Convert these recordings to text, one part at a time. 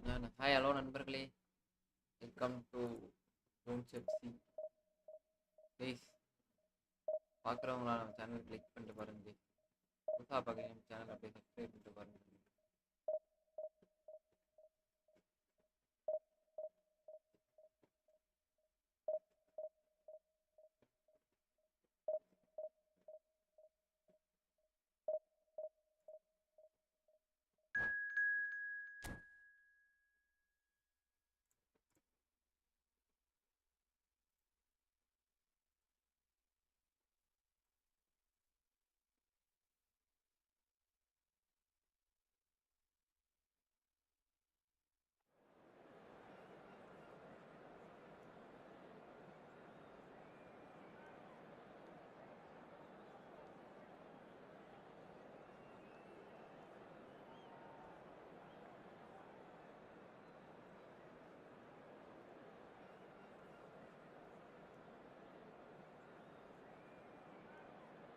Hi hello நண்பர்களே, welcome to zone செப்சி. Please பார்க்குறவங்களா நம்ம சேனல் கிளிக் பண்ணிட்டு பாருங்க. புதுசாக பார்க்குறீங்க நம்ம சேனல் அப்படியே சப்ஸ்கிரைப் பண்ணிட்டு பாருங்க.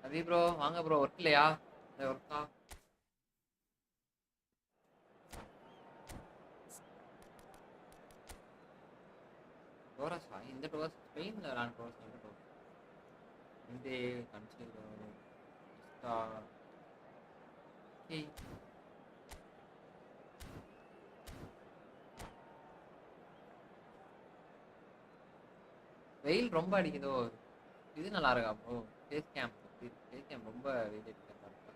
அதி ப்ரோ வாங்க ப்ரோ, ஒர்க் இல்லையா? ஒர்க்கா டோரஸா? இந்த டோரஸ் ஸ்பெயினில் நான் டோரஸ் இந்த டோரஸ் இந்த கன்சிலோ வெயில் ரொம்ப அடிக்குதோ. இது நல்லா இருக்கா ப்ரோ? ஃபேஸ் கேம் ரொம்ப வெயில் அடிக்கிறதா இருக்கா?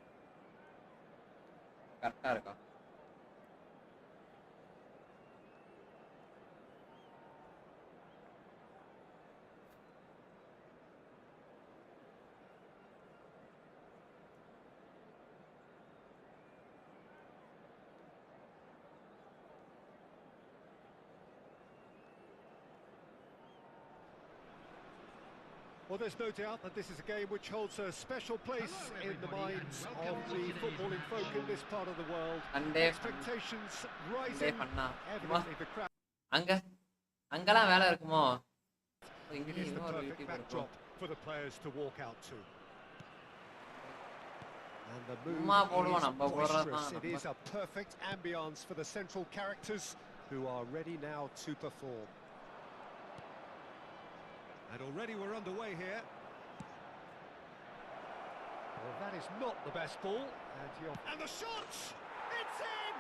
கரெக்டாக இருக்கா? Well, there's no doubt that this is a game which holds a special place in the minds of the footballing folk in this part of the world. Expectations rising. Evidently the crowd. அங்கெல்லாம் வேலை இருக்குமோ? It is the perfect backdrop for the players to walk out to. And the mood is boisterous. It is a perfect ambience for the central characters who are ready now to perform. And already we're underway here. Well, that is not the best ball. And the shots! It's in!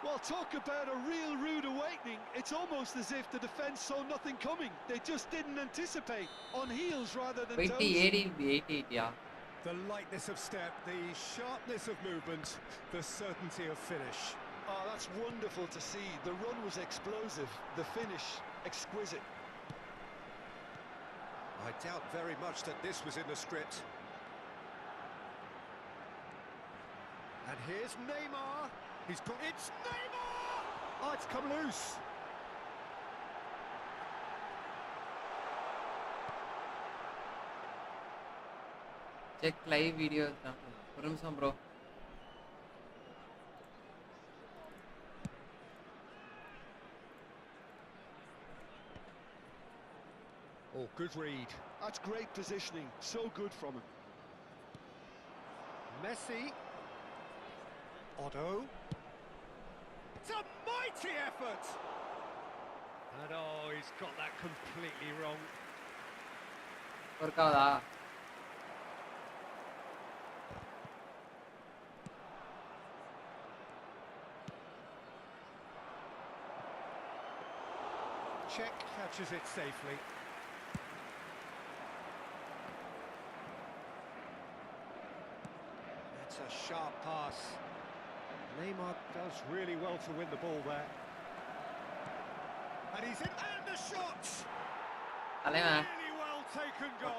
Well, talk about a real rude awakening. It's almost as if the defence saw nothing coming. They just didn't anticipate. On heels rather than toes. The lightness of step, the sharpness of movement, the certainty of finish. Oh, that's wonderful to see. The run was explosive, the finish exquisite. I doubt very much that this was in the script. And here's Neymar. He's got... It's Neymar! Oh, it's come loose. Check live videos. ஒரு நிமிஷம் bro. Oh, good read. That's great positioning. So good from him. Messi. Otto. It's a mighty effort! And oh, he's got that completely wrong. Work ஆகுதா? Czech catches it safely. That's a sharp pass. Neymar does really well to win the ball there. And he's in, and the shot! Really well taken goal.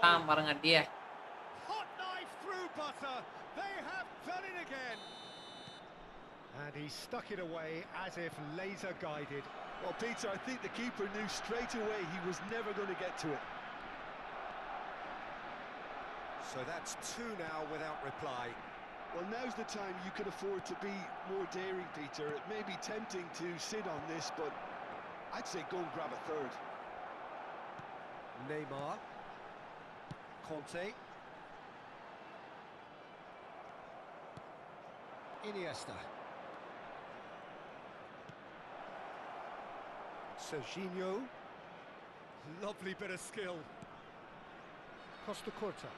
Hot knife through butter. They have done it again. And he stuck it away as if laser guided. Well, Peter, I think the keeper knew straight away he was never going to get to it. So that's two now without reply. Well, now's the time you can afford to be more daring, Peter. It may be tempting to sit on this, but I'd say go and grab a third. Neymar. Conte. Iniesta. Serginho. Lovely bit of skill. Costa Curta.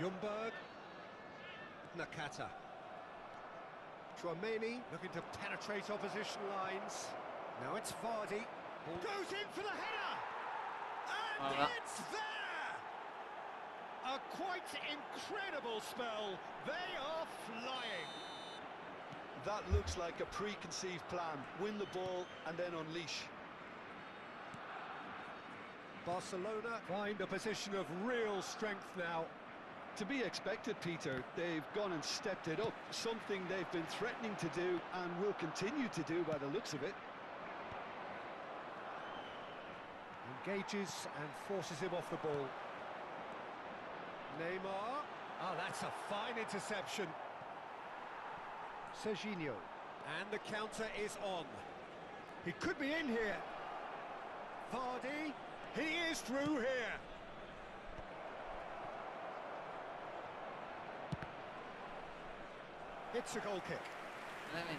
Ljungberg. Nakata. Chouameni looking to penetrate opposition lines. Now it's Vardy. Ball goes in for the header! And it's there! A quite incredible spell. They are flying. That looks like a preconceived plan. Win the ball and then unleash. Barcelona find a position of real strength now. To be expected, Peter. They've gone and stepped it up, something they've been threatening to do and will continue to do by the looks of it. Engages and forces him off the ball. Neymar. Oh, that's a fine interception. Serginho. And the counter is on. He could be in here. Vardy. He is through here. It's a goal kick. 11.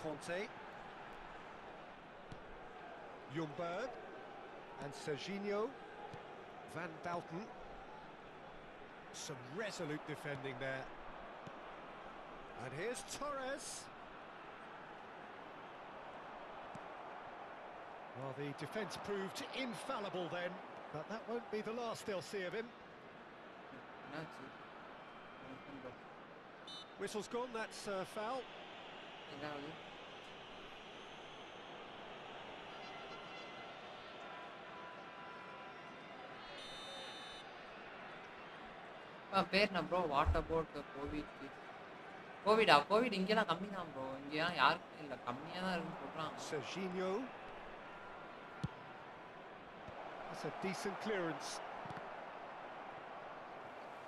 Conte. Ljungberg. And Serginho. Van Dalton. Some resolute defending there. And here's Torres. Well, the defence proved infallible then, but that won't be the last they'll see of him. Whistle's gone, that's foul. பேர் என்ன bro? What about Covid? Covid இங்கெல்லாம் கம்மி தான் bro. இங்கெல்லாம் யாருக்கும் இல்லை, கம்மியாக தான் இருக்குன்னு சொல்கிறாங்க. Serginho. That's a decent clearance.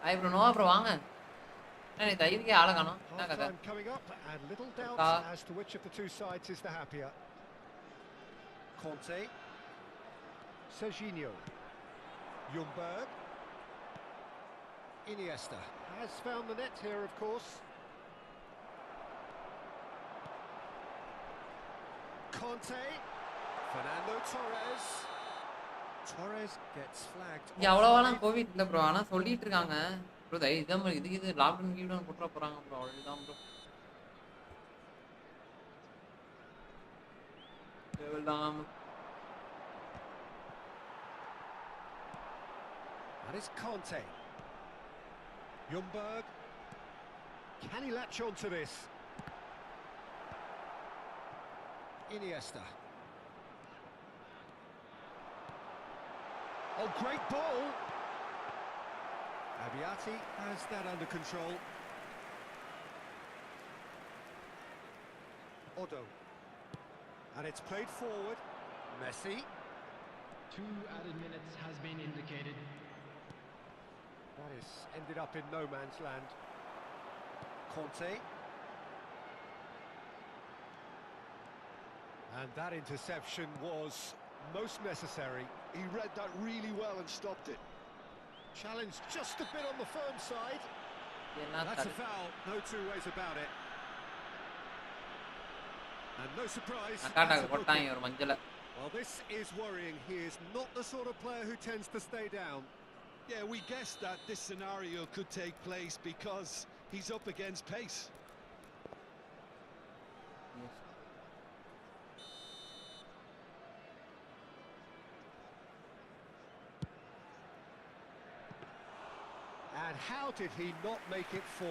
Hi bro, no bro, வாங்க. நான் இந்த ஐவிக்கு ஆள காணோம். என்ன கதை? Half-time coming up and little doubt as to which of the two sides is the happier. Conte. Serginho. Ljungberg. Iniesta has found the net here, of course. Conte. Fernando Torres. Torres gets flagged. இங்க அவ்வளவாலாம் Covid இல்ல bro, ஆனா சொல்லிட்டு இருக்காங்க bro. இது lockdown கீடவுன் போட்டுற போறாங்க bro. அவ்வளவுதான் bro. தேவலாம். That is Conte. Ljungberg. Can he latch on to this? Iniesta. Oh, great ball! Abiati has that under control. Odo. And it's played forward. Messi. 2 added minutes has been indicated. That is ended up in no man's land. Conte. And that interception was most necessary. He read that really well and stopped it. Challenge just a bit on the firm side. That's a foul, no two ways about it. And no surprise. Well, this is worrying. He is not the sort of player who tends to stay down. Yeah, we guessed that this scenario could take place because he's up against pace. And how did he not make it 4?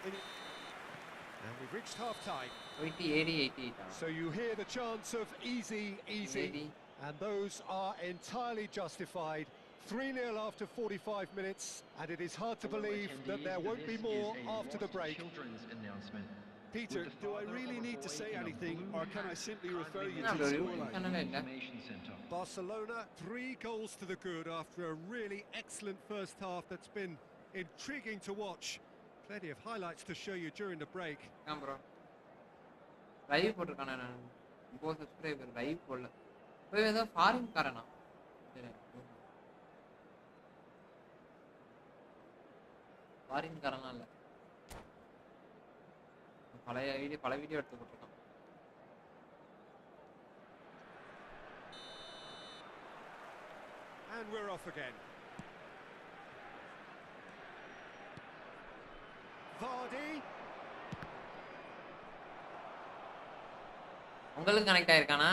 And we've reached half-time. 88. So you hear the chants of easy. And those are entirely justified. 3-0 after 45 minutes, and it is hard to believe that there won't be more after the break. Peter, do I really need to say anything, or can I simply refer you to the scoreline? Barcelona, 3 goals to the good after a really excellent first half that's been intriguing to watch. Plenty of highlights to show you during the break. bro. Live போட்டுருக்கானே நான். இப்போ subscriber live போடல. இப்போ ஏதோ foreign காரனா foreign காரனா இல்லை பல video எடுத்து போட்டிருக்கான். And we're off again. Vardy. உங்களுக்கு கனெக்ட் ஆயிருக்கானா?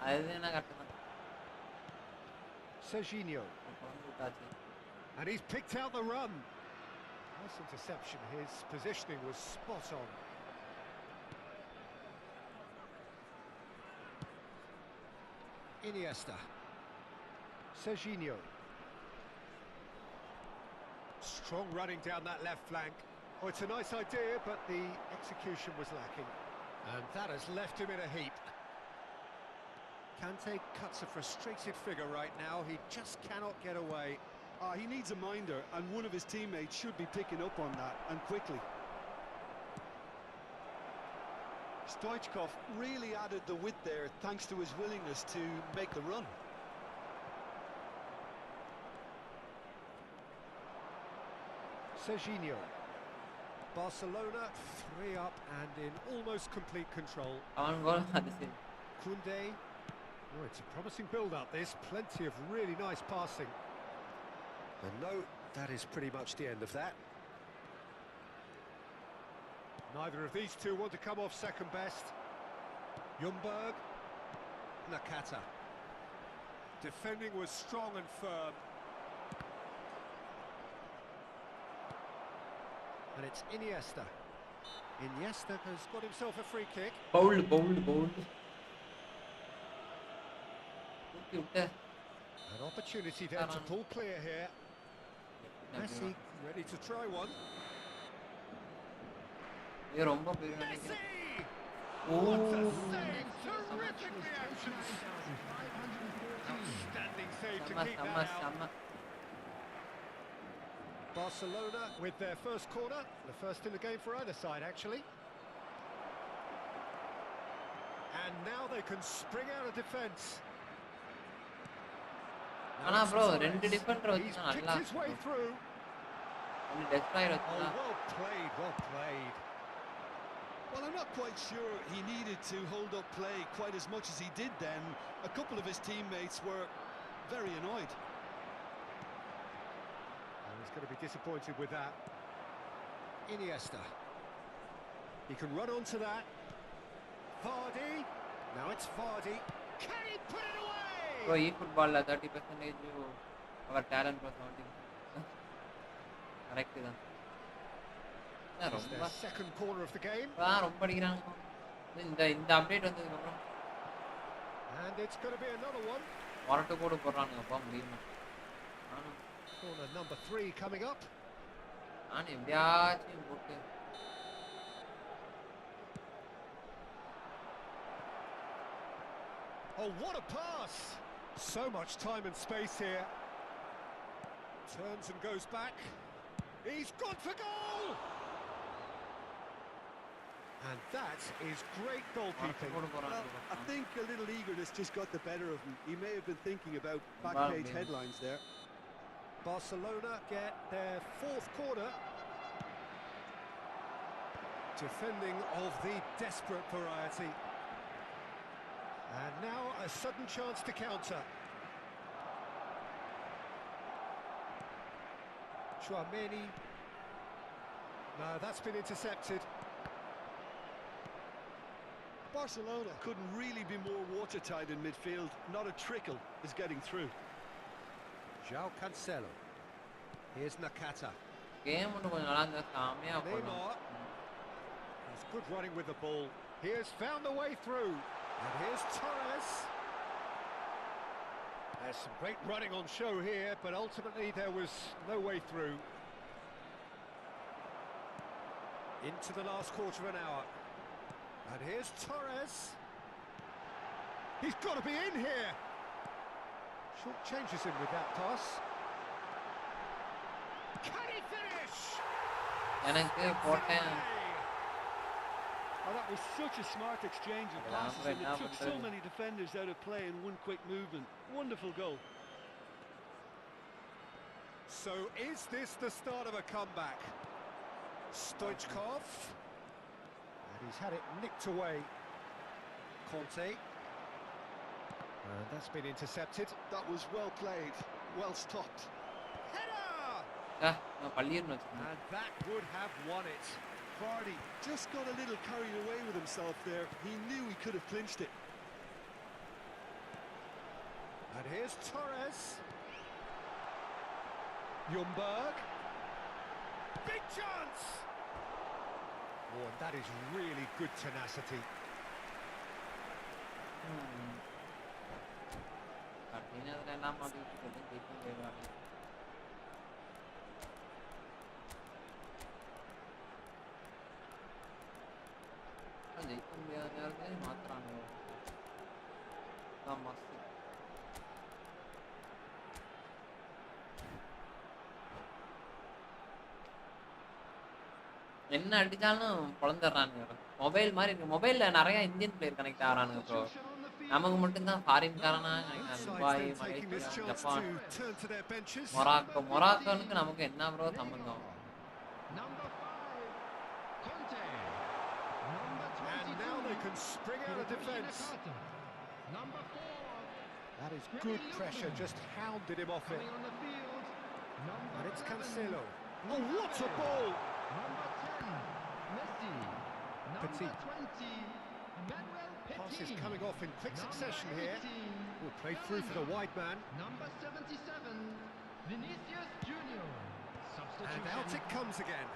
அது என்ன கரெக்ட் தான். Serginho. And he's picked out the run. Nice interception. His positioning was spot on. Iniesta. Serginho. Strong running down that left flank. Oh, it's a nice idea, but the execution was lacking. And that has left him in a heap. Kante cuts a frustrated figure right now. He just cannot get away. He needs a minder, and one of his teammates should be picking up on that, and quickly. Stoichkov really added the width there thanks to his willingness to make the run. Serginho. Barcelona 3 up and in almost complete control. அவன் கோல் அடிச்சு. Koundé. Oh, it's a promising build-up this. Plenty of really nice passing. And no, that is pretty much the end of that. Neither of these two want to come off second best. Ljungberg. Nakata. Defending was strong and firm. And it's Iniesta. Iniesta has got himself a free kick. Bold. An opportunity there to pull clear here. Messi ready to try one. இது ரொம்ப பெரிய நினைக்கிறேன். What a save! Terrifically actioned. Outstanding save to keep that out. Barcelona with their first corner, the first in the game for either side actually. And now they can spring out of defence. ஆனா bro ரெண்டு Defender He's வச்சா நல்லா picked his way through. அந்த destroyer Oh, வச்சா well played, well played. Well, I'm not quite sure he needed to hold up play quite as much as he did then. A couple of his teammates were very annoyed. He's going to be disappointed with that. Iniesta. He can run onto that. Vardy. Now it's Vardy. Can he put it away? bro e football la 30% our talent was 70%. Correct தான். ரொம்ப second corner of the game. ரொம்ப அடிக்குறாங்க. இந்த update வந்ததுக்கு அப்புறம் And it's going to be another one. வாரட்டு கோடு போடுறானுங்க அப்பா முடியுமா? Corner number 3 coming up. நான் எப்படியாச்சும் போட்டு Oh, what a pass! So much time and space here. Turns and goes back. He's gone for goal! And that is great goalkeeping. Well, I think a little eagerness just got the better of him. He may have been thinking about back page headlines there. Barcelona get their fourth corner. Defending of the desperate variety. And now a sudden chance to counter. Chouameni. No, that's been intercepted. Barcelona couldn't really be more watertight in midfield. Not a trickle is getting through. João Cancelo. Here's Nakata. Game ஒன்று கொஞ்சம் நல்லா இருந்தா சாமியா போடும். Neymar. He's good running with the ball. He has found the way through. And here's Torres. There's some great running on show here, but ultimately there was no way through. Into the last quarter of an hour. And here's Torres. He's got to be in here. Short changes him with that pass. Can he finish? எனக்கு போட்டேன் Oh, that was such a smart exchange of passes, and it took so many defenders out of play in one quick movement. Wonderful goal. So is this the start of a comeback? Stoichkov. And he's had it nicked away. Conte. And that's been intercepted. That was well played, well stopped. Header! And that would have won it. Vardy just got a little carried away with himself there. He knew he could have clinched it. And here's Torres. Ljungberg. Big chance! Oh, and that is really good tenacity. என்ன அடிச்சாலும் பொழந்துடுறானுங்க. Mobile மாதிரி இருக்கு. மொபைல்ல நிறைய Indian player connect ஆகிறானுங்க bro. நமக்கு மட்டும்தான் foreign காரனா, Dubai, Malaysia, Japan, மொராக்கோனுக்கு நமக்கு என்ன ப்ரோ சம்பந்தம்? That is good pressure, just hounded him off it. And it's Cancelo. Oh, what a ball! Number 10, Messi. Number 20, Manuel Petit. Passes coming off in quick succession here. 18, Will play through for the wide man. Number 77, Vinicius Junior. Substitution. And out it comes again.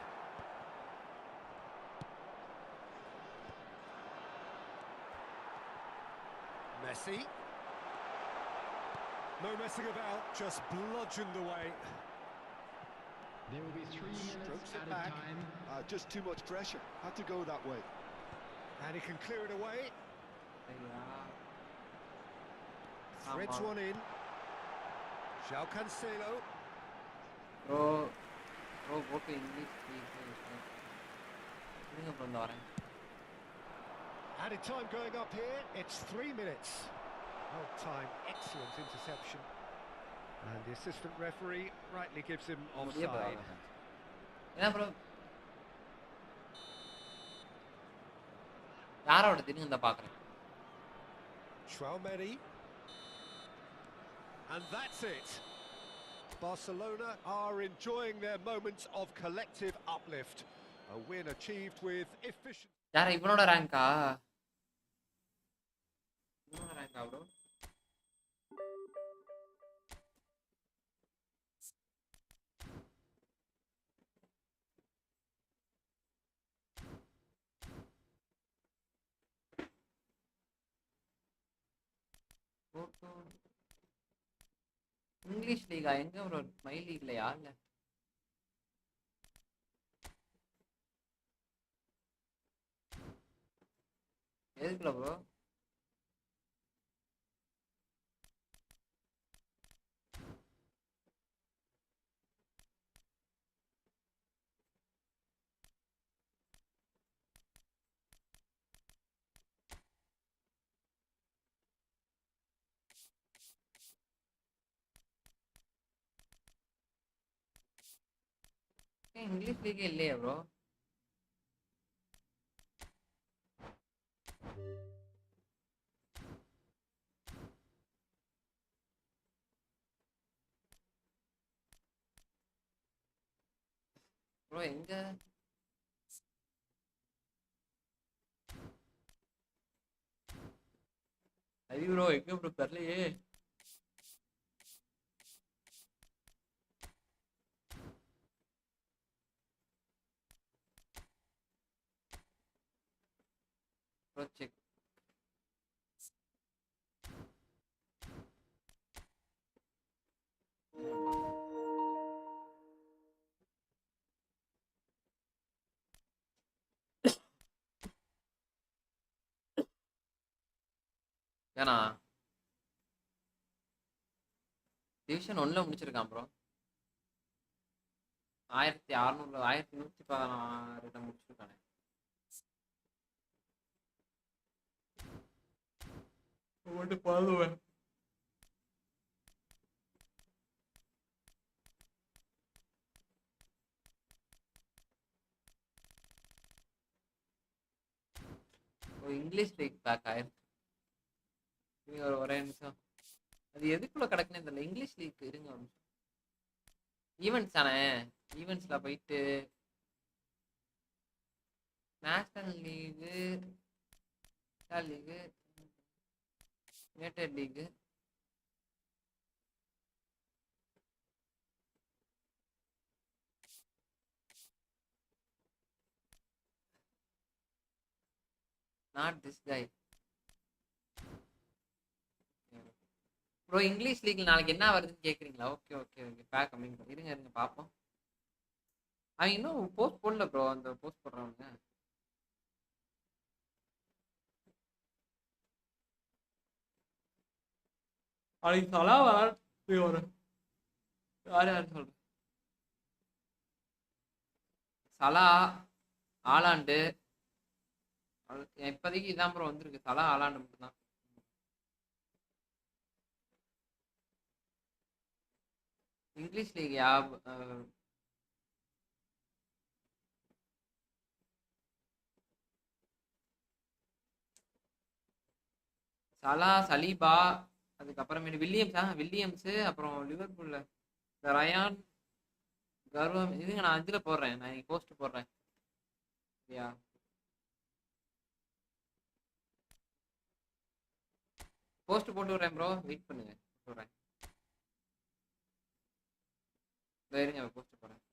Messi. No messing about, just bludgeoned away. There will be 3 minutes Strokes it at a back. time. Just too much pressure. Had to go that way. And he can clear it away. Threads one in. João Cancelo. Bro, go to English please. Added time going up here. It's 3 minutes. Well timed, excellent interception. And the assistant referee rightly gives him offside. என்ன bro யாரோட திடீர்னு இந்த பாக்குறேன். Traumeri. And that's it. Barcelona are enjoying their moments of collective uplift. A win achieved with efficiency. யார இவனோட ரேங்கா bro? English Liga எங்க bro? My லீக்லயா இல்ல எதுக்குல bro? English league இல்லையா ப்ரோ? ப்ரோ எங்க ஐயோ ப்ரோ எங்க ப்ரோ தெரியலையே. ப்ரோ செக் ஏன்னா டிவிஷன் 1ல முடிச்சிருக்கான் ப்ரோ. 1600 1116 முடிச்சிருக்கானே. போட்டு பாடுவேன். இங்கிலீஷ் லீக் பேக் ஆயிருக்கு. ஒரே நிமிஷம். அது எதுக்குள்ள கிடக்குன்னு தெரியல. இங்கிலீஷ் லீக் இருங்க. ஈவெண்ட்ஸ் தானே. ஈவெண்ட்ஸ்ல போயிட்டு national league, league, united league, not this guy. Bro English லீக்ல நாளைக்கு என்ன வருதுன்னு கேக்குறீங்களா? Okay okay okay back coming. இருங்க இருங்க பாப்போம். அவன் இன்னும் போஸ்ட் போடல ப்ரோ. அந்த போஸ்ட் போடுறவங்க நாளைக்கு சலா வர யார் யார் சொல்ற? சலா, ஆலாண்டு, இப்போதைக்கு இதான் ப்ரோ வந்திருக்கு. சலா ஆலாண்டு மட்டும்தான். இங்கிலீஷ் லீக் சலா, சலீபா, அதுக்கப்புறமேட்டு வில்லியம்ஸ், அப்புறம் லிவர்பூல்ல ரயான், கர்வம். இதுங்க நான் 5ல போடுறேன். நான் போஸ்ட் போடுறேன். சரியா? போஸ்ட் போட்டு விடுறேன் ப்ரோ. வெயிட் பண்ணுங்க. போடுறேன். இருங்க போஸ்ட் போடுறேன்.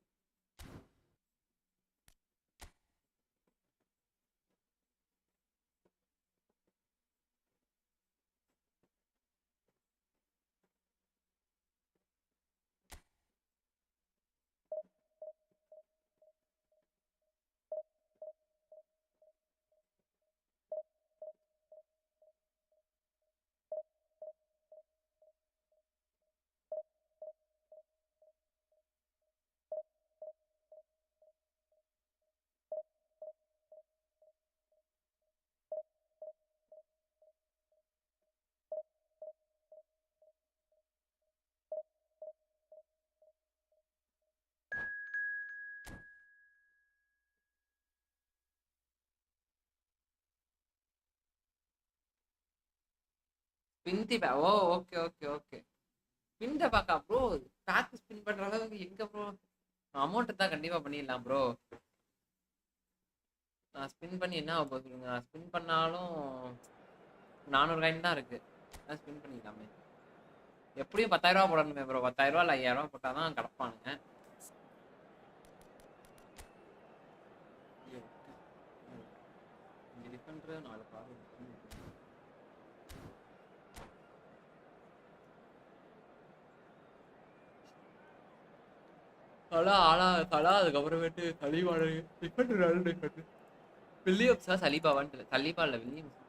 பிந்தி oh okay okay okay. Spin பாக்கா ப்ரோ. பேக் ஸ்பின் பண்ற அளவுக்கு எங்க ப்ரோ? அமௌண்ட் தான் கண்டிப்பா பண்ணிடலாம் ப்ரோ. நான் ஸ்பின் பண்ணி என்ன ஆகும் சொல்லுங்க. நான் ஸ்பின் பண்ணாலும் 400 காயின் தான் இருக்கு. நான் ஸ்பின் பண்ணிக்கலாமே. எப்படியும் 10,000 ரூபா போடணுமே ப்ரோ. 10,000 இல்ல 5,000 ரூபா போட்டாதான் கிடப்பானுங்க. டிஃபெண்டர் 4 பாரு. தலா அதுக்கப்புறமேட்டு சலீபா டிஃபெண்டர் நல்ல டிஃபெண்டர். வில்லியம்ஸா சலீபாவான்ட்டு சலீபா இல்ல வில்லியம்ஸ்.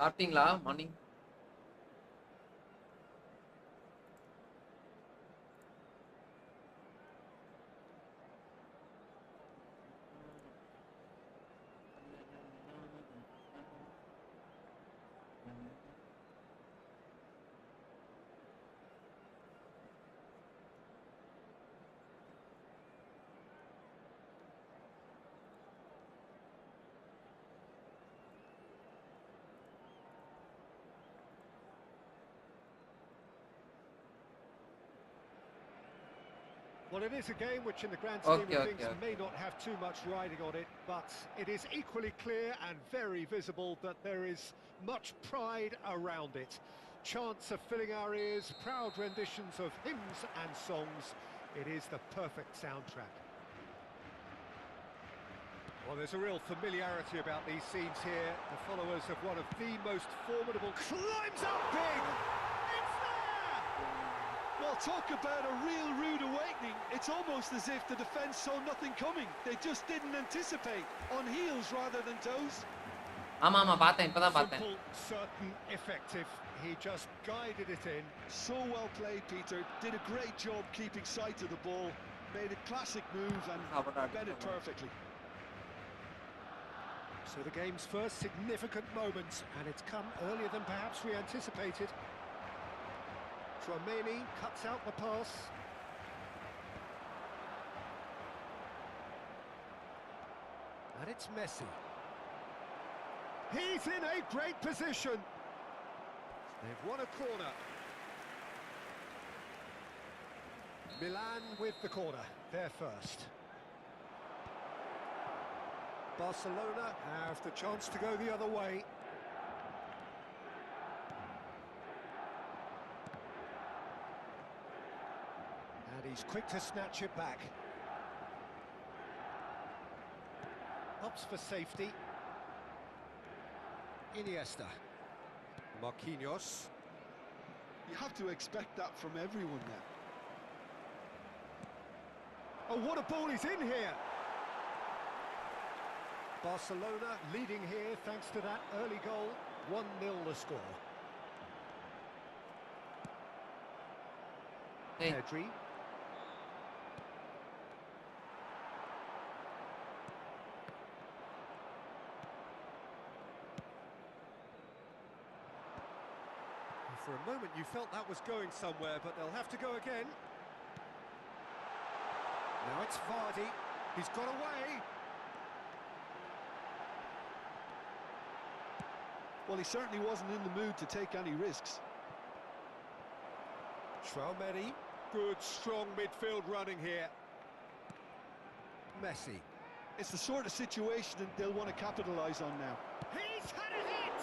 சாப்பிட்டீங்களா morning? Well, it is a game which in the grand scheme of things may not have too much riding on it, but it is equally clear and very visible that there is much pride around it. Chants are filling our ears, proud renditions of hymns and songs. It is the perfect soundtrack. Well, there's a real familiarity about these scenes here. The followers of one of the most formidable climbs up big! It's there! Well, talk about a real rude awakening. It's almost as if the defence saw nothing coming. They just didn't anticipate. On heels rather than toes. ஆமா ஆமா பார்த்தேன், இப்பதான் பார்த்தேன். Simple, certain, effective. He just guided it in. So well played, Peter. Did a great job keeping sight of the ball. Made a classic move and read it perfectly. So the game's first significant moment, and it's come earlier than perhaps we anticipated. Tchouaméni cuts out the pass. And it's Messi. He's in a great position. They've won a corner. Milan with the corner, they're first. Barcelona have the chance to go the other way. And he's quick to snatch it back. Opts for safety. Iniesta. Marquinhos. You have to expect that from everyone now. Oh, what a ball, he's in here! Barcelona leading here thanks to that early goal. 1-0 the score. Hey. Pedri. For a moment you felt that was going somewhere, but they'll have to go again. Now it's Vardy. He's got away. Well, he certainly wasn't in the mood to take any risks. Tchouaméni. Good, strong midfield running here. Messi. It's the sort of situation that they'll want to capitalise on now. He's had a hit!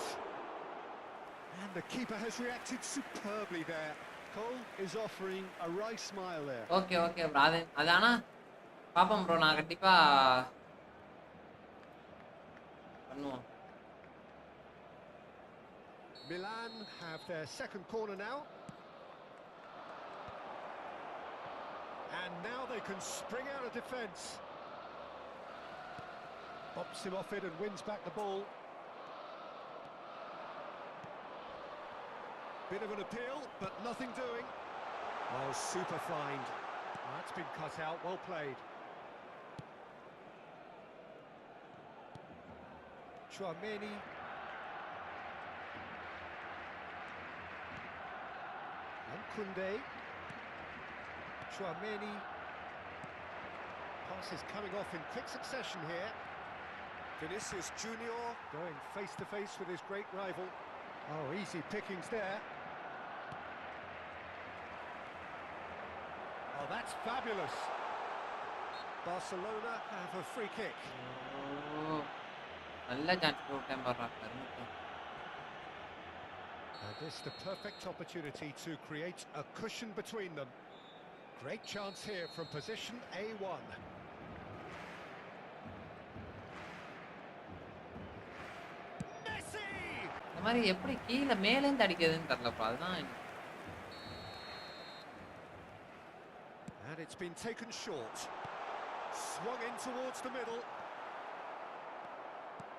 And the keeper has reacted superbly there. Cole is offering a right smile there. Okay okay bro, அது ஆனா பாப்போம் bro, நான் கண்டிப்பா பண்ணுவோம். Milan have their second corner now. And now they can spring out of defence. Bops him off it and wins back the ball. Bit of an appeal, but nothing doing. Oh, super find. That's been cut out, well played. Tchouaméni. And Koundé. Tchouaméni. Pass is coming off in quick succession here. Vinicius Junior going face to face with his great rival. Oh, easy pickings there. Oh, that's fabulous. Barcelona have a free kick. நல்ல chance போட்டேன் பாறா கர்மத்தை. And this the perfect opportunity to create a cushion between them. Great chance here from position A1. Messi! இந்த மாதிரி எப்படி கீழ மேல இருந்து அடிக்கிறதுன்னு தெரியலப்பா, அதுதான் எனக்கு. And it's been taken short. Swung in towards the middle.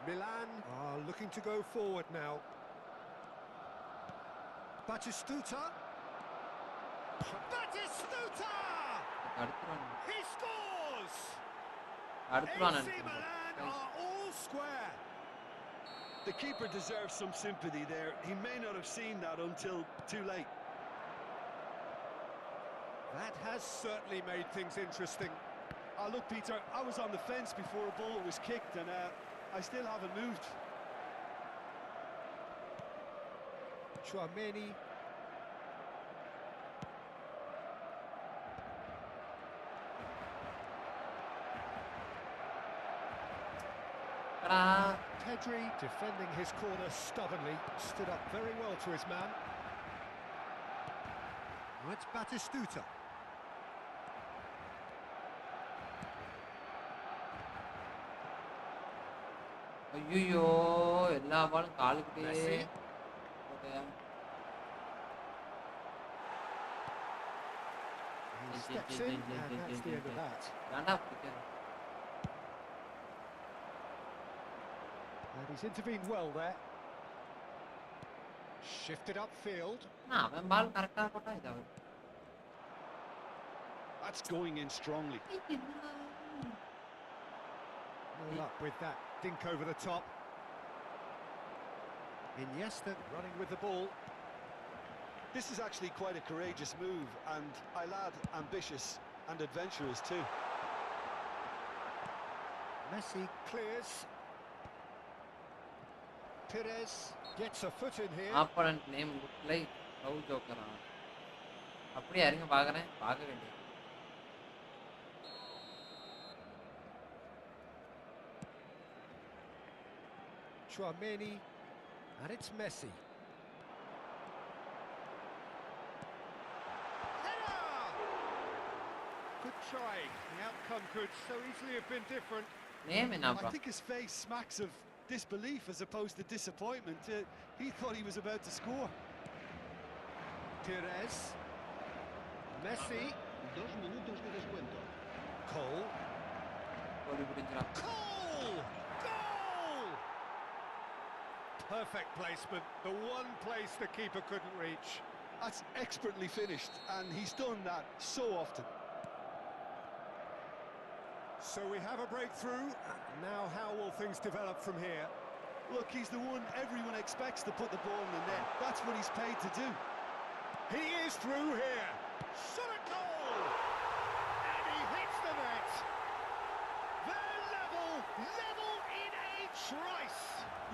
Milan are looking to go forward now. Batistuta. Batistuta! அடுத்துறானுங்க. He scores! அடுத்துறானுங்க. AC Milan are all square. The keeper deserves some sympathy there. He may not have seen that until too late. That has certainly made things interesting. Oh, look, Peter, I was on the fence before a ball was kicked, and I still haven't moved. Tchouaméni. Pedri defending his corner stubbornly, stood up very well to his man. Now it's Batistuta. ஐயோ எல்லா பாலும் காலுக்கிட்டே Messi. He steps in, and that's the end of that. ஏன்டா பிடிக்காது. And he's intervened well there. Shifted upfield. அவன் பால் கரெக்டா போட்டா இதாகும். That's going in strongly. No luck with that dink over the top. Iniesta running with the ball. This is actually quite a courageous move, and I'll add ambitious and adventurous too. Messi clears. Perez gets a foot in here. Opponent name look like love ஜோக்கரா. அப்படியே இருங்க பார்க்கறேன். பார்க்க வேண்டியது. Chouameni, and it's Messi. Good try. The outcome could so easily have been different. Name என்ன I bro? think his face smacks of disbelief as opposed to disappointment. He thought he was about to score. Perez. Messi. 2 minutos de descuento. Cole. ஓடி புடிச்சறா. Goal! Goal! Perfect placement. The one place the keeper couldn't reach. That's expertly finished, and he's done that so often. So we have a breakthrough. Now how will things develop from here? Look, he's the one everyone expects to put the ball in the net. That's what he's paid to do. He is through here. Shot a goal! And he hits the net. They're level in a trice.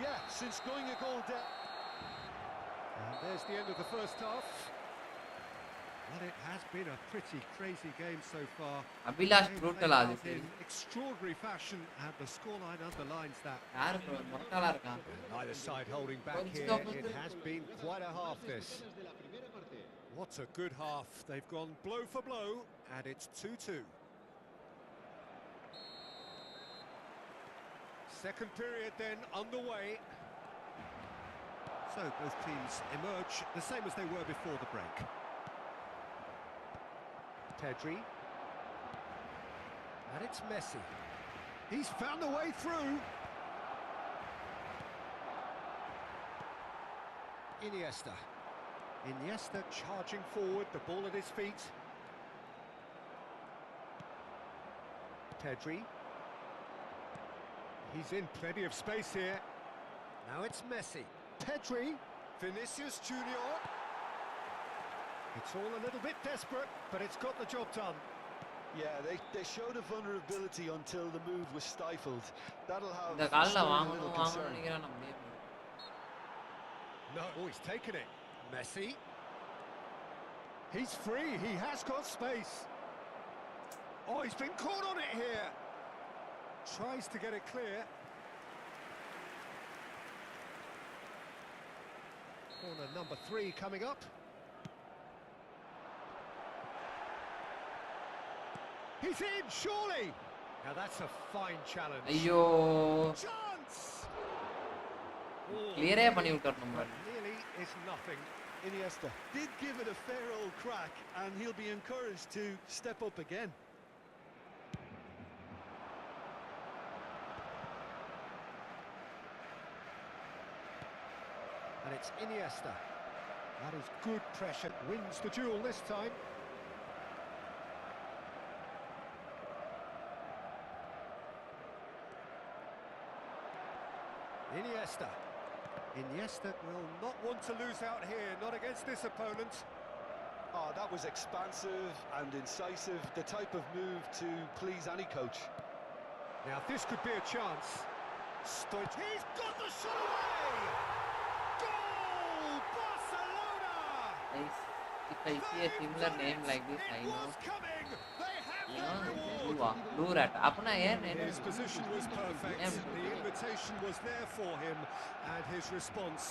Yeah, since going a goal down. And there's the end of the first half. Well, it has been a pretty crazy game so far. Abhilash They've brutal played ஆது out சரி. in extraordinary fashion, and the scoreline underlines that. யாரு bro மொட்டலா இருக்கான். Neither side holding back Let's here. go. It has been quite a half, this. De la primera parte. What a good half. They've gone blow for blow, and it's 2-2. Second period then underway. So both teams emerge the same as they were before the break. Pedri. And it's Messi. He's found a way through. Iniesta. Iniesta charging forward, the ball at his feet. Pedri. He's in plenty of space here. Now it's Messi. Pedri. Vinicius Junior. It's all a little bit desperate, but it's got the job done. Yeah, they showed a vulnerability until the move was stifled. That'll have இந்த கால்ல stirred a வாங்கணும் little வாங்கணும் concern. நினைக்கிறேன் நம்ம name. No, oh, he's taken it. Messi. He's free, he has got space. Oh, he's been caught on it here. Tries to get it clear. Corner number 3 coming up. He's in, surely! Now that's a fine challenge. ஐயோ Chance! கிளியரே பண்ணி விட்டுறணும் But பாரு. nearly is nothing. Iniesta did give it a fair old crack, and he'll be encouraged to step up again. And it's Iniesta. That is good pressure. Wins the duel this time. Iniesta. Iniesta will not want to lose out here, not against this opponent. Oh, that was expansive and incisive, the type of move to please any coach. Now this could be a chance. He's got the shot away! Goal! Barcelona! If I see a similar name like this, I It know. was coming! They have You their know, reward! blue blue rat. அப்பனா ஏன் His position was perfect, Yeah. the invitation was there for him, and his response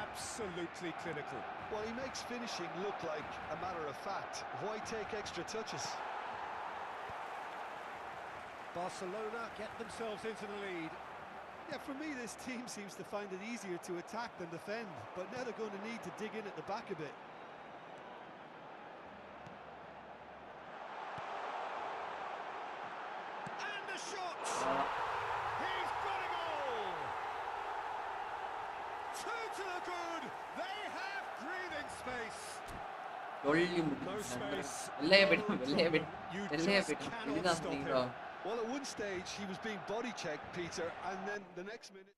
absolutely clinical. Well, he makes finishing look like a matter of fact. Why take extra touches? Barcelona get themselves into the lead. Yeah, for me, this team seems to find it easier to attack than defend, but now they're going to need to dig in at the back a bit. And the shot! He's got a goal! two to the good. They have breathing space. சொல்லி No முடிச்சு space. வெள்ளைய No போயிட்டான் வெள்ளைய problem. போயிட்டான் You வெள்ளைய just போயிட்டான் cannot இதுதான் stop சொன்னீங்களோ him. Well, at one stage, he was being body checked, Peter, and then the next minute...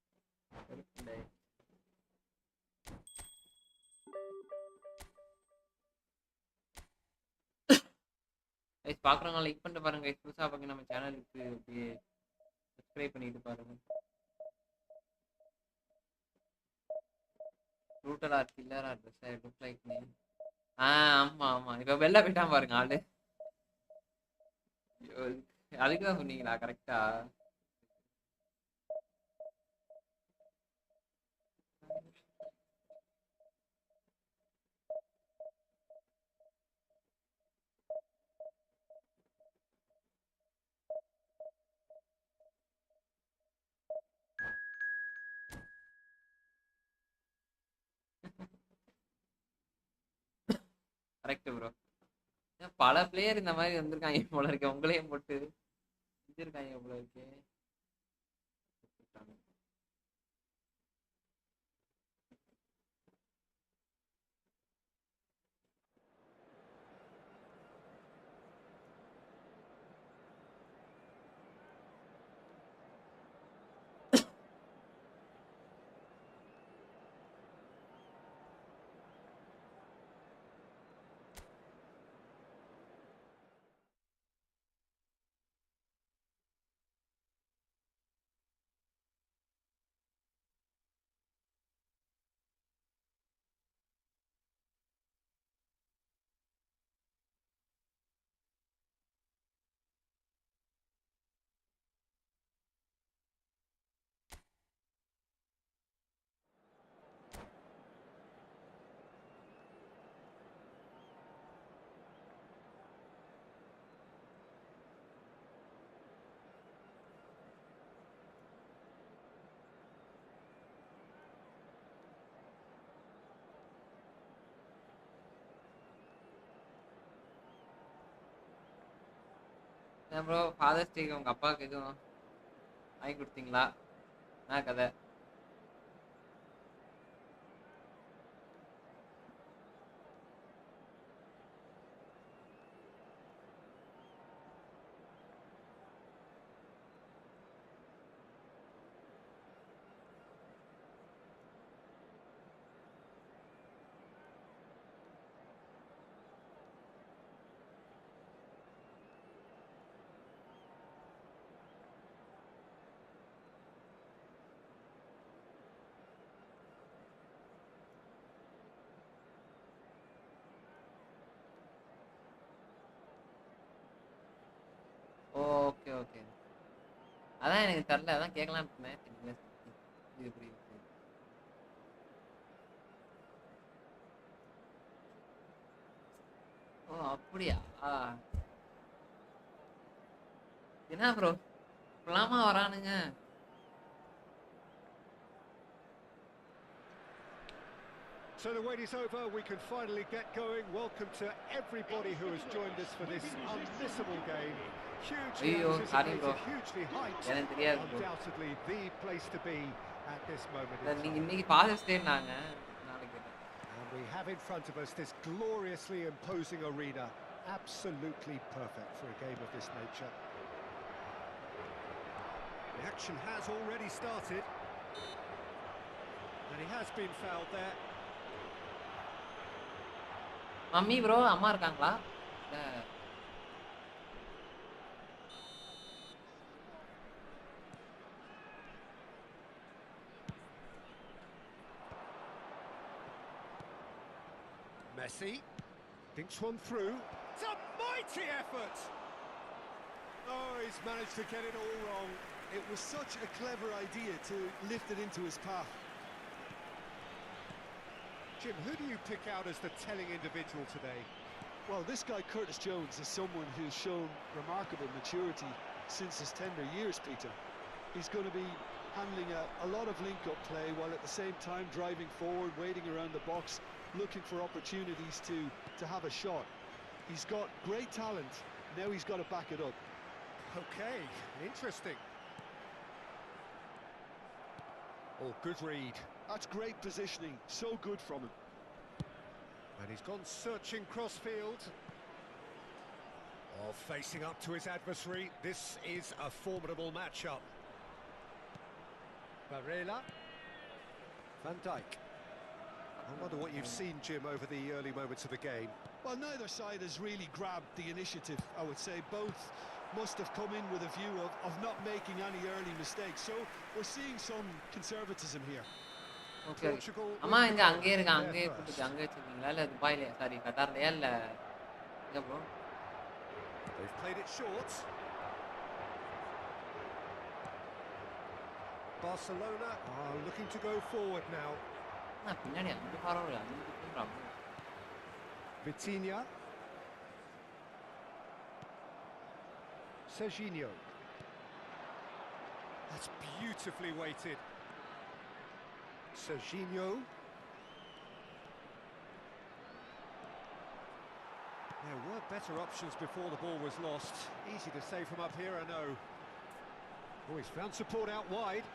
guys பார்க்குறவங்க like பண்ணிட்டு பாருங்க guys புதுசாக பார்க்க நம்ம சேனலுக்கு அப்படியே சப்ஸ்கிரைப் பண்ணிட்டு பாருங்க ரூட்டல் or killer or dress look like me ஆமா ஆமா இப்போ வெளில போயிட்டான் பாருங்க ஆளு அதுக்கு தான் சொன்னீங்களா கரெக்டா கரெக்ட் ப்ரோ பல பிளேயர் இந்த மாதிரி வந்திருக்காங்க போல இருக்கு உங்களையும் போட்டு செஞ்சிருக்காங்க போல இருக்கு ப்ரோ ஃபாதர்ஸ் டேக்கு உங்க அப்பாவுக்கு எதுவும் வாங்கி கொடுத்தீங்களா என்ன கதை ஓகே ஓகே அதான் எனக்கு தெரில அதான் கேட்கலாம் இருந்தேன் இது புரியுது ஓ அப்படியா என்ன ப்ரோ இப்பலாமா வரானுங்க So the wait is over, we can finally get going. Welcome to everybody who has joined us for this unmissable game. Hugely anticipated, hugely hyped, undoubtedly the place to be at this moment in time. And we have in front of us this gloriously imposing arena, absolutely perfect for a game of this nature. The action has already started, and he has been fouled there. Mummy bro அம்மா இருக்காங்களா Messi thinks one through. It's a mighty effort. Oh, he's managed to get it all wrong. It was such a clever idea to lift it into his path. Jim, who do you pick out as the telling individual today? Well, this guy Curtis Jones is someone who's shown remarkable maturity since his tender years, Peter. He's going to be handling a lot of link-up play while at the same time driving forward, waiting around the box, looking for opportunities to have a shot. He's got great talent, now he's got to back it up. Okay, interesting. Oh, good read. That's great positioning, so good from him. And he's gone searching crossfield. Oh, facing up to his adversary, this is a formidable matchup. Barella. Van Dijk. I wonder what you've seen, Jim, over the early moments of the game. Well, neither side has really grabbed the initiative, I would say. Both must have come in with a view of not making any early mistakes. So we're seeing some conservatism here. Okay அம்மா இங்க அங்கேயே இருக்கு அங்கேயே கூப்பிட்டு அங்கே வச்சிருக்கீங்களா இல்லை துபாயிலே sorry கத்தார்லையா இல்லை எங்கே bro They've played it short. Barcelona are looking to go forward now. பின்னாடி அங்கே பாருங்க அங்கே தூங்குறாங்க Vitinha. Serginho. That's beautifully weighted. Serginho. There were better options before the ball was lost. Easy to save from up here, I know. Oh, he's found support out wide.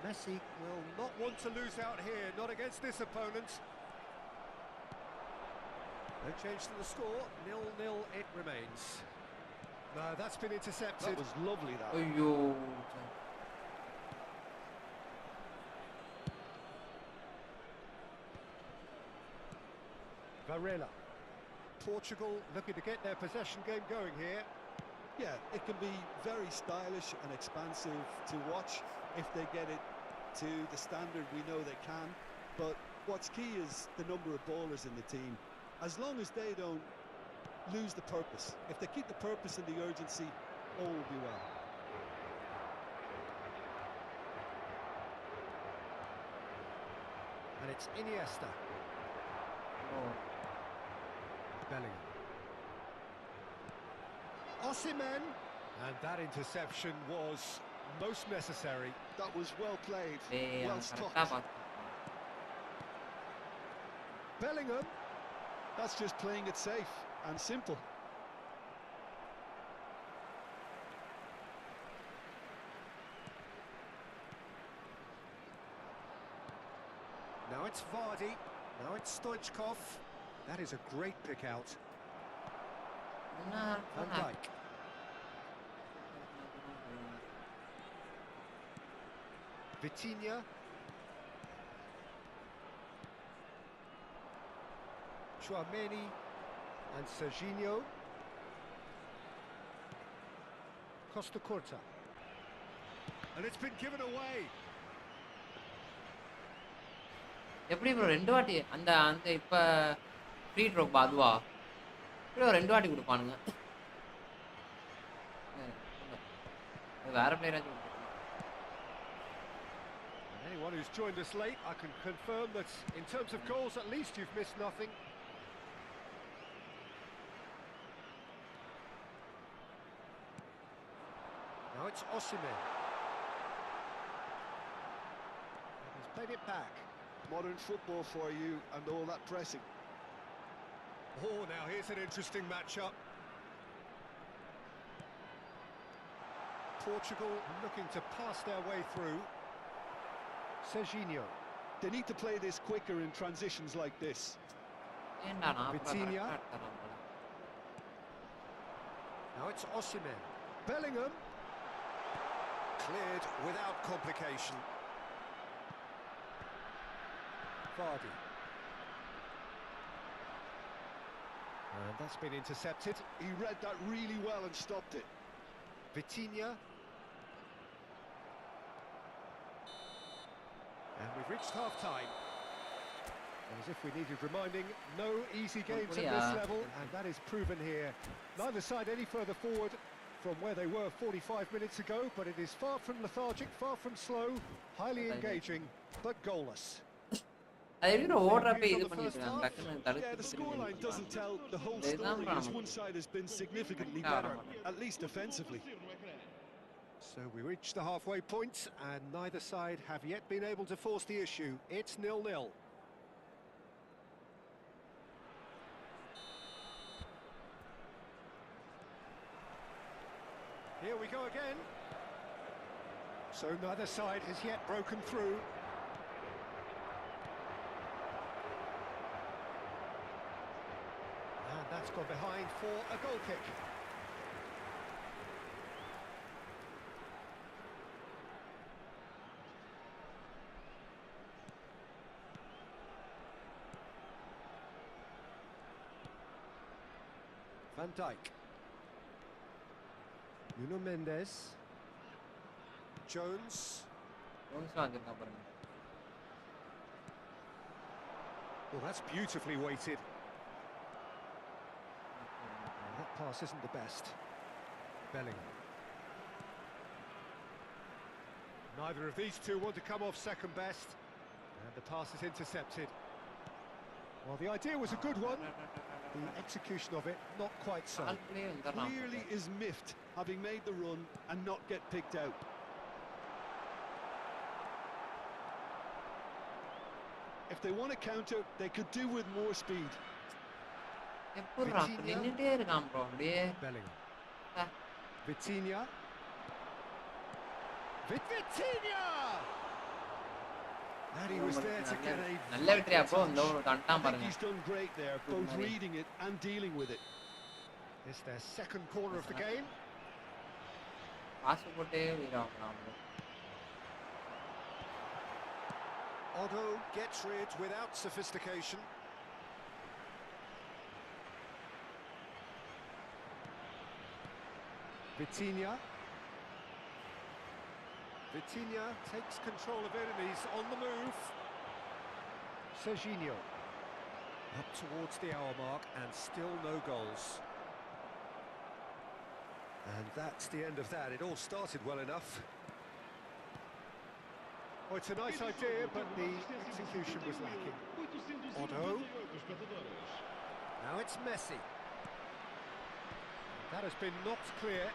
Messi will not want to lose out here, not against this opponent. No change to the score, 0-0 it remains. No, that's been intercepted. That was lovely, that. ஐயோ Barella. Portugal looking to get their possession game going here. Yeah, it can be very stylish and expansive to watch if they get it to the standard we know they can. But what's key is the number of ballers in the team. As long as they don't lose the purpose, if they keep the purpose and the urgency, all will be well. And it's Iniesta. Oh. Bellingham. Osimhen. And that interception was most necessary. That was well played, டேய் well அவன் stopped. கரெக்டாக பார்த்து Bellingham. That's just playing it safe and simple. Now it's Vardy. Now it's Stoichkov. That is a great pick out. என்ன Van Dijk. Vitinha. Chouameni and Serginho. Costa Curta. And it's been given away. எப்படி bro ரெண்டு வாட்டி அந்த அந்த இப்போ free drop அதுவா இப்படி ரெண்டு வாட்டி கொடுப்பானுங்க வேற பிளேயராச்சும் Anyone who's joined us late, I can confirm that in terms of goals, at least you've missed nothing. Now it's Osimhen. He's played it back. Modern football for you and all that pressing. Oh, now here's an interesting matchup. Portugal looking to pass their way through. Serginho. They need to play this quicker in transitions like this. ஏன்டா நான் Vitinha. Now it's Osimhen. Bellingham. Cleared without complication. Vardy. And that's been intercepted. He read that really well and stopped it. Vitinha. And we've reached half-time. And as if we needed reminding, no easy games at this level, and that is proven here. Neither side any further forward from where they were 45 minutes ago, but it is far from lethargic, far from slow, highly engaging, but goalless. அது எப்படி ஓடுறப்ப இது பண்ணிட்டு இருக்காங்க டக்குன்னு Yeah, தடுத்து the scoreline doesn't tell the whole story, as one side has been significantly better, at least offensively. So we reach the halfway point, and neither side have yet been able to force the issue. It's 0-0. Here we go again. So neither side has yet broken through. gone behind for a goal kick. Van Dijk. Nuno Mendes. Jones. ஜோன்ஸ்லாம் வந்திருக்கான் பாருங்க. Well, that's beautifully weighted. That pass isn't the best. Bellingham. Neither of these two want to come off second best. And the pass is intercepted. Well, the idea was a good one. The execution of it, not quite so. கால்குள்ளே வந்துடுறான். Clearly is miffed, having made the run and not get picked out. If they want to counter, they could do with more speed. எப்படிடா அப்ப நின்னுட்டே இருக்கான் bro அப்படியே. Bellingham. Ah, Vitinha. Vitinha! And he was there to get a நல்ல வெற்றியா bro இந்த ஒரு தண்டான் I think பாருங்க. he's done great there, both reading it and dealing with it. It's their second corner of the game. Pass போட்டே விடுறான் bro. Otto gets rid without sophistication. Vitinha. Vitinha takes control of it and he's on the move. Serginho. Up towards the hour mark and still no goals. And that's the end of that. It all started well enough. Oh, it's a nice idea, but the execution was lacking. Otto. Now it's Messi. That has been knocked clear.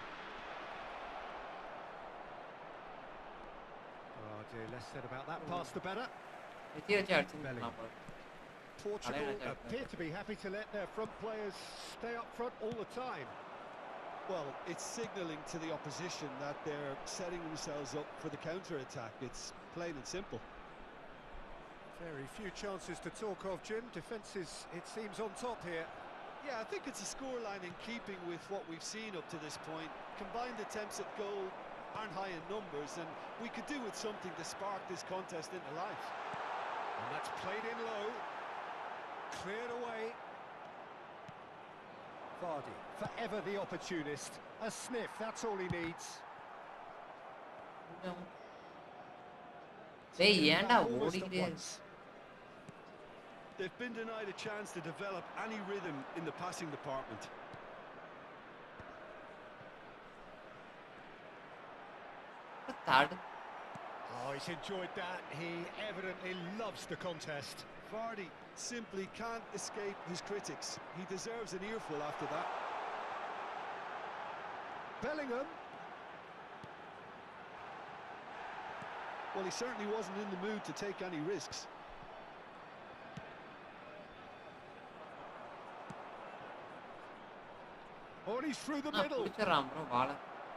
Oh dear, less said about that pass the better. வெற்றி வச்சு அடிச்சிருக்கான் bro. Portugal appear to be happy to let their front players stay up front all the time. Well, it's signalling to the opposition that they're setting themselves up for the counter-attack. It's plain and simple. Very few chances to talk of, Jim. Defence is, it seems, on top here. Yeah, I think it's a scoreline in keeping with what we've seen up to this point. Combined attempts at goal aren't high in numbers, and we could do with something to spark this contest into life. And that's played in low. Cleared away. Vardy, forever the opportunist. A sniff, that's all he needs. டேய் ஏன்டா Almost at ஓடிக்கிட்டே once. They've been denied a chance to develop any rhythm in the passing department. தடு. Oh, he's enjoyed that. He evidently loves the contest. Vardy simply can't escape his critics. He deserves an earful after that. Bellingham. Well, he certainly wasn't in the mood to take any risks. Oh, and he's through the middle. பிடிச்சறான் bro பால.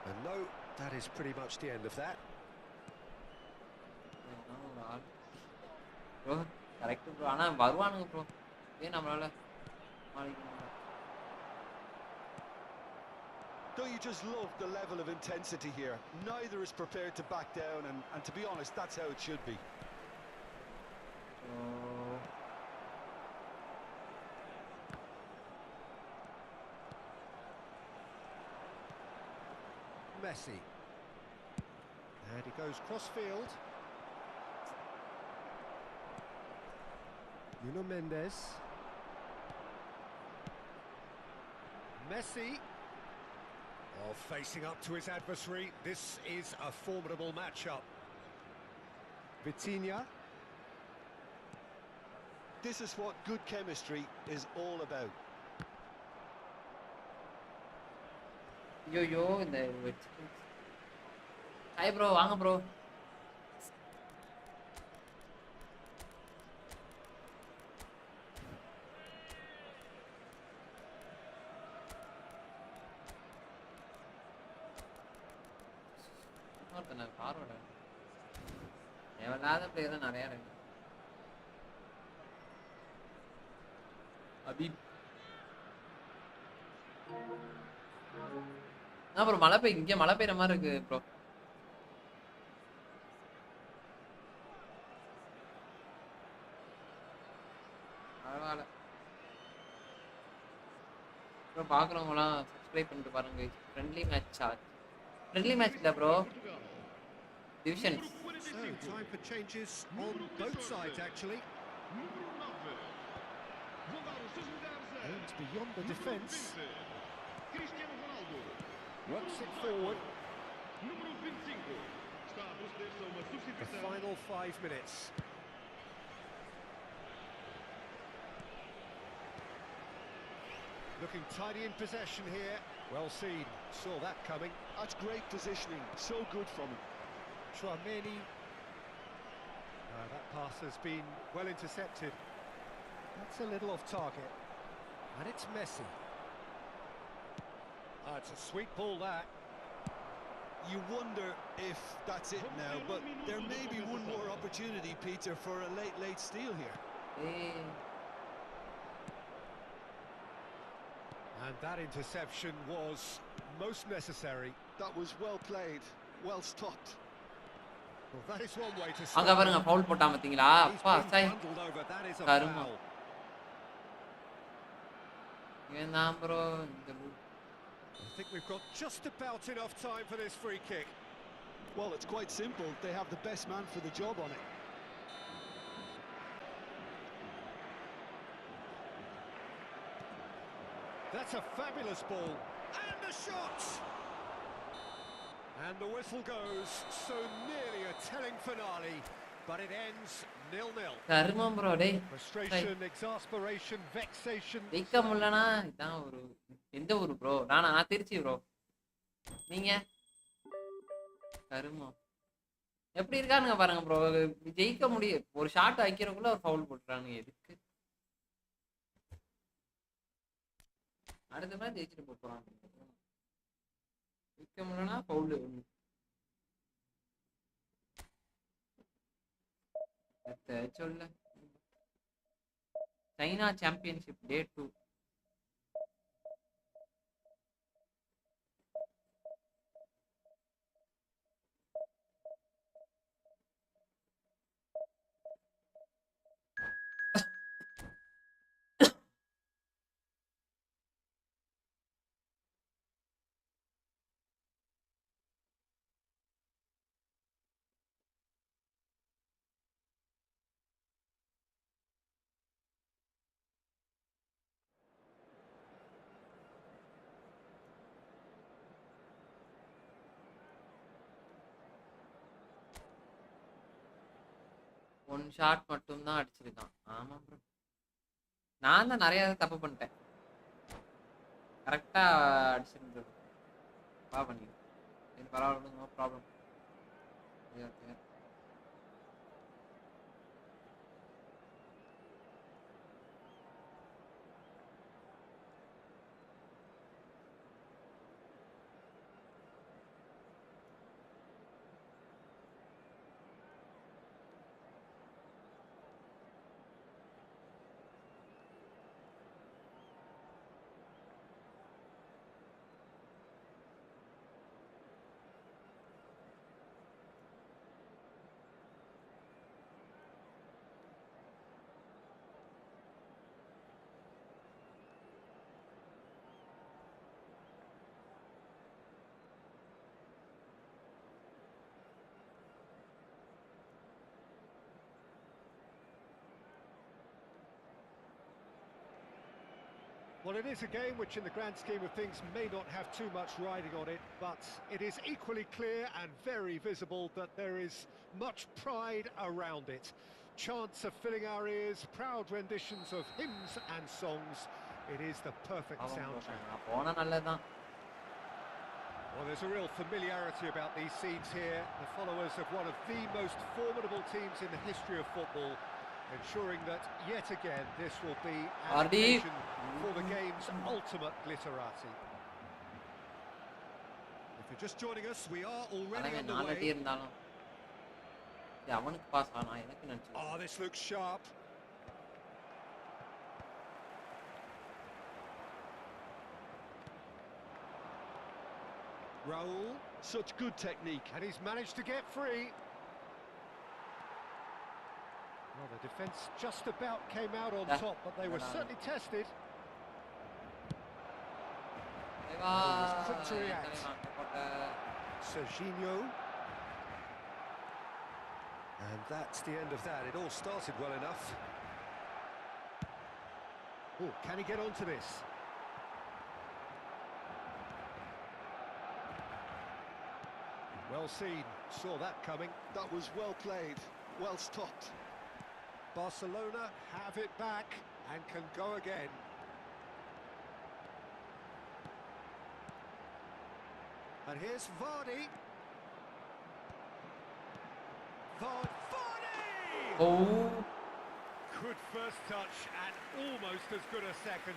And no, that is pretty much the end of that. Bro correct bro. ஆனா வருவானுங்க bro. ஏன் நம்மளால சமாளிக்க முடியல. Don't you just love the level of intensity here? Neither is prepared to back down, and to be honest, that's how it should be. Messi. And he goes cross-field. Nuno Mendes. Messi. Oh, facing up to his adversary. This is a formidable matchup. Vitinha. This is what good chemistry is all about. ஐயோ இந்த hi bro வாங்க bro. Forward தேவையில்லாத player தான் நிறையா இருக்கு. அபீப் அப்புறம் மழை பெய்ய இங்க மழை பெய்யற மாதிரி இருக்கு ப்ரோ. பரவாயில்ல ப்ரோ, பாக்குறவங்களாம் சப்ஸ்கிரைப் பண்ணிட்டு பாருங்க. ஃப்ரெண்ட்லி மேட்ச் ஃப்ரெண்ட்லி மேட்ச் இல்ல bro, divisions. So, time for changes on both sides, actually. Aims beyond the defence. Works it forward. The final 5 minutes. Looking tidy in possession here. Well seen. Saw that coming. That's great positioning. So good from him. Trameni. That pass has been well intercepted. That's a little off target. And it's Messi. It's a sweet ball, that. You wonder if that's it now, but there may be one more opportunity, Peter, for a late steal here. And that interception was most necessary. That was well played, well stopped. Well, that is one way to அங்க பாருங்க foul போட்டான் பாத்தீங்களா? அப்பா சை கரும. ஏன் bro இந்த I think we've got just about enough time for this free kick. Well, it's quite simple. They have the best man for the job on it. That's a fabulous ball. And the shot! And the whistle goes. So nearly a telling finale. But it ends 0-0. கருமம் bro டேய். Frustration, exasperation, vexation. ஜெயிக்க முடியலனா இதான் ஒரு எந்த ஊரு bro? நான் Trichy bro. நீங்க கருமம். எப்படி இருக்கானுங்க பாருங்க ப்ரோ. ஜெயிக்க முடியும். ஒரு ஷாட் வைக்கிறதுக்குள்ள ஒரு ஃபவுல் போட்டுறானுங்க. எதுக்கு? அடுத்த மேட்ச் ஜெயிச்சிட்டு போறாங்க. ஜெயிக்க முடியலனா ஃபவுல். சொல்ல சைனா சாம்பியன்ஷிப் டே 2. ஒன் ஷாட் மட்டும் தான் அடிச்சிருக்கான். ஆமா ப்ரோ, நான் தான் நிறைய தப்பு பண்ணிட்டேன். கரெக்டா அடிச்சிருந்தது பா பண்ணி. சரி பரவாயில்ல, no problem. Well, it is a game which in the grand scheme of things may not have too much riding on it, but it is equally clear and very visible that there is much pride around it. Chants are filling our ears, proud renditions of hymns and songs. It is the perfect soundtrack. Well, there's a real familiarity about these scenes here. The followers of one of the most formidable teams in the history of football, ensuring that yet again this will be an occasion for the game's ultimate glitterati. If you're just joining us, we are already underway. Oh, this looks sharp. Raul, Such good technique. and he's managed to get free. Well, the defence just about came out on top, but they were certainly tested. was quick to react. Serginho. And that's the end of that. It all started well enough. Oh, can he get onto this? Well seen, saw that coming. That was well played, well stopped. Barcelona have it back and can go again. And here's Vardy. Vardy! Oh, Good first touch and almost as good a second.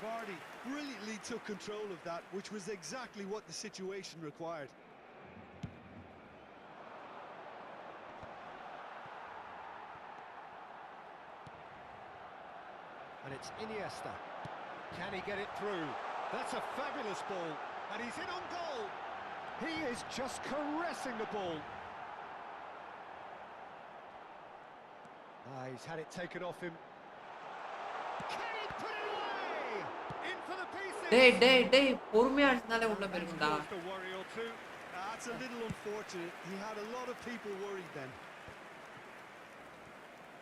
Vardy brilliantly took control of that, which was exactly what the situation required. And it's Iniesta. Can he get it through? That's a fabulous ball. And he's in on goal. He is just caressing the ball. He's had it taken off him. Can he put it away? In for the pieces. டேய் பொறுமையா அடிச்சனாலே உள்ள போயிருக்கும்டா. Caused a worry or two. That's a little unfortunate. He had a lot of people worried then.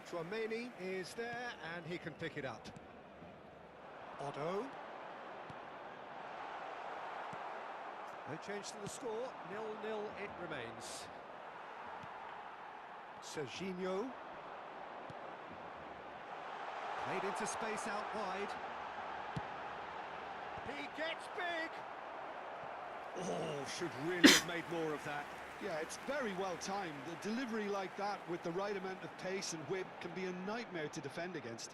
Tchouameni is there and he can pick it up. Otto. No change to the score, 0-0 it remains. Serginho. Played into space out wide. He gets big. Oh, should really have made more of that. Yeah, it's very well timed. A delivery like that with the right amount of pace and whip can be a nightmare to defend against.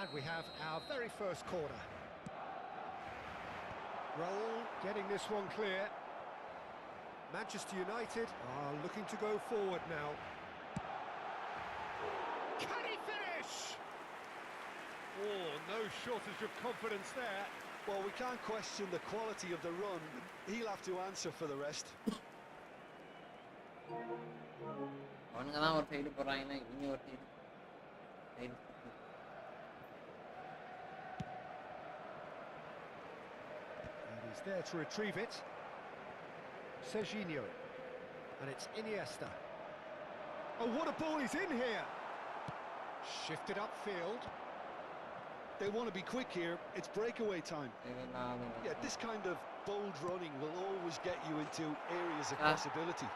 And we have our very first corner. Raul getting this one clear. Manchester United are looking to go forward now. Can he finish? Oh, no shortage of confidence there. Well, we can't question the quality of the run. He'll have to answer for the rest. அவனுங்க தான் ஒரு side போறாங்கன்னா இனி ஒரு side. And he's there to retrieve it. Serginho. And it's Iniesta. Oh, what a ball he's in here! Shifted upfield. They want to be quick here. It's breakaway time. Yeah, this kind of bold running will always get you into areas of possibility.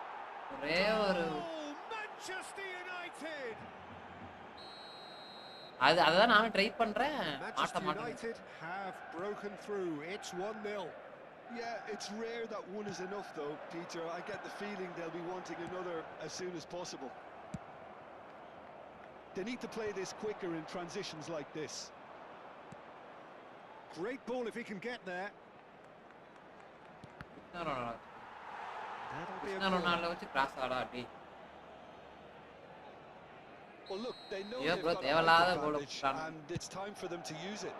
ஒரே ஒரு Oh, Manchester United! அதான் நானும் try பண்றேன். Manchester United have broken through. It's 1-0. Yeah, it's rare that one is enough though, Peter. I get the feeling they'll be wanting another as soon as possible. They need to play this quicker in transitions like this. Great ball if he can get there. That'll be a corner. Ronaldo வச்சு cross ஆடா அடி. Well, look, they know Yeah, they've bro, got a தேவையில்லாத height goal advantage, போட்டாங்க. and it's time for them to use it.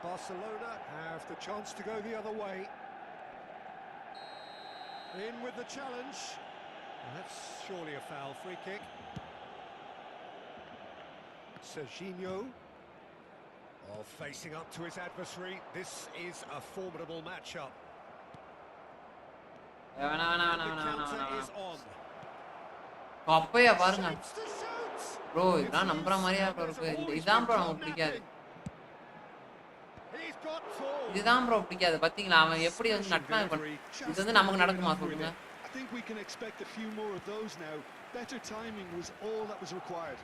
Barcelona have the chance to go the other way. In with the challenge. Well, that's surely a foul. Free kick. Serginho. Oh, facing up to his adversary. This is a formidable matchup. The counter is on. கப்பையா பாருங்க. Shapes to shoot. Bro இதெல்லாம் நம்புற மாதிரியா இருக்கு. இதான் bro நமக்கு பிடிக்காது. He's got tall. இதுதான் bro பிடிக்காது. பாத்தீங்களா அவன் எப்படி வந்து நட்பா இது வந்து நமக்கு நடக்குமா சொல்லுங்க. I think we can expect a few more of those now. Better timing was all that was required.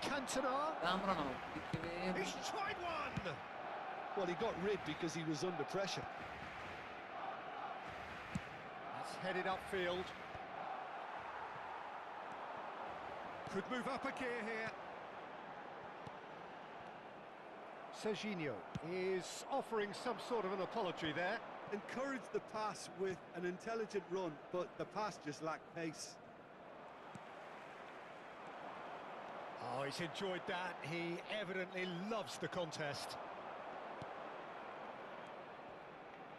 Cantona. இதான் ப்ரோ நமக்கு பிடிக்கவே. He's tried one. Well, he got rid because he was under pressure. It's headed upfield. Could move up a gear here. Serginho is offering some sort of an apology there. Encouraged the pass with an intelligent run, but the pass just lacked pace. Oh, he's enjoyed that. He evidently loves the contest.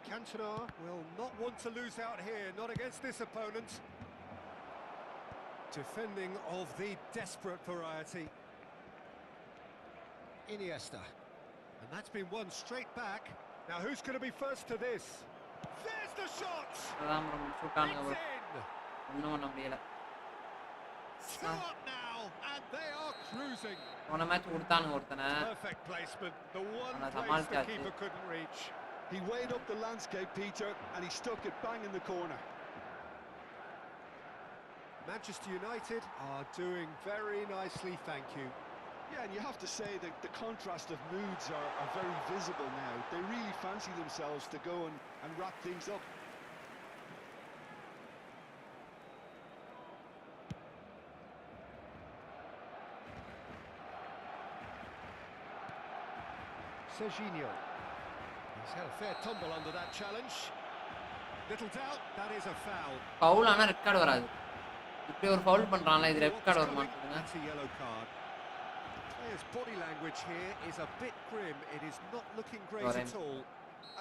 Cantona will not want to lose out here, not against this opponent. Defending of the desperate variety. Iniesta. And that's been won straight back. Now who's going to be first to this? There's the shot! அதான் bro ஷூட்டானுங்க bro. It's in! ஒண்ணும் பண்ண முடியல. Two up now, and they are cruising. போன match கொடுத்தானுங்க ஒருத்தனை. Perfect placement, the one Ana place the சமாளிச்சாச்சு. keeper couldn't reach. He weighed up the landscape, Peter, and he stuck it bang in the corner. Manchester United are doing very nicely, thank you. Yeah, and you have to say that the contrast of moods are very visible now. They really fancy themselves to go and wrap things up. Serginho. He's had a fair tumble under that challenge. Little doubt, that is a foul. Foul ஆனா red card வராது. இப்படி ஒரு foul பண்றான்ல இது red card வர மாட்டேங்குது. That's a yellow card. Players' body language here is a bit grim. It is not looking great at all.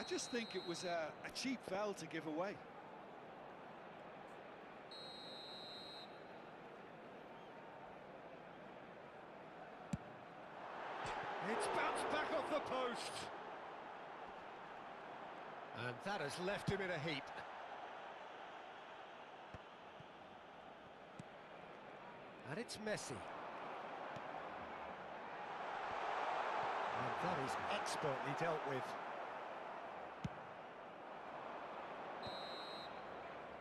I just think it was a cheap foul to give away. It's bounced back off the post. And that has left him in a heap. And it's Messi. And that is expertly dealt with.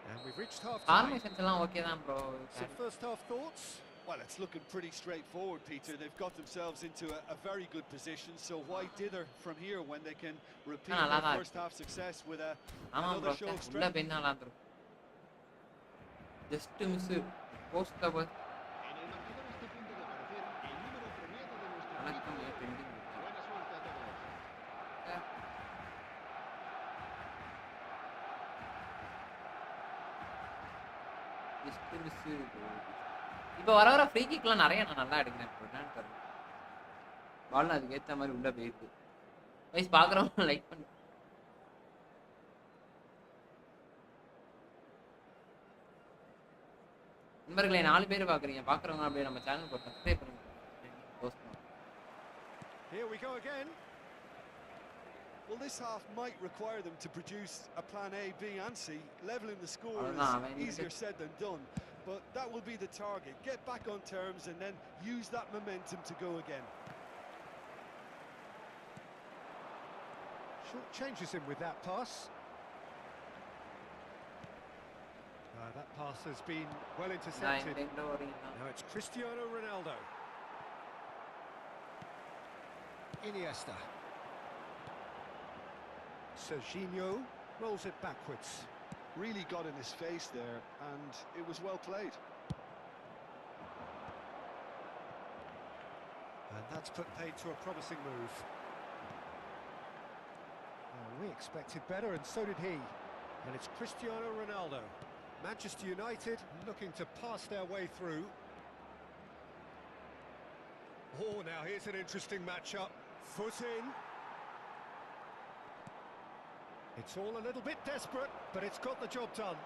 And we've reached half-time. Formations எல்லாம் okay தான் bro. Some first-half thoughts? Well, it's looking pretty straightforward, Peter. They've got themselves into a very good position, so why dither from here when they can repeat their first-half success with ஆமா another bro. show of உள்ள strength? போய் நல்லா இருந்துரும். Just miss post cover. En el marcador este punto de aparecer el número premiado de nuestro வணக்கம் equipo. Pending. Buena suerte a todos. Just miss. இப்போ வர வர free கிக்லாம் நிறைய நான் நல்லா எடுக்கிறேன் bro. என்னன்னு தெரியல. பால் அதுக்கு ஏத்த மாதிரி உள்ள போயிருக்கு. கைஸ் பாக்குறவங்க லைக் பண்ணு. நண்பர்களே 4 பேர் பாக்குறீங்க. பாக்குறவங்க அப்படியே நம்ம சேனலுக்கு சப்ஸ்கிரைப் பண்ணுங்க. போஸ்ட் பண்ணுங்க. Here we go again. Well, this half might require them to produce a plan A, B and C. Leveling the score is easier said than done, but that will be the target. Get back on terms and then use that momentum to go again. Short changes him with that pass. That pass has been well intercepted. Now it's Cristiano Ronaldo. Iniesta. Serginho rolls it backwards. Really got in his face there, and it was well played. And that's put paid to a promising move. We expected better, and so did he. And it's Cristiano Ronaldo. Manchester United looking to pass their way through. Oh, now here's an interesting matchup. Foot in. It's all a little bit desperate, but it's got the job done.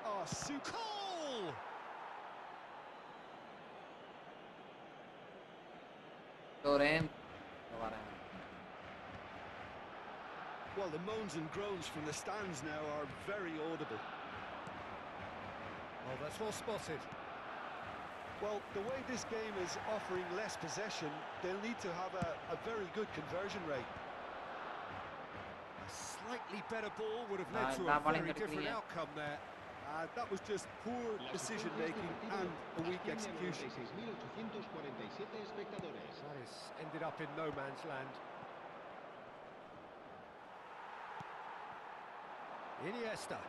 Oh, super. Goal! Well, the moans and groans from the stands now are very audible. Oh, that's well spotted. Well, the way this game is offering less possession, they'll need to have a very good conversion rate. A slightly better ball would have led to a very different outcome there. That was just poor decision-making and a weak execution. 36.847 espectadores. That has ended up in no man's land. Iniesta.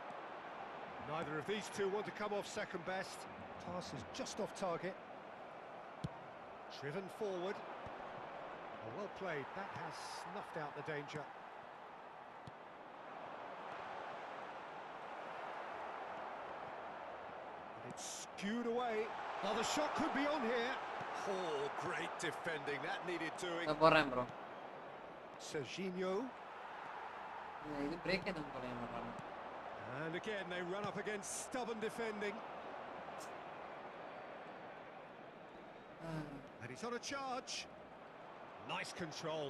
Neither of these two want to come off second best. Pass is just off target. Driven forward. Oh, well played. That has snuffed out the danger. It's skewed away. Oh, the shot could be on here. Oh, great defending. That needed doing. போறேன் bro. Serginho. இது break எதுவும் போட மாட்டாங்க. And again they run up against stubborn defending. And he's on a charge. Nice control.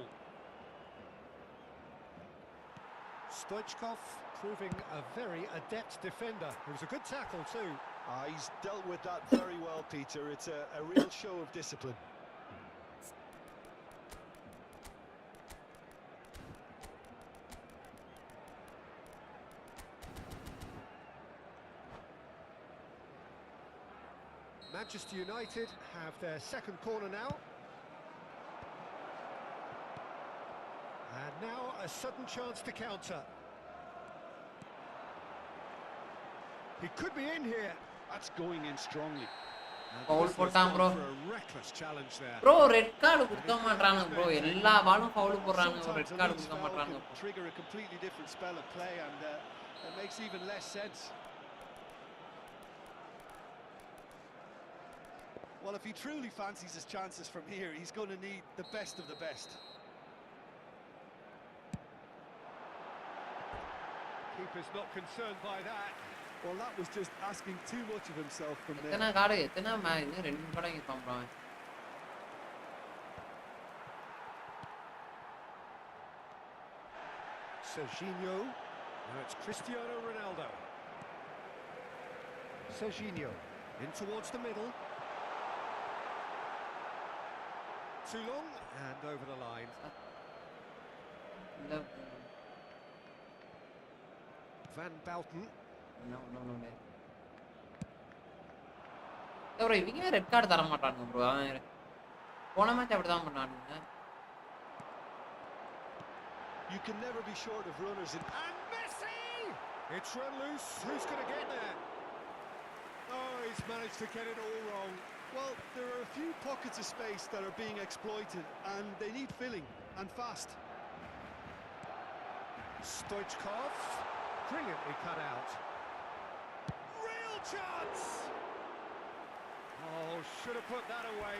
Stoichkov proving a very adept defender. It was a good tackle too. He's dealt with that very well, Peter. It's a real show of discipline. Manchester United have their second corner now. And now a sudden chance to counter. He could be in here. That's going in strongly. Foul போட்டான் bro. For a reckless challenge there. Bro red card கொடுக்க மாட்டாங்க bro. எல்லா பாலும் foul போடுறாங்க. Red card கொடுக்க மாட்டாங்க. Trigger a completely different spell of play, and it makes even less sense. Well, if he truly fancies his chances from here, he's going to need the best of the best. Keeper's not concerned by that. Well, that was just asking too much of himself from there. எத்தனை card எத்தனை இது ரெண்டு card இங்க பண்றான். Serginho. Now it's Cristiano Ronaldo. Serginho in towards the middle. Too long and over the line. Van Bouten. No. bro இவங்க red card தர மாட்டாங்க bro. போன மேட்ச் அப்படி தான் பண்ணானுங்க. You can never be short of runners in. And Messi! It's run loose. Who's going to get there? Oh, he's managed to get it all wrong. Well, there are a few pockets of space that are being exploited, and they need filling, and fast. Stoichkov, brilliantly cut out. Real chance! Oh, should have put that away.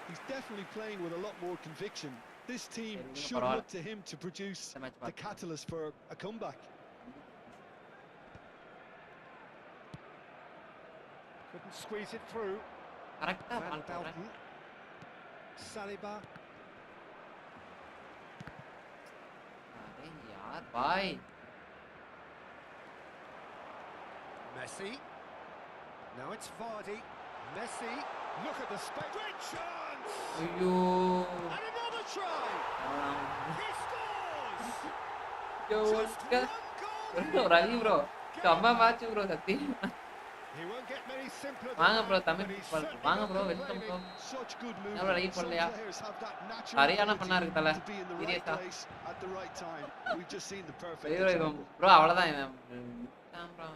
He's definitely playing with a lot more conviction. This team should look to him to produce the catalyst for a comeback. Couldn't squeeze it through. கரெக்ட்டா Van பால் போடுறேன். Bouten. Saliba. अरे यार भाई. Messi. Now it's Vardy. Messi. Look at the space. Great chance! ஐயோ. And another try. He scores! Yo, Just one goal. Ravi bro. செம்ம match bro Sathi. He won't get many simpler than வாங்க bro that, Tamil but he's football. certainly வாங்க got bro the welcome bro. Such good movement. நம்ம right பண்ணலையா? Players have that natural சரியான பண்ணா ability இருக்கு தல. to be in the right சீரியஸா. place at the right time. We've just seen the perfect bro example. bro அவ்வளவுதான் இவன். bro.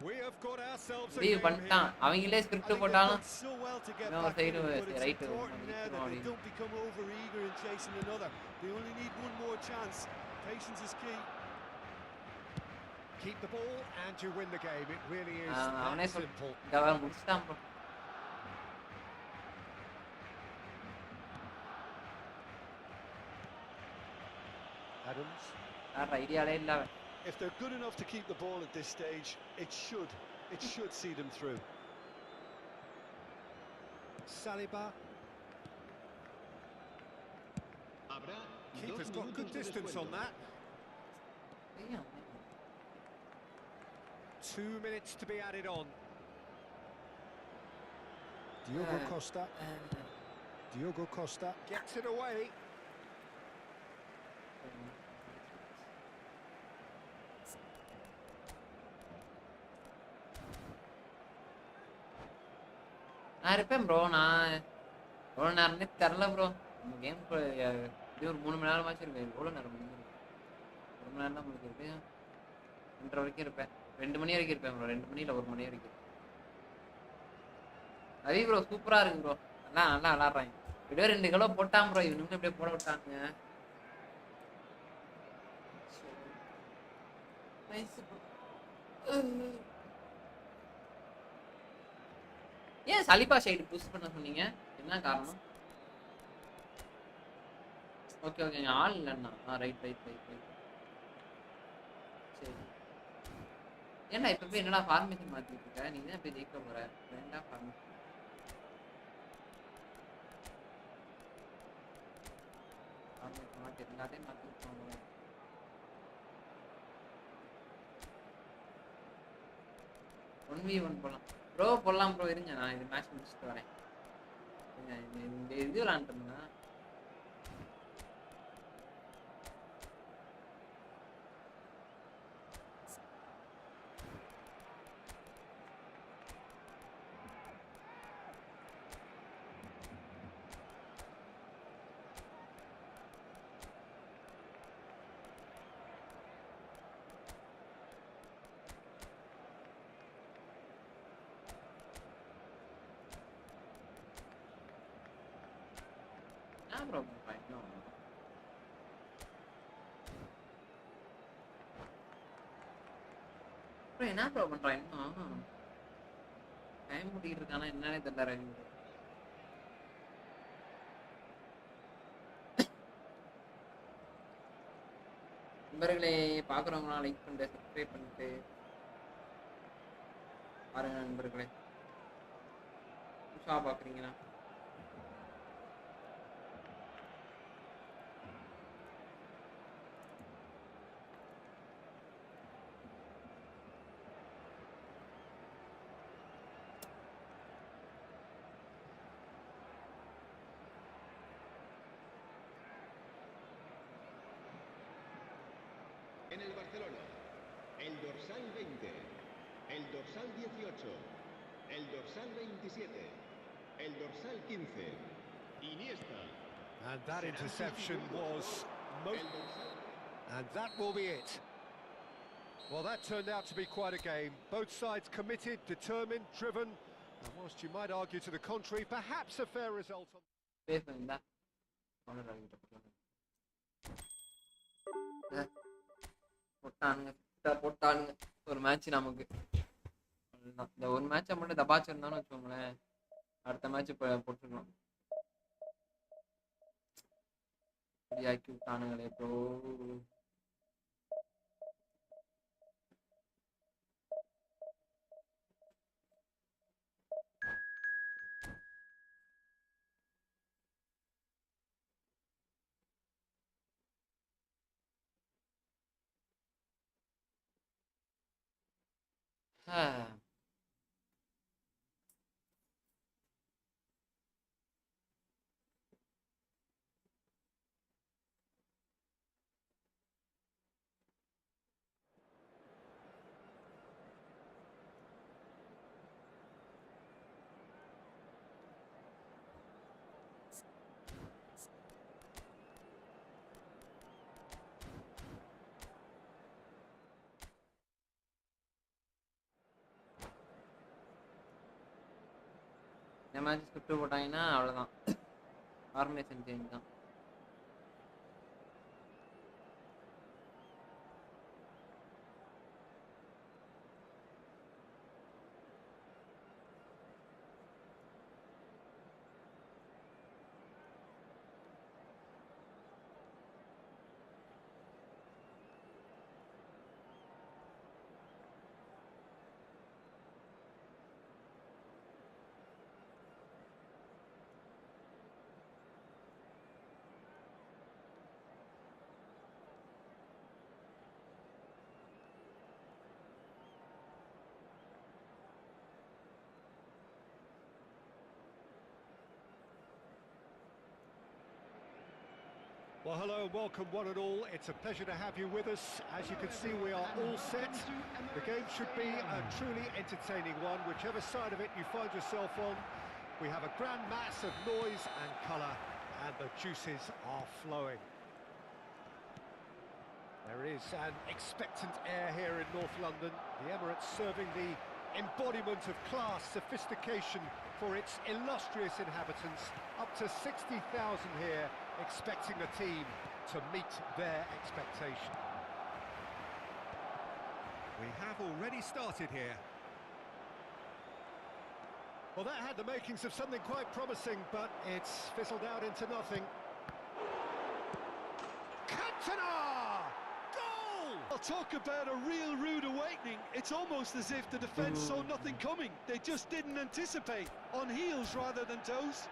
We have got ourselves a leave game பண்ணிட்டான். here. அவங்களே I script think they've போட்டாலும் done so well to get No, back side in it, of it, but it's right, important now that they don't become over-eager in chasing another. They only need one more chance. Patience is key. Keep the ball and you win the game. It really is அவனே that simple. இங்க முடிச்சிட்டான் bro. Adams. வேற ஐடியாலே இல்ல அவன். If they're good enough to keep the ball at this stage, it should see them through. Saliba. Keeper's got good distance on that. 2 minutes to be added on. Diogo Costa. Gets it away. நான் இருப்பேன் bro. நான் எவ்வளோ நேரம்னே தெரில bro. இந்த game இது ஒரு 3 மணி நேரமாச்சும் இருக்கேன். எவ்வளோ நேரம் முடிஞ்சிருக்கு? 1 மணி நேரம் தான் முடிஞ்சிருக்கு. 2:30 வரைக்கும் இருப்பேன். 2 மணி வரைக்கும் இருப்பேன் ப்ரோ. 2 மணி இல்லை 1 மணி வரைக்கும். ரவி ப்ரோ சூப்பராக இருக்கு ப்ரோ. நல்லா விளாட்றாங்க. இப்படியே 2 கிலோ போட்டான் ப்ரோ. இவனுக்கு இப்படியே போட விட்டாங்க. ஏன் சலிபா சைடு புஷ் பண்ண சொன்னீங்க? என்ன காரணம்? ஓகே ஆள் இல்லைண்ணா. ரைட். ஏன்டா இப்ப போய் என்னடா ஃபார்மேஷன் மாத்திட்டு இருக்க? நீ தான் போய் ஜெயிக்க போற. வேண்டாம் ஃபார்மேஷன். ஃபார்மேஷன் மாத்தி எல்லாத்தையும் மாத்தி விட்டுருவாங்க. 1v1 போடலாம். ப்ரோ போடலாம் ப்ரோ, இருங்க நான் இது மேட்ச் முடிச்சுட்டு வரேன். இந்த இது விளாண்டுருந்தேன். என்ன ப்ரோ பண்றேன் இன்னும்? ப்ரோ என்ன ப்ரோ பண்றேன் இன்னும்? டைம் முடிக்கிட்டு இருக்கானா என்னன்னே தெரியல ரவி. நண்பர்களே, பார்க்குறவங்களாம் லைக் பண்ணிட்டு சப்ஸ்கிரைப் பண்ணிட்டு பாருங்க நண்பர்களே. புதுசாக பார்க்குறீங்கன்னா En el Barcelona, el dorsal 20, el dorsal 18, el dorsal 27, el dorsal 15, Iniesta. And that interception was El dorsal and that will be it. Well, that turned out to be quite a game. Both sides committed, determined, driven, and whilst you might argue to the contrary, perhaps a fair result. Face பண்ணியிருந்தா ஒன்று ரவிக்கிட்ட போட்டானுங்க ஒரு match நமக்கு. இந்த ஒரு மேட்சை மட்டும் தபாச்சிருந்தான்னு வச்சுக்கோங்களேன், அடுத்த மேட்ச் இப்போ போட்டுருக்கோம். ஆக்கி விட்டானுங்களே ப்ரோ. இந்த மேட்ச் ஸ்கிரிப்ட் போட்டாங்கன்னா அவ்வளோதான், ஃபார்மேஷன் சேஞ்ச் தான். Well, hello and welcome one and all. It's a pleasure to have you with us. As you can see, we are all set. The game should be a truly entertaining one, whichever side of it you find yourself on. We have a grand mass of noise and colour, and the juices are flowing. There is an expectant air here in North London. The Emirates serving the embodiment of class, sophistication for its illustrious inhabitants. Up to 60,000 here, expecting the team to meet their expectation. We have already started here. Well, that had the makings of something quite promising, but it's fizzled out into nothing. Cantona! Goal! Well, talk about a real rude awakening. It's almost as if the defence saw nothing coming. They just didn't anticipate. On heels rather than toes.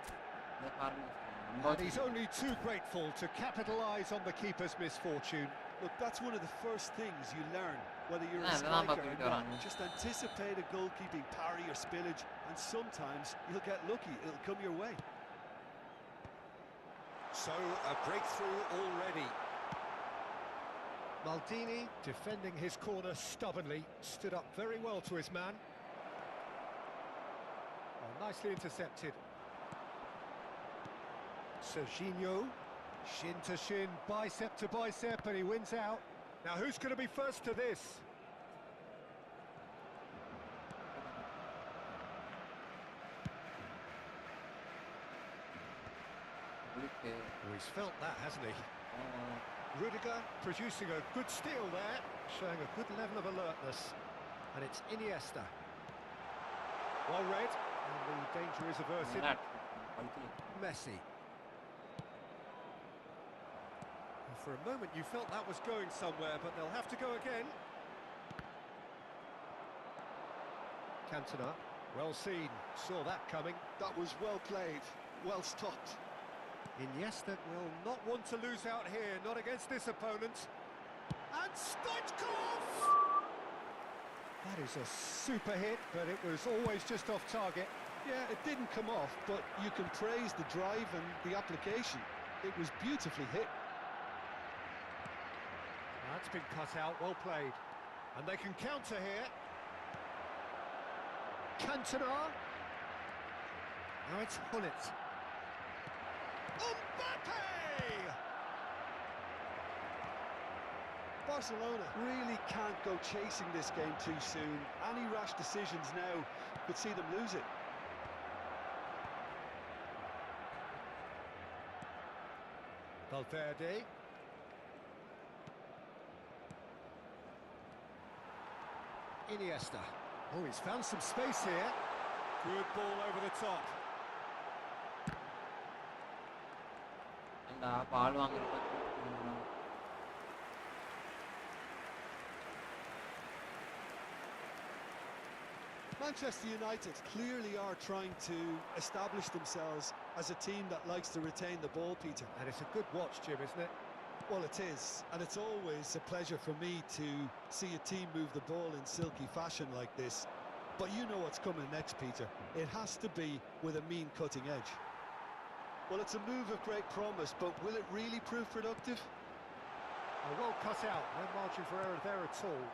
And he's only too grateful to capitalise on the keeper's misfortune. Look, that's one of the first things you learn, whether you're a Yeah, striker but or not. Just anticipate a goalkeeping parry or spillage, and sometimes you'll get lucky. It'll come your way. So, a breakthrough already. Maldini, defending his corner stubbornly, stood up very well to his man. Oh, nicely intercepted. Serginho, shin to shin, bicep to bicep, and he wins out. Now who's going to be first to this? Oh, he's felt that, hasn't he? Rudiger producing a good steal there, showing a good level of alertness. And it's Iniesta. Well read, and the danger is averted. Messi. For a moment you felt that was going somewhere, but they'll have to go again. Cantona, well seen, saw that coming. That was well played, well stopped. Iniesta will not want to lose out here, not against this opponent. And Stoichkov! That is a super hit, but it was always just off target. Yeah, it didn't come off, but you can praise the drive and the application. It was beautifully hit. That's been cut out, well played. And they can counter here. Cantona. Now it's Hullet. Mbappe! Barcelona really can't go chasing this game too soon. Any rash decisions now could see them lose it. Valverde. Iniesta. Oh, he's found some space here. Good ball over the top. Manchester United clearly are trying to establish themselves as a team that likes to retain the ball, Peter. And it's a good watch, Jim, isn't it? Well, it is, and it's always a pleasure for me to see a team move the ball in silky fashion like this. But you know what's coming next, Peter. It has to be with a mean cutting edge. Well, it's a move of great promise, but will it really prove productive? Well cut out, no margin for error there at all.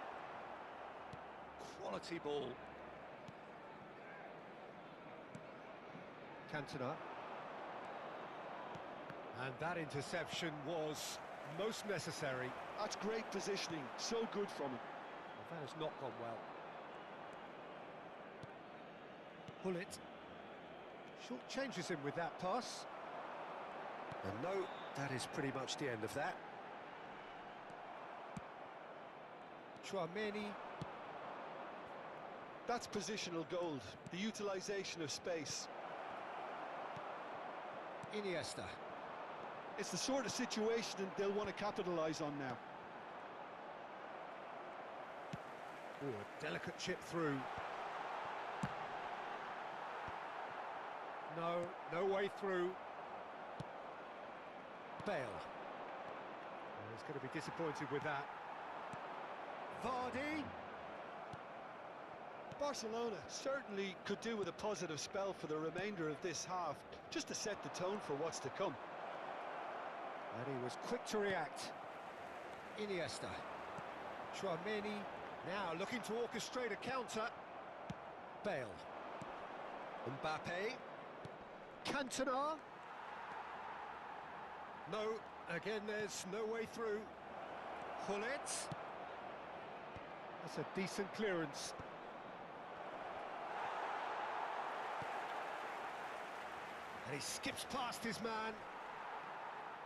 Quality ball. Cantona. And that interception was most necessary. That's great positioning, so good from him. Well, that has not gone well. Hullet short changes him with that pass. And no, that is pretty much the end of that. Chouameni. That's positional gold, the utilisation of space. Iniesta. It's the sort of situation they'll want to capitalise on now. Oh, a delicate chip through. No way through. Bale. Oh, he's going to be disappointed with that. Vardy. Barcelona certainly could do with a positive spell for the remainder of this half, just to set the tone for what's to come. And he was quick to react. Iniesta. Chouameni now looking to orchestrate a counter. Bale. Mbappe. Cantona. No, again there's no way through. Hullet. That's a decent clearance. And he skips past his man.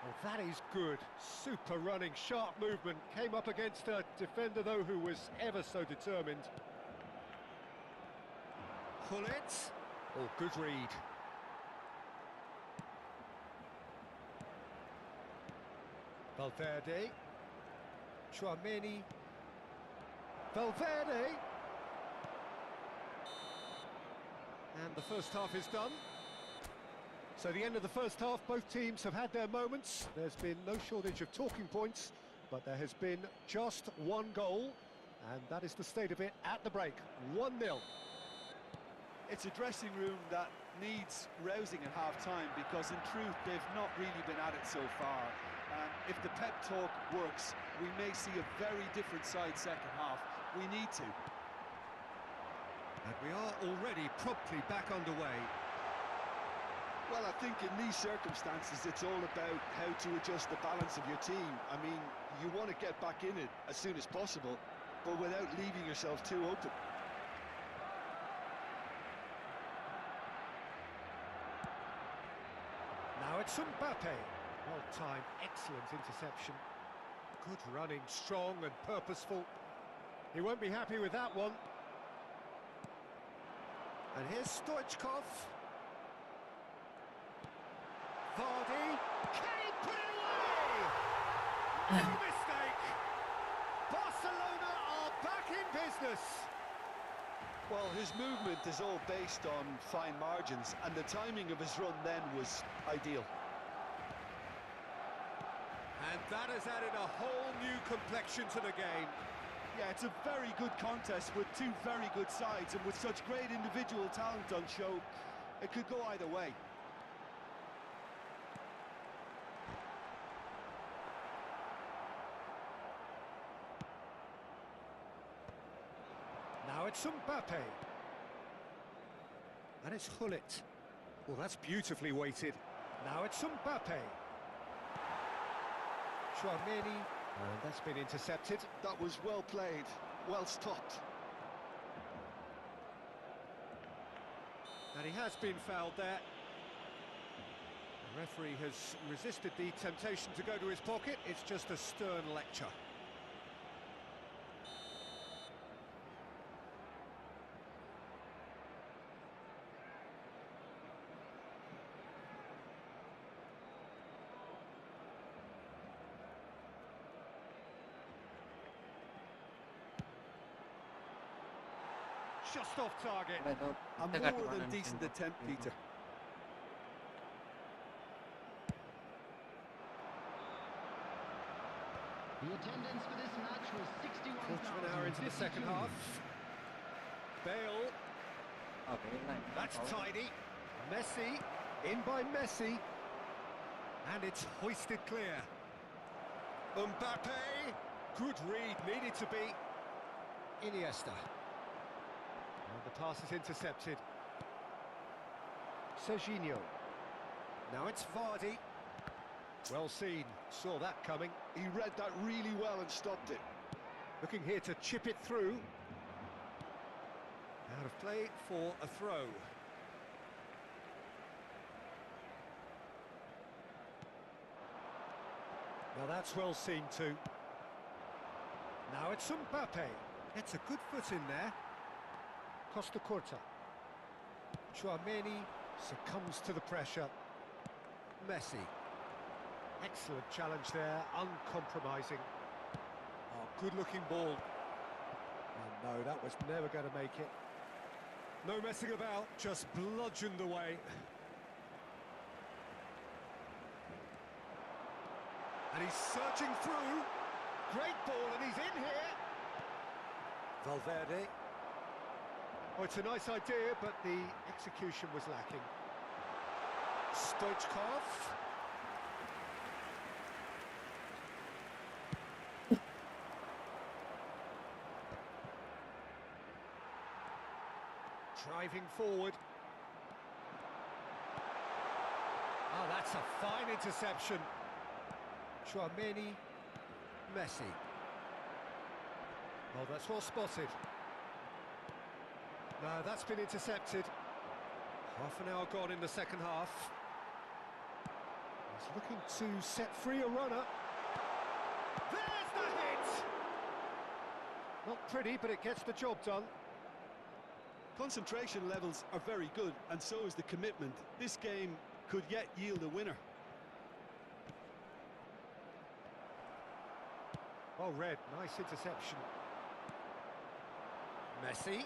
Well, that is good. Super running, sharp movement. Came up against a defender, though, who was ever so determined. Hullet. Oh, good read. Valverde. Chouameni. Valverde. And the first half is done. So the end of the first half, both teams have had their moments. There's been no shortage of talking points, but there has been just one goal, and that is the state of it at the break, 1-0. It's a dressing room that needs rousing at half-time because, in truth, they've not really been at it so far. If the pep talk works, we may see a very different side second half. We need to. And we are already promptly back underway. Well, I think in these circumstances, it's all about how to adjust the balance of your team. I mean, you want to get back in it as soon as possible, but without leaving yourself too open. Now it's Mbappe. Well-timed, excellent interception. Good running, strong and purposeful. He won't be happy with that one. And here's Stoichkov. Vardy. Can he put it away? No mistake. Barcelona are back in business. Well, his movement is all based on fine margins, and the timing of his run then was ideal. And that has added a whole new complexion to the game. Yeah, it's a very good contest with two very good sides, and with such great individual talent on show, it could go either way. Now it's Mbappe. And it's Hullet. Well, that's beautifully weighted. Now it's Mbappe. Chouameni. And that's been intercepted. That was well played, well stopped. And he has been fouled there. The referee has resisted the temptation to go to his pocket. It's just a stern lecture. Just off target. A more than decent attempt, Peter. The attendance for this match was 61,000. Quarter of an hour into the second half. Bale. That's tidy. Messi. In by Messi. And it's hoisted clear. Mbappe. Good read. Needed to be. Iniesta. And the pass is intercepted. Serginho. Now it's Vardy. Well seen. Saw that coming. He read that really well and stopped it. Looking here to chip it through. Out of play for a throw. Now that's well seen too. Now it's Mbappe. It's a good foot in there. Costa Curta. Chouameni succumbs to the pressure. Messi. Excellent challenge there, uncompromising. Oh, good-looking ball. Oh, no, that was never going to make it. No messing about, just bludgeoned away. And he's searching through. Great ball, and he's in here. Valverde. Oh, it's a nice idea, but the execution was lacking. Stoichkov. Driving forward. Oh, that's a fine interception. Chouameni, Messi. Oh, that's well spotted. No, that's been intercepted. Half an hour gone in the second half. He's looking to set free a runner. There's the hit! Not pretty, but it gets the job done. Concentration levels are very good, and so is the commitment. This game could yet yield a winner. Well read, nice interception. Messi.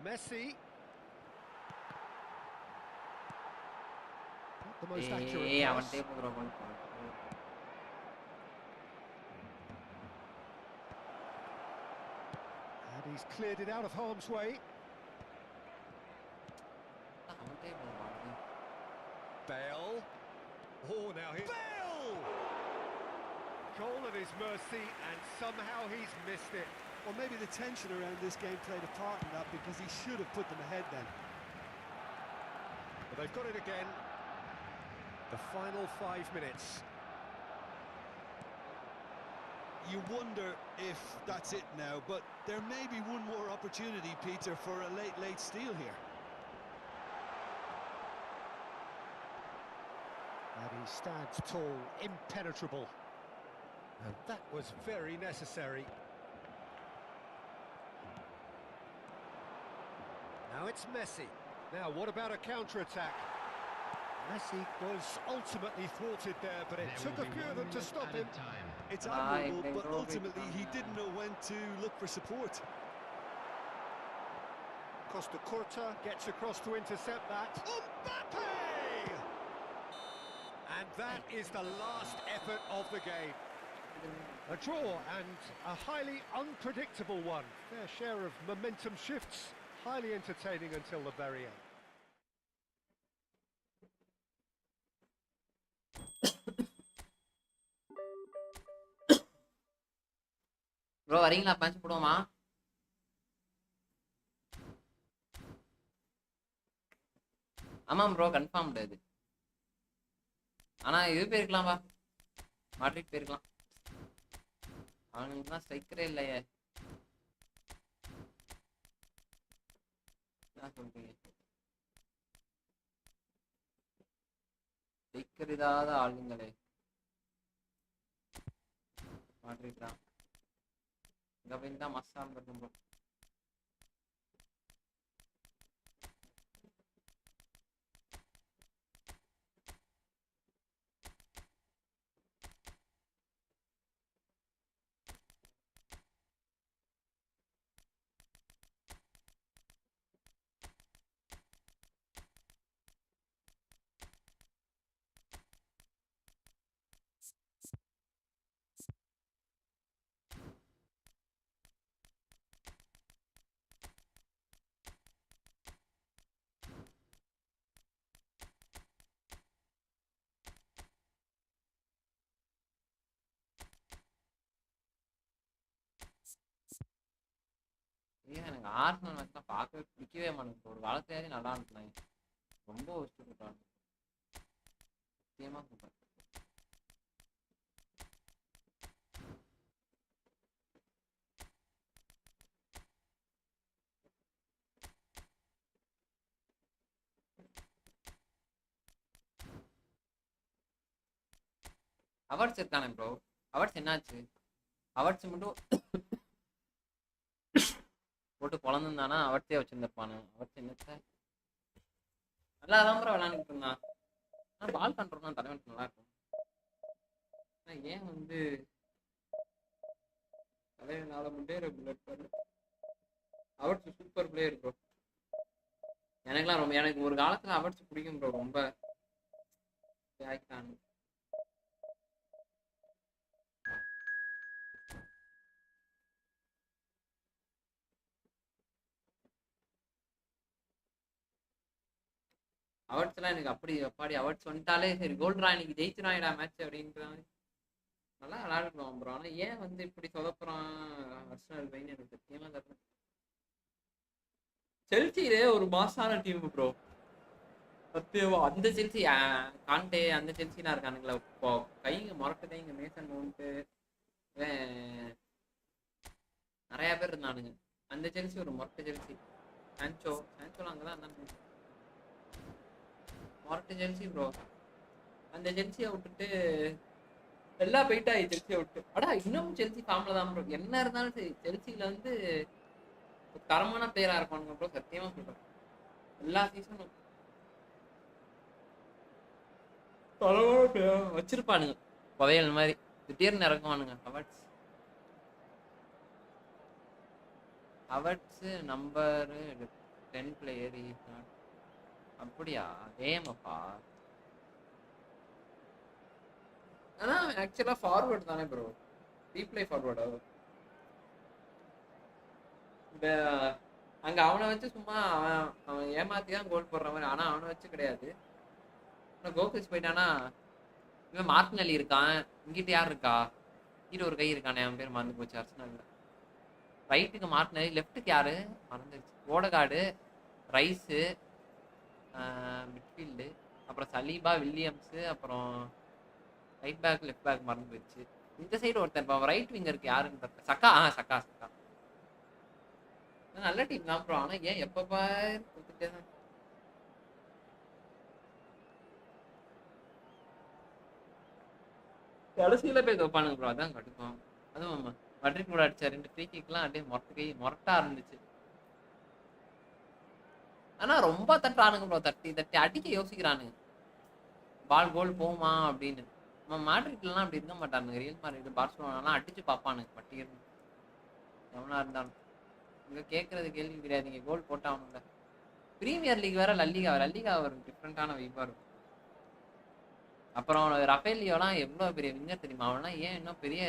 Messi. Not the most accurate ஏய் pass. அவன்டே போறா பால். And he's cleared it out of harm's way. அவன்டே போறா. Bale. Oh, now here. Bale! Goal at his mercy, and somehow he's missed it. Well, maybe the tension around this game played a part in that, because he should have put them ahead then. But they've got it again. The final 5 minutes. You wonder if that's it now, but there may be one more opportunity, Peter, for a late steal here. And he stands tall, impenetrable. And that was very necessary. Now it's Messi. Now what about a counter-attack? Messi was ultimately thwarted there, but it took a few of them to stop him. It's admirable, but ultimately he didn't know when to look for support. Costa Curta gets across to intercept that. Mbappe! And that is the last effort of the game. A draw, and a highly unpredictable one. Fair share of momentum shifts, highly entertaining until the very end. Bro வரீங்களா? Punch போடுவோமா? ஆமாம் bro, confirm இது. ஆனா இது போயிருக்கலாம், வா Madrid போயிருக்கலாம். அவனுக்கு தான் ஸ்ட்ரைக்கரே இல்லையே. என்ன சொல்றீங்க? ஸ்ட்ரைக்கர் இல்லாத ஆளுங்களே. மாட்ரிட் தான். இங்க போய் தான் மசாலா இருக்கும் ப்ரோ. எனக்கு ஆர்சனல் மேட்ச்லாம் பார்க்கவே பிடிக்கவே மாட்டேங்குது. ஒரு காலத்துலேயே நல்லா இருந்தாங்க, ரொம்ப ஒஸ்ட்டு போட்டாங்க. முக்கியமாக சூப்பர். அவர்ஸ் இருக்கானே ப்ரோ, அவர்ஸ் என்னாச்சு? அவர்ஸ் மட்டும் போட்டு குழந்தைந்தானா அவர்த்தே வச்சிருந்துருப்பானு. அவர்ஸ் என்னத்த நல்லா தான் ப்ரோ விளாண்டுட்டு இருந்தான். ஆனால் பால் கண்ட்ரோல் தலைவனுக்கு நல்லா இருக்கும். ஆனால் ஏன் வந்து தலைவனால முன்னேற புல்லட் பண்ணு. Hours super player bro. எனக்குலாம் ரொம்ப, எனக்கு ஒரு காலத்தில் அவர்ஸ் பிடிக்கும் ப்ரோ, ரொம்ப ஆயிட்டானு. அவர்ஸ்லாம் எனக்கு அப்படி அப்பாடி அவர்ஸ் வந்துட்டாலே சரி கோல்ட்ரா இன்னைக்கு ஜெயிச்சிடாடா மேட்ச் அப்படின்ற நல்லா விளையாடுறோம் ப்ரோ. ஆனால் ஏன் வந்து இப்படி சொதப்புறான் அர்சனல் பையன் எனக்கு சத்தியமாக தரணும். செல்சியிலே ஒரு மாசான டீம் ப்ரோ, சத்தியமா. அந்த செல்சி கான்டே அந்த செல்சிலாம் இருக்கானுங்களா இப்போ, கைங்க முரட்டுதே. இங்கே மேசன் மவுண்ட்டு நிறையா பேர் இருந்தானுங்க. அந்த செல்சி ஒரு முரட்டு செல்சி. சான்சோலாம் அங்கே தான் இருந்தானுங்க. மொரட்டு ஜெல்சி ப்ரோ. அந்த ஜெல்சியை விட்டுட்டு எல்லாம் போயிட்டா ஜெல்சியை விட்டு. அடா இன்னும் செல்சி ஃபார்ம்ல தான் ப்ரோ. என்ன இருந்தாலும் சரி செல்சியில வந்து தரமான பிளேயரா இருப்பானுங்க ப்ரோ, சத்தியமா சொல்றேன். எல்லா சீசனும் தரமான பிளேயரா வச்சிருப்பானுங்க, புதையல் மாதிரி திடீர்னு இறக்குவானுங்க. அவார்ட்ஸ் அவர்ஸ் நம்பர் 10 பிளேயர் அப்படியா ஏஎம்எஃபா ஆனா ஆக்சுவலா ஃபார்வர்ட் தானே ப்ரோ ரீப்ளே ஃபார்வர்டா அங்க அவனை வச்சு சும்மா அவன் ஏமாத்தி தான் கோல் போடுற மாதிரி ஆனா அவனை வச்சு கிடையாது கோகுல்ஸ் போயிட்டானா இவன் மார்டினலி இருக்கான் இங்கிட்ட யார் இருக்கா கீழே ஒரு கை இருக்கானே அவன் பேர் மறந்து போச்சு அர்சனல்ல ரைட்டுக்கு மார்டினலி லெஃப்ட்டுக்கு யாரு மறந்துருச்சு ஓடகார்டு ரைஸு மிட்ஃபீல்டு அப்புறம் சலீபா வில்லியம்ஸு அப்புறம் ரைட் பேக் லெஃப்ட் பேக் மறந்து போயிடுச்சு இந்த சைடு ஒருத்தர் இப்போ ரைட் விங்கருக்கு யாருன்னு பார்த்தேன் சக்கா சக்கா நல்ல டீம் தான் ப்ரோ ஆனா ஏன் எப்பப்பா கொடுத்துட்டே தான் கடைசியில போய் வைப்பானுங்க ப்ரோ அதான் கட்டுக்கும் அதுவும் மட்ரிட் கூட அடிச்சா 2 ஃப்ரீ கிக்லாம் அப்படியே மொரட்டா இருந்துச்சு ஆனா ரொம்ப தட்டுறானுங்க ப்ரோ தட்டி அடிக்க யோசிக்கிறானுங்க பால் கோல் போகுமா அப்படின்னு நம்ம மேட்ரிட்லாம் அப்படி இருக்க மாட்டானுங்க ரியல் மேட்ரிட் பார்சலோனாலாம் அடிச்சு பார்ப்பானுங்க பட்டியல் எவனா இருந்தாலும் இங்க கேட்கறது கேள்வி கிடையாது நீங்க கோல் போட்டாவணும்ல பிரீமியர் லீக் வேற லல்லிகா ஒரு டிஃப்ரெண்டான வைப்பா இருக்கும் அப்புறம் ரஃபேலியோலாம் எவ்வளவு பெரிய வின்னர் தெரியுமா அவனா ஏன் இன்னும் பெரிய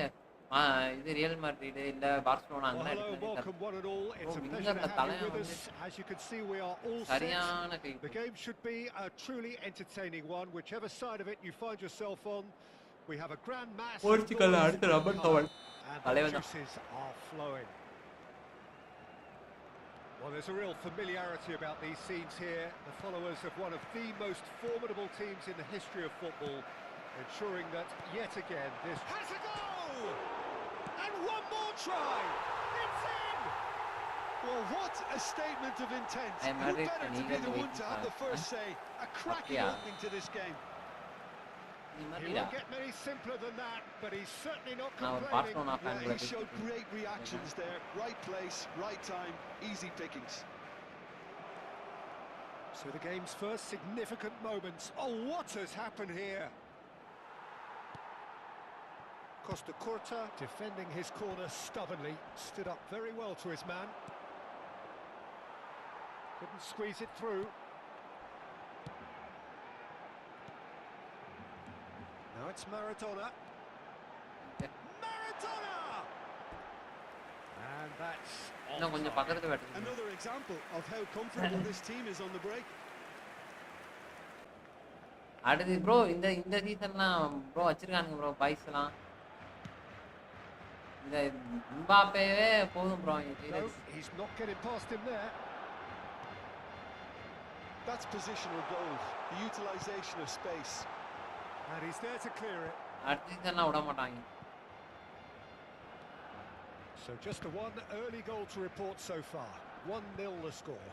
இது ரியல் மேட்ரிட் இல்ல பார்சலோனா சரியான கை The game should be a truly entertaining one whichever side of it you find yourself on. We have a grand mass Portugal அடுத்த rubber கவல் and the juices are flowing. Well, there's a real familiarity about these scenes here. The followers of one of the most formidable teams in the history of football, ensuring that yet again this has a goal! And one more try! It's in! Well, what a statement of intent. Who better to be the one to have the first say? A cracking opening to this game. He won't get many simpler than that, but he's certainly not complaining. Yeah, he showed great reactions there. Right place, right time, easy pickings. So the game's first significant moments. Oh, what has happened here? Costa Curta defending his corner stubbornly, stood up very well to his man. Couldn't squeeze it through. Now it's Maradona. Maradona! And that's another example of how comfortable this team is on the break. அடுத்து bro இந்த சீசன்லாம் bro வச்சிருக்கானுங்க bro பாய்ஸ்லாம் இந்த எம்பாப்பேவே போதும் bro he's not getting past him there. That's positional goal, the utilization of space. And he's there to clear it. அடுத்த சீசன்லாம் விட மாட்டாங்க. So just the one early goal to report so far. 1-0 the score.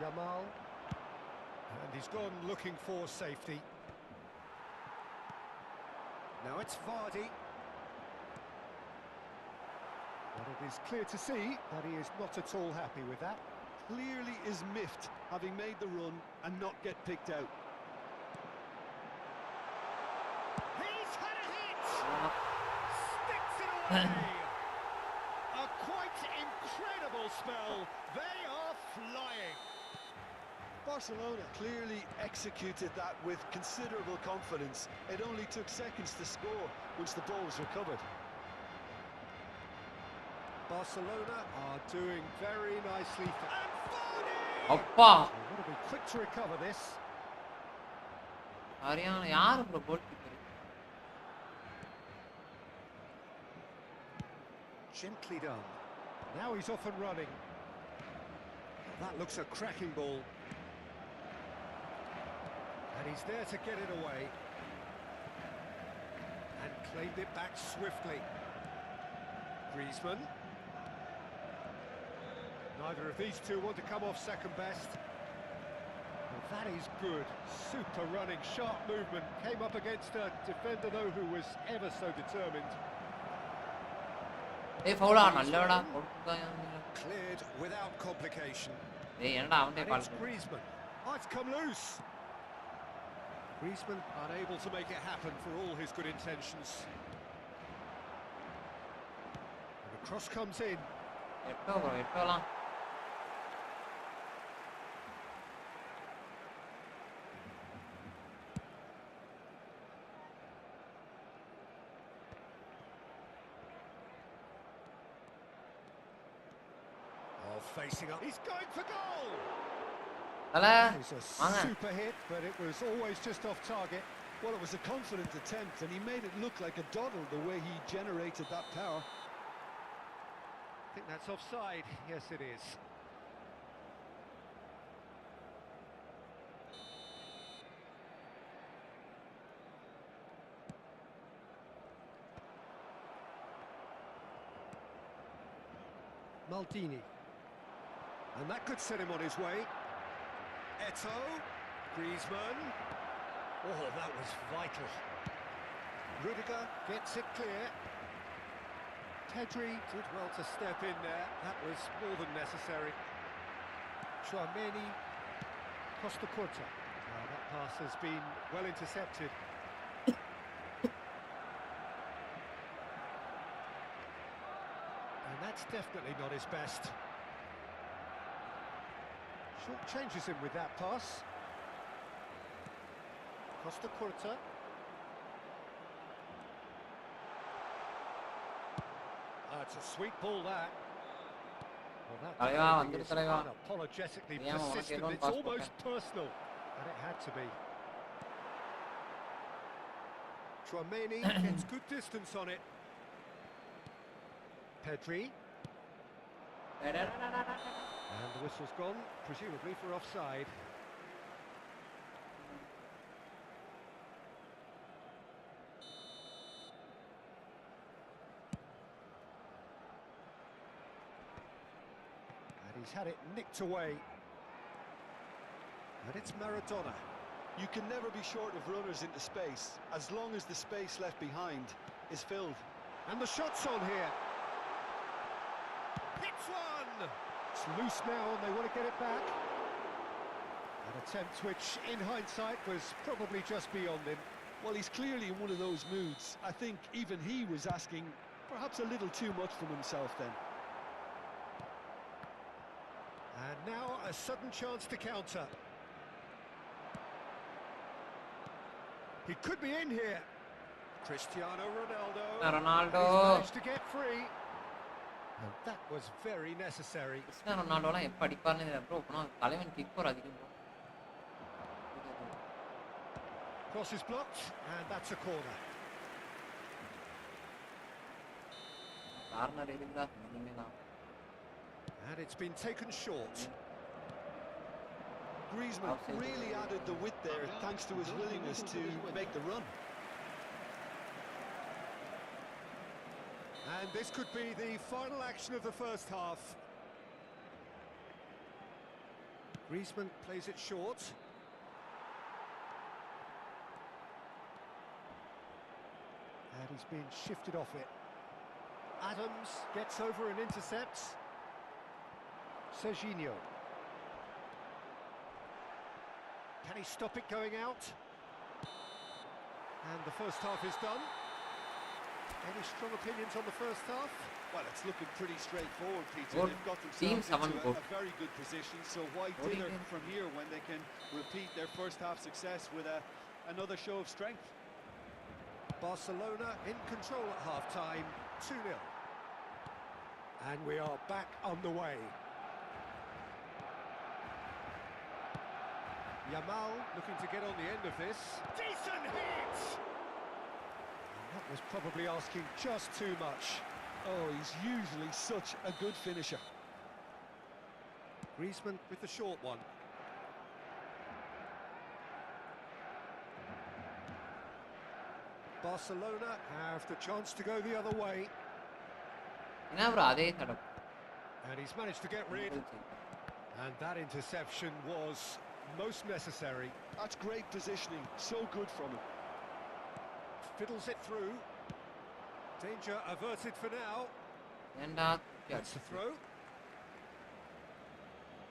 Yamal. And he's gone looking for safety. Now it's Vardy. But it is clear to see that he is not at all happy with that. Clearly is miffed, having made the run and not get picked out. He's had a hit! Sticks it away! A quite incredible spell. They are flying. Barcelona clearly executed that with considerable confidence. It only took seconds to score once the ball was recovered. Barcelona are doing very nicely. And Vardy! அப்பா They want to be quick to recover this. சரியான யாரு bro goal keeper Gently done. Now he's off and running. That looks a cracking ball. And he's there to get it away. And claimed it back swiftly. Griezmann. Neither of these two want to come off second best. Well, that is good. Super running, sharp movement. Came up against a defender, though, who was ever so determined. ஏய் ஃபவுலா நல்லடா Cleared without complication. ஏய் என்னடா அவனே And ball it's Griezmann. Oh, it's come loose. Griezmann unable to make it happen for all his good intentions. Cross comes in. Eto'o bro எட்டோலாம் Oh, facing up. He's going for goal. தல It was a வாங்க super hit, but it was always just off target. Well, it was a confident attempt, and he made it look like a doddle the way he generated that power. I think that's offside. Yes, it is. Maldini. And that could set him on his way. Eto. Griezmann. Oh, that was vital. Rudiger gets it clear. Pedri did well to step in there. That was more than necessary. Chouameni. Costa Curta. That pass has been well intercepted. And that's definitely not his best. Short changes him with that pass. Costa Curta. It's a sweet ball, that. Well, that தலைவா வந்துரு is தலைவா unapologetically தெரியாம உனக்கு persistent. எதுவும் It's pass almost personal, and it had to be. Chouameni gets good distance on it. Pedri. And the whistle's gone, presumably for offside. And he's had it nicked away. And it's Maradona. You can never be short of runners into space, as long as the space left behind is filled. And the shot's on here. Hits one! It's loose now and they want to get it back. An attempt which, in hindsight, was probably just beyond him. Well, he's clearly in one of those moods. I think even he was asking perhaps a little too much from himself then. And now a sudden chance to counter. He could be in here. Cristiano Ronaldo. Ronaldo. He's managed to get free. And that was very necessary. Cristiano ரொனால்டோலாம் எப்போ அடிப்பார்னு தெரியல bro போனால் தலைவன் kick போகிற அதிகம் bro Cross is blocked, and that's a corner. Corner இருந்தா இனிமேதான் And it's been taken short. Griezmann really added the width there thanks to his willingness to make the run. And this could be the final action of the first half. Griezmann plays it short. And he's been shifted off it. Adams gets over and intercepts. Serginho. Can he stop it going out? And the first half is done. Any strong opinions on the first half? Well, it's looking pretty straightforward, Peter. Good. They've got Team themselves into good. a very good position, so why Good dither evening. from here when they can repeat their first half success with another show of strength? Barcelona in control at half-time, 2-0. And we are back on the way. Yamal looking to get on the end of this. Decent hit! And that was probably asking just too much. Oh, he's usually such a good finisher. Griezmann with the short one. Barcelona have the chance to go the other way. என்ன bro அதே தடம் And he's managed to get rid. And that interception was most necessary. That's great positioning, so good from him. Fiddles it through. Danger averted for now. ஏண்டா That's the throw.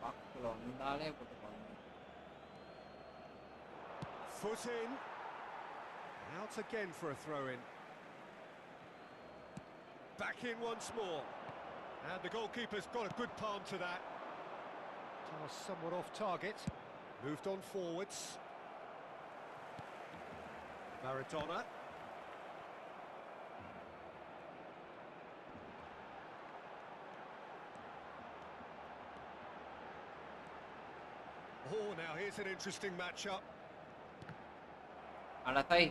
பக்கத்தில் வந்தாலே போட்டு பாருங்க Foot in. Out again for a throw-in. Back in once more. And the goalkeeper's got a good palm to that. Pass somewhat off target. Moved on forwards. Maradona. Oh, now here's an interesting matchup. அடத்தை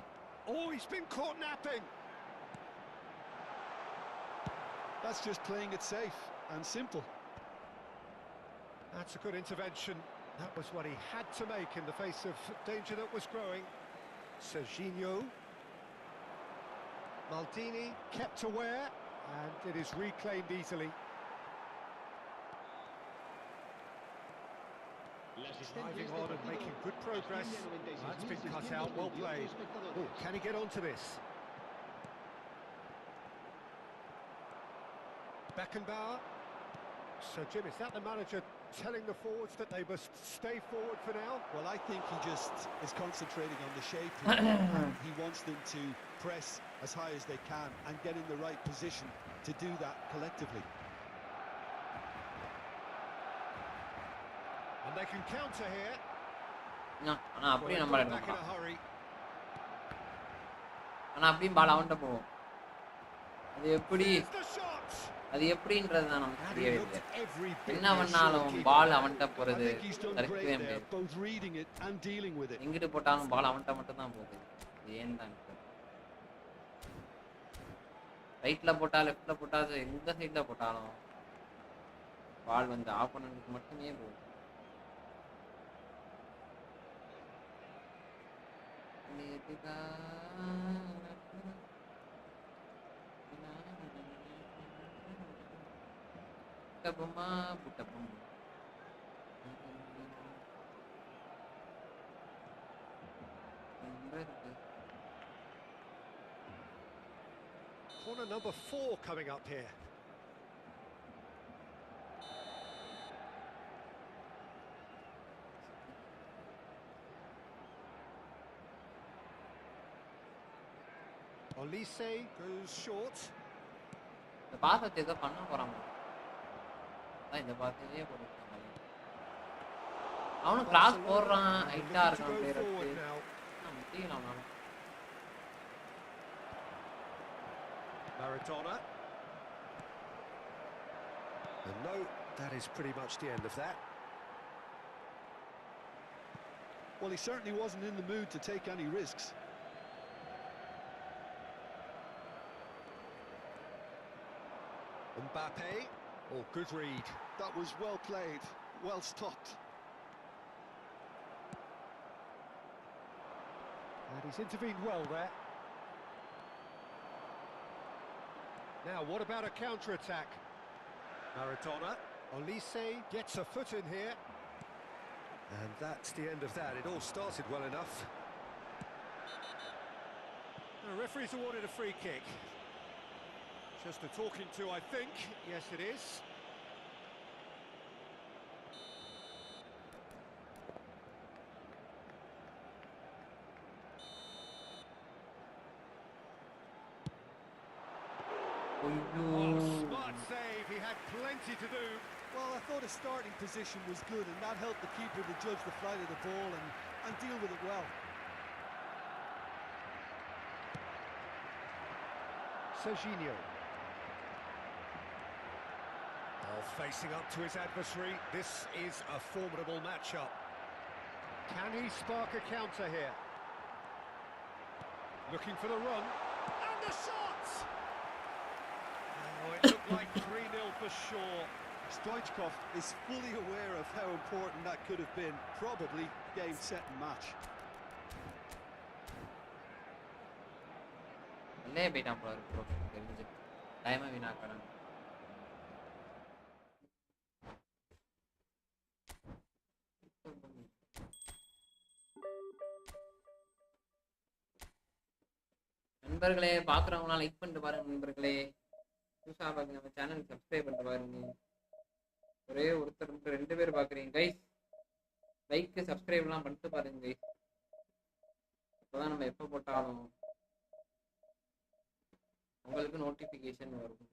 Oh, he's been caught napping. That's just playing it safe and simple. That's a good intervention. That was what he had to make in the face of danger that was growing. Serginho. Maldini kept aware, and it is reclaimed easily. Driving on and making good progress. That's been cut out, well played. Oh, can he get onto this? Beckenbauer. So, Jim, is that the manager telling the forwards that they must stay forward for now? Well, I think he just is concentrating on the shape here, and he wants them to press as high as they can and get in the right position to do that collectively. And they can counter here. ஆனா அப்படியே நம்ம Back in எடுக்கலாம். a hurry. ஆனா அப்படியும் பால் அவன்கிட்ட போகும். அது எப்படி Here's the shot. அது எப்படின்றது தான் நமக்கு And he தெரியவே looked இல்லை. every bit என்ன more பண்ணாலும் sure பால் keeper. அவன்கிட்ட I போறது think he's done தடுக்கவே great there, முடியாது. both reading it and dealing with it. எங்கிட்டு போட்டாலும் பால் அவன்கிட்ட மட்டும் தான் போகுது. இது ஏன் தான் இருக்கு. ரைட்ல போட்டா லெஃப்ட்ல போட்டா எந்த சைட்ல போட்டாலும் பால் வந்து ஆப்போனன்ட்க்கு மட்டுமே போகுது. Butta Bomma Butta Bomma Corner number 4 coming up here. Olise goes short. இந்த பாசத்தை ஏதோ பண்ண போறாங்க. அதான் இந்த பாசத்தையே போட்டுருக்காங்க. அவனும் கிராஸ் போடுறான், ஹைட்டா இருக்கான் பிளேயர் வந்து. முடியல அவனால. Maradona. And no, that is pretty much the end of that. Well, he certainly wasn't in the mood to take any risks. Mbappe. Oh, good read. That was well played, well stopped. And he's intervened well there. Now, what about a counter-attack? Maradona. Olise gets a foot in here. And that's the end of that. It all started well enough. The referee's awarded a free kick. Just a talking to, I think. Yes, it is. Oh, smart save. He had plenty to do. Well, I thought his starting position was good, and that helped the keeper to judge the flight of the ball and deal with it well. Serginho. Oh, facing up to his adversary. This is a formidable matchup. Can he spark a counter here? Looking for the run. And the shot! Oh, it looked like 3-0 for sure. Stoichkov is fully aware of how important that could have been. Probably game, set and match. உள்ளே போயிட்டான் போல இருக்கு bro தெரிஞ்சு டைமை வீணாக்கறான். நண்பர்களே பார்க்குறவங்களாம் like பண்ணிட்டு பாருங்க நண்பர்களே. புதுசாக பார்க்குங்க நம்ம சேனல் சப்ஸ்கிரைப் பண்ணிட்டு பாருங்க. ஒரே ஒருத்தர் மட்டும் 2 பேர் பார்க்குறீங்க கைஸ். லைக் சப்ஸ்கிரைப்லாம் பண்ணிட்டு பாருங்க கைஸ். அப்போதான் நம்ம எப்போ போட்டாலும் உங்களுக்கு நோட்டிஃபிகேஷன் வரும்.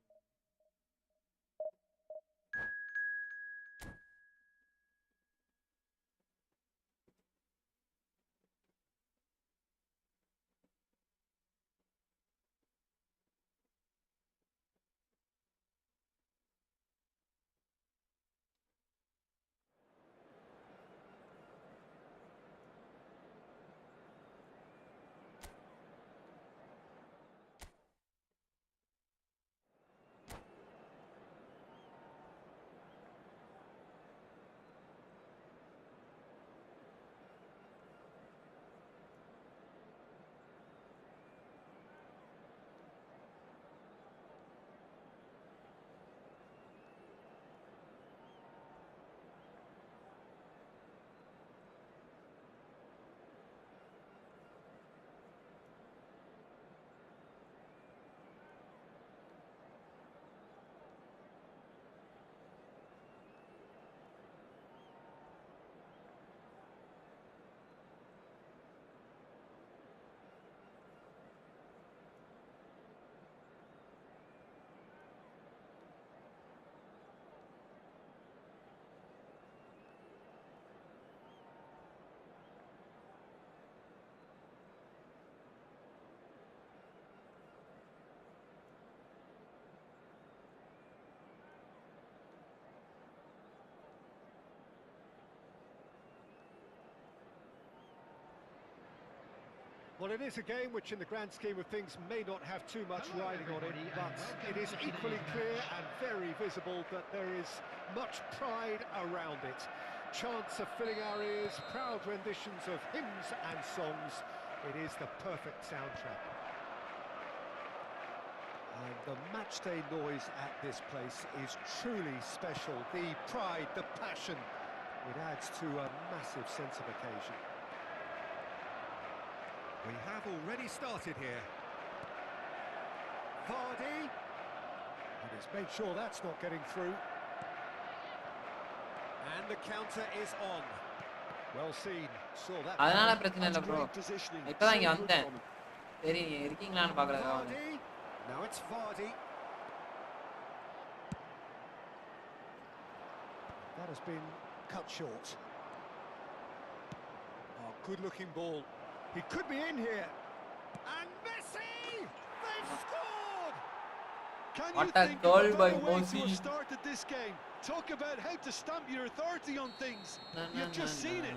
Well, it is a game which, in the grand scheme of things, may not have too much riding on it, but it is equally clear and very visible that there is much pride around it. Chants are filling our ears, proud renditions of hymns and songs. It is the perfect soundtrack. And the matchday noise at this place is truly special. The pride, the passion, it adds to a massive sense of occasion. We have already started here. Vardy. And he's made sure that's not getting through. And the counter is on. Well seen. Saw that. அதனால பிரச்சனை இல்ல bro. Great positioning. இப்பதான் இங்க So good வந்தேன். from him. சரி இருக்கீங்களான்னு பாக்குறதுக்காக Vardy. Now it's Vardy. That has been cut short. Oh, good-looking ball. He could be in here. And Messi! They've scored! Can What you a think goal of a by better way to Messi. have started this game? Talk about how to stamp your authority on things. You've just seen it.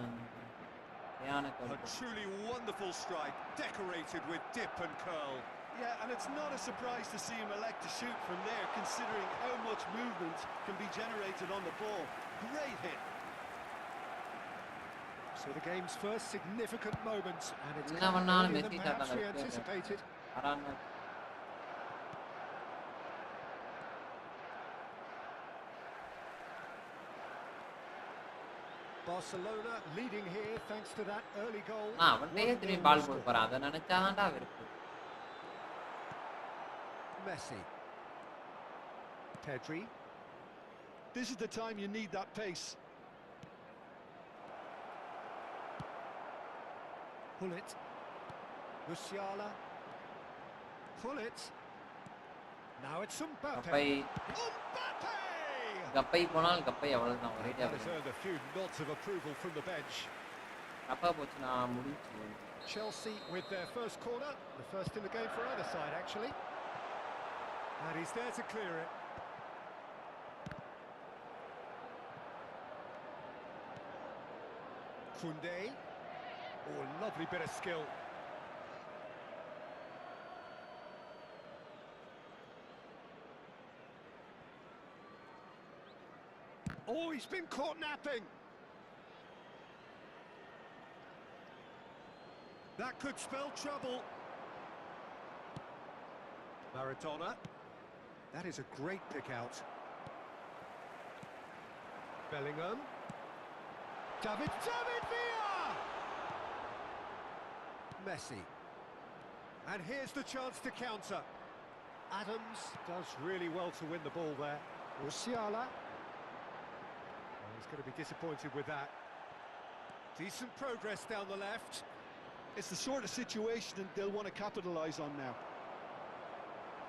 A truly wonderful strike, decorated with dip and curl. Yeah, and it's not a surprise to see him elect to shoot from there, considering how much movement can be generated on the ball. Great hit. So the game's first significant moment, and it's என்ன come பண்ணாலும் earlier than Messi perhaps we சாப்பிட்டா anticipated. Barcelona leading here thanks to that early goal. அவன்டே திரும்பி பால் போட போறான் அதை நினைச்சாதான்டா வெறுப்பு. Messi. Pedri. This is the time you need that pace. Pull it. Musiala. Pull it. Now it's Mbappe. கப்பை Mbappe! கப்பை போனால் கப்பை அவ்வளவுதான் ஒரே That has earned a few nods of approval from the bench. கப்பா போச்சுன்னா முடிச்சு. Chelsea with their first corner, the first in the game for either side actually. And he's there to clear it. Koundé. Oh, lovely bit of skill. Oh, he's been caught napping. That could spell trouble. Maradona. That is a great pick out. Bellingham. David Villa! Messi. And here's the chance to counter. Adams does really well to win the ball there. Musiala. Oh, he's going to be disappointed with that. Decent progress down the left. It's the sort of situation that they'll want to capitalise on now.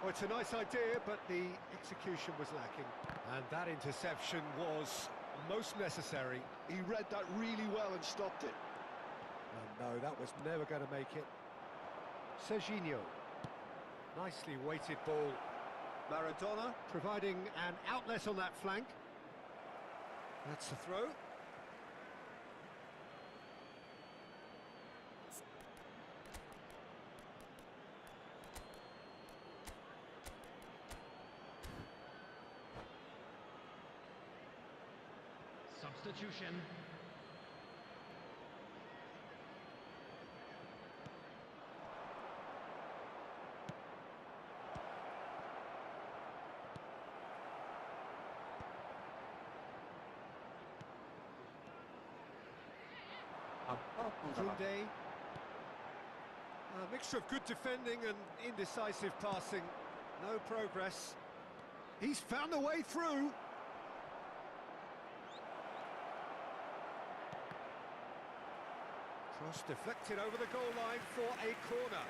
Well, it's a nice idea, but the execution was lacking. And that interception was most necessary. He read that really well and stopped it. Oh, no, that was never going to make it. Serginho. Nicely weighted ball. Maradona providing an outlet on that flank. That's the throw. Substitution. Koundé. A mixture of good defending and indecisive passing. No progress. He's found a way through. Cross deflected over the goal line for a corner.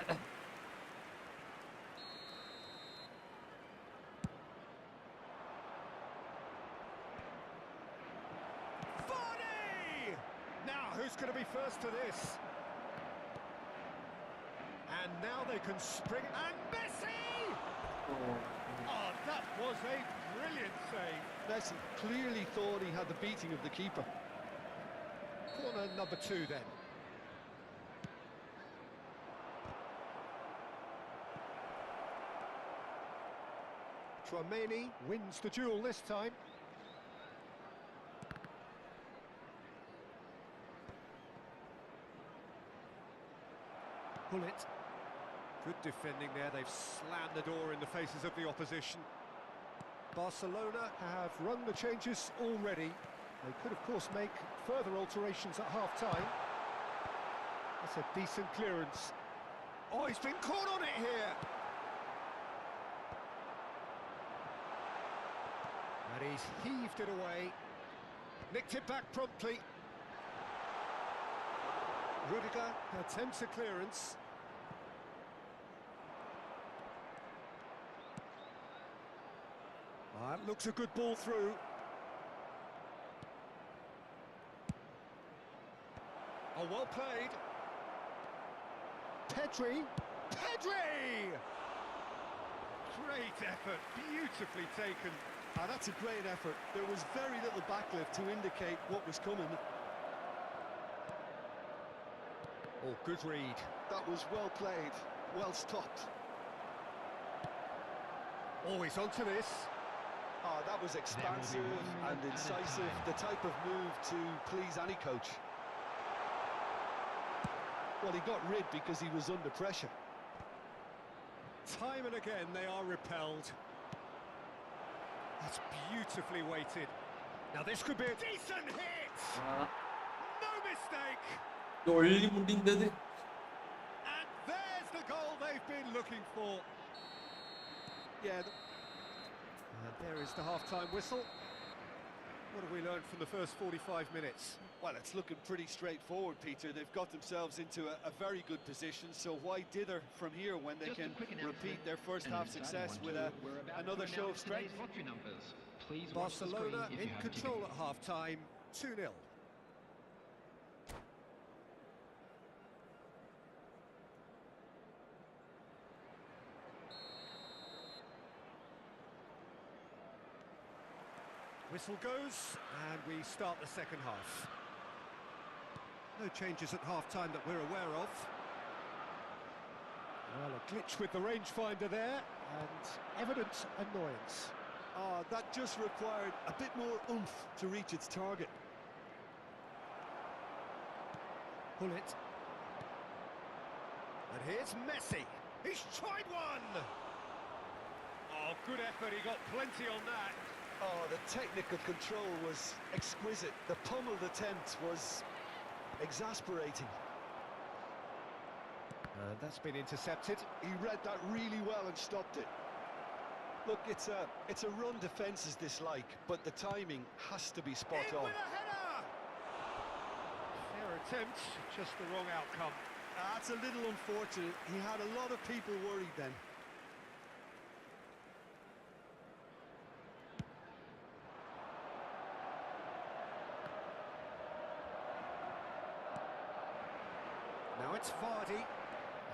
Vardy! Now, who's going to be first to this? And now they can spring. And Messi! Oh, that was a brilliant save. Messi clearly thought he had the beating of the keeper. Corner number 2 then. Chouameni wins the duel this time. Pull it. Good defending there. They've slammed the door in the faces of the opposition. Barcelona have run the changes already. They could, of course, make further alterations at half-time. That's a decent clearance. Oh, he's been caught on it here. And he's heaved it away. Nicked it back promptly. Rudiger attempts a clearance. That looks a good ball through. Oh, well played. Pedri. Pedri! Great effort, beautifully taken. That's a great effort. There was very little backlift to indicate what was coming. Oh, good read. That was well played, well stopped. Oh, he's onto this. Oh, that was expansive and incisive, the type of move to please any coach. Well, he got rid because he was under pressure. Time and again they are repelled. That's beautifully weighted. Now this could be a decent hit! No mistake! 널리 문딩데드. And there's the goal they've been looking for. Yeah. And there is the half-time whistle. What have we learned from the first 45 minutes? Well, it's looking pretty straightforward, Peter. They've got themselves into a very good position, so why dither from here when they can repeat their first half success with another show of strength? Barcelona in control at half-time, 2-0. Whistle goes, and we start the second half. No changes at half-time that we're aware of. Well, a glitch with the rangefinder there, and evident annoyance. That just required a bit more oomph to reach its target. Pull it. And here's Messi. He's tried one! Oh, good effort, he got plenty on that. Oh, the technical control was exquisite. The pummeled attempt was exasperating. That's been intercepted. He read that really well and stopped it. Look, it's a run defences dislike, but the timing has to be spot In on. with a header! Fair attempt, just the wrong outcome. That's a little unfortunate. He had a lot of people worried then. Now it's Vardy,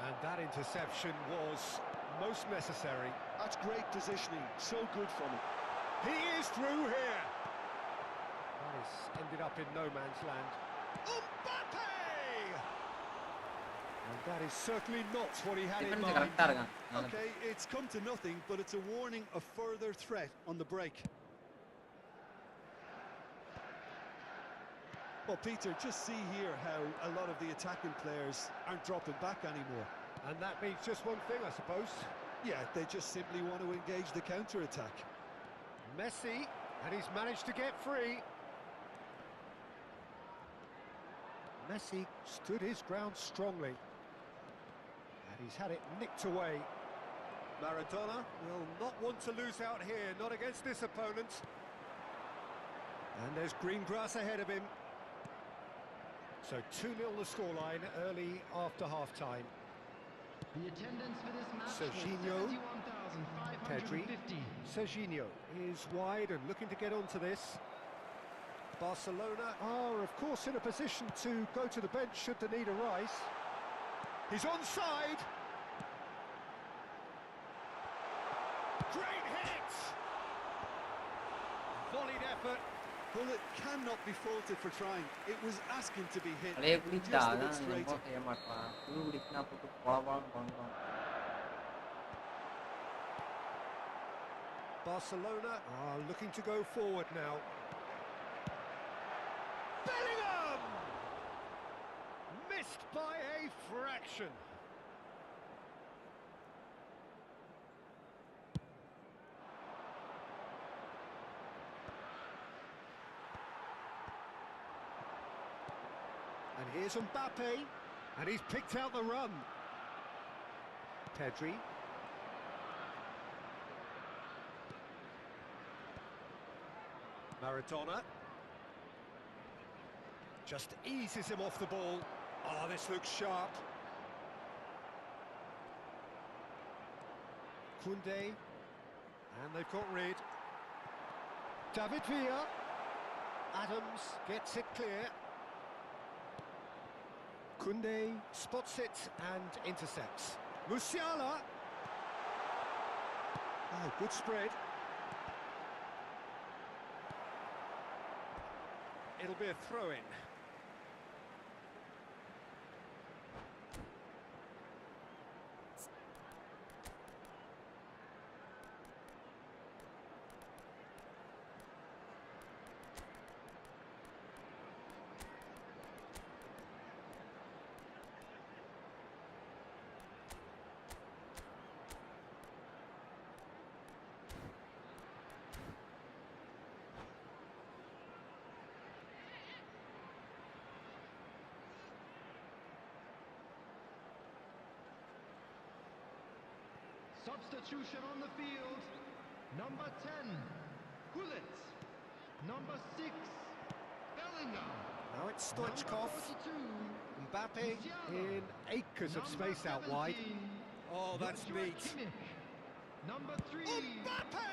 and that interception was most necessary. That's great positioning, so good from him. He is through here. That has ended up in no man's land. Mbappe! And that is certainly not what he had in defence mind. Correct ഇറങ്ങാം. Okay, it's come to nothing, but it's a warning of further threat on the break. Well, Peter, just see here how a lot of the attacking players aren't dropping back anymore. And that means just one thing, I suppose. Yeah, they just simply want to engage the counter-attack. Messi, and he's managed to get free. Messi stood his ground strongly. And he's had it nicked away. Maradona will not want to lose out here, not against this opponent. And there's green grass ahead of him. So 2-0 the scoreline early after half-time. The attendance for this match Serginho, was 71,550. Serginho is wide and looking to get onto this. Barcelona are, of course, in a position to go to the bench should the need arise. He's onside. Great hit! Volleyed effort. Well, it cannot be faulted for trying. It was asking to be hit കളിയെ പിടിച്ചാ just a അതാണ് bit straight. നമ്മൾ ചെയ്യാൻ മാട്ടാ പുഴു പിടിക്കുന്ന പുട്ട് കൊളവാൻ കൊണ്ടോ Barcelona are looking to go forward now. Bellingham! Missed by a fraction. And here's Mbappe, and he's picked out the run. Pedri. Maradona. Just eases him off the ball. Oh, this looks sharp. Koundé. And they've got rid. David Villa. Adams gets it clear. Koundé spots it and intercepts. Musiala. Oh, good spread. It'll be a throw-in. Substitution on the field. Number 10, Gullit. Number 6, Bellingham. Now it's Stoichkov. Mbappe in acres of space out wide. Oh, that's neat. Number 3, Mbappe!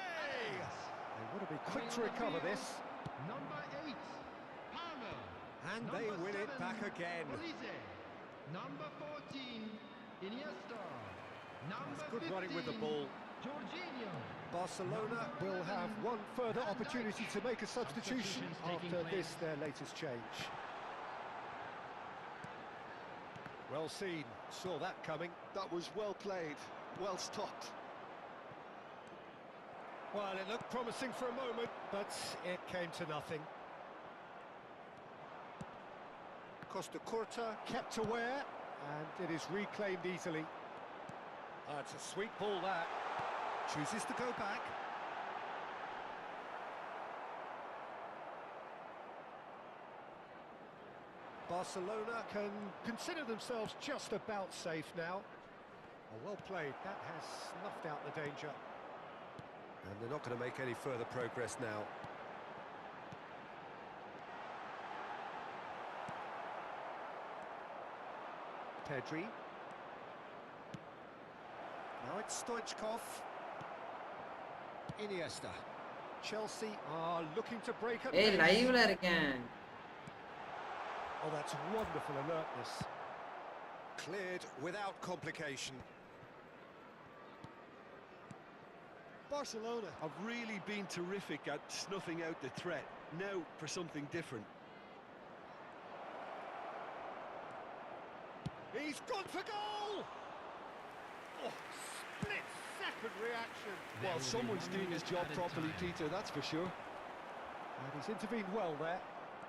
They want to be quick to recover this. Number 8, Palmer. And they win it back again. Olise. Number 14, Iniesta. That's good running with the ball. Jorginho. Barcelona will have one further opportunity to make a substitution after this, their latest change. Well seen, saw that coming. That was well played, well stopped. Well, it looked promising for a moment, but it came to nothing. Costa Curta kept aware, and it is reclaimed easily. It's a sweet ball, that. Chooses to go back. Barcelona can consider themselves just about safe now. Oh, well played. That has snuffed out the danger. And they're not going to make any further progress now. Pedri. Now it's Stoichkov. Iniesta. Chelsea are looking to break up. ஏய் லைவ்ல இருக்கேன். Oh, that's wonderful alertness. Cleared without complication. Barcelona have really been terrific at snuffing out the threat. Now for something different. He's gone for goal! Oh, split-second reaction. Well, someone's doing his job properly, Peter, that's for sure. And he's intervened well there.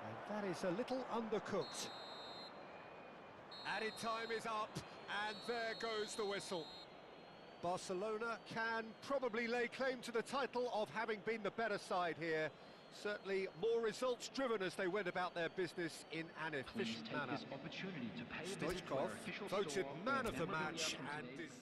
And that is a little undercooked. Added time is up, and there goes the whistle. Barcelona can probably lay claim to the title of having been the better side here. Certainly more results driven as they went about their business in an efficient manner. Stoichkov voted man of the match and is...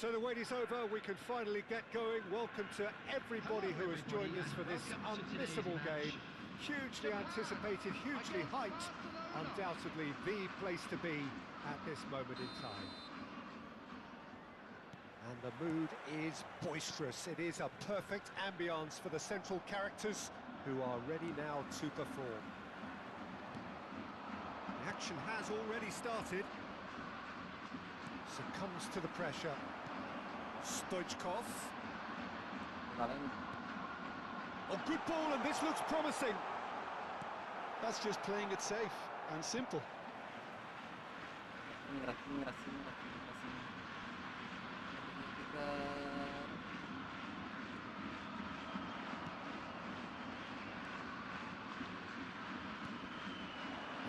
So the wait is over, we can finally get going. Welcome to everybody who has joined us for this unmissable game. Hugely anticipated, hugely hyped, undoubtedly the place to be at this moment in time. And the mood is boisterous. It is a perfect ambience for the central characters who are ready now to perform. The action has already started. Succumbs to the pressure. Stoichkov. Oh, good ball, and this looks promising. That's just playing it safe and simple. And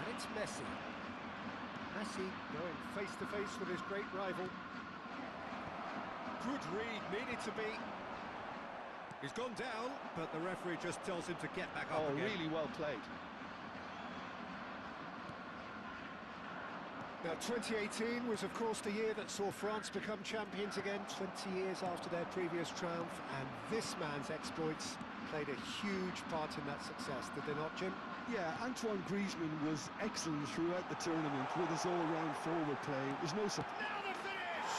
it's Messi. Messi going face to face with his great rival. Good read, needed to be. He's gone down, but the referee just tells him to get back up again. Really well played. Now, 2018 was, of course, the year that saw France become champions again, 20 years after their previous triumph, and this man's exploits played a huge part in that success, did they not, Jim? Yeah, Antoine Griezmann was excellent throughout the tournament with his all-round forward play. There's no surprise. Now the finish!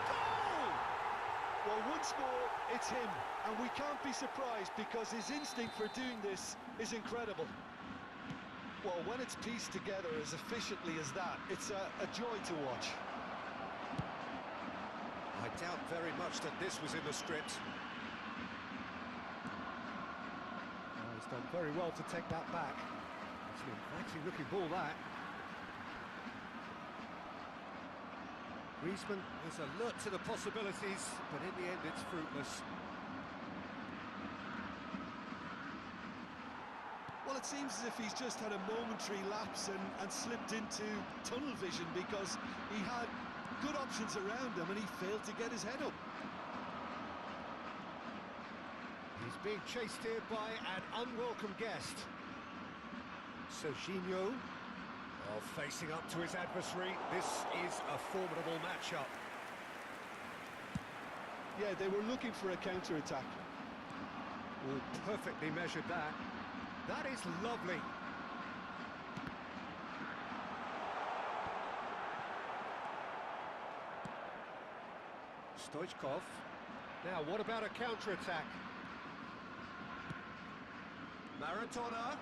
Goal! Well, once more, it's him, and we can't be surprised because his instinct for doing this is incredible. Well, when it's pieced together as efficiently as that, it's a joy to watch. I doubt very much that this was in the script. Oh, he's done very well to take that back. It's an inviting looking ball, that. Griezmann is alert to the possibilities, but in the end it's fruitless. Well, it seems as if he's just had a momentary lapse and slipped into tunnel vision because he had good options around him and he failed to get his head up. He's being chased here by an unwelcome guest. Serginho, facing up to his adversary. This is a formidable matchup. Yeah, they were looking for a counter-attack. Oh, perfectly measured that. That is lovely. Stoichkov. Now, what about a counter-attack? Maradona.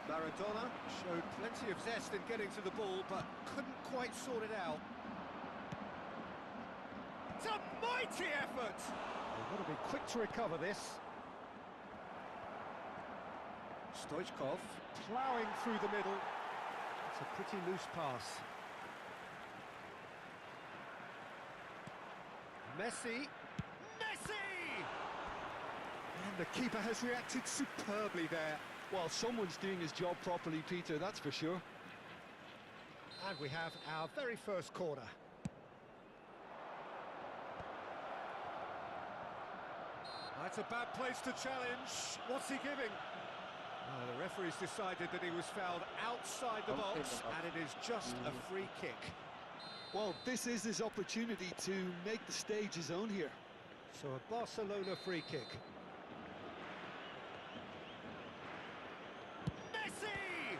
Maradona showed plenty of zest in getting to the ball, but couldn't quite sort it out. It's a mighty effort! They've got to be quick to recover this. Stoichkov ploughing through the middle. It's a pretty loose pass. Messi! Messi! And the keeper has reacted superbly there. Well, someone's doing his job properly, Peter, that's for sure. And we have our very first corner. That's a bad place to challenge. What's he giving? The referee's decided that he was fouled outside the box, and it is just a free kick. Well, this is his opportunity to make the stage his own here. So a Barcelona free kick. Messi!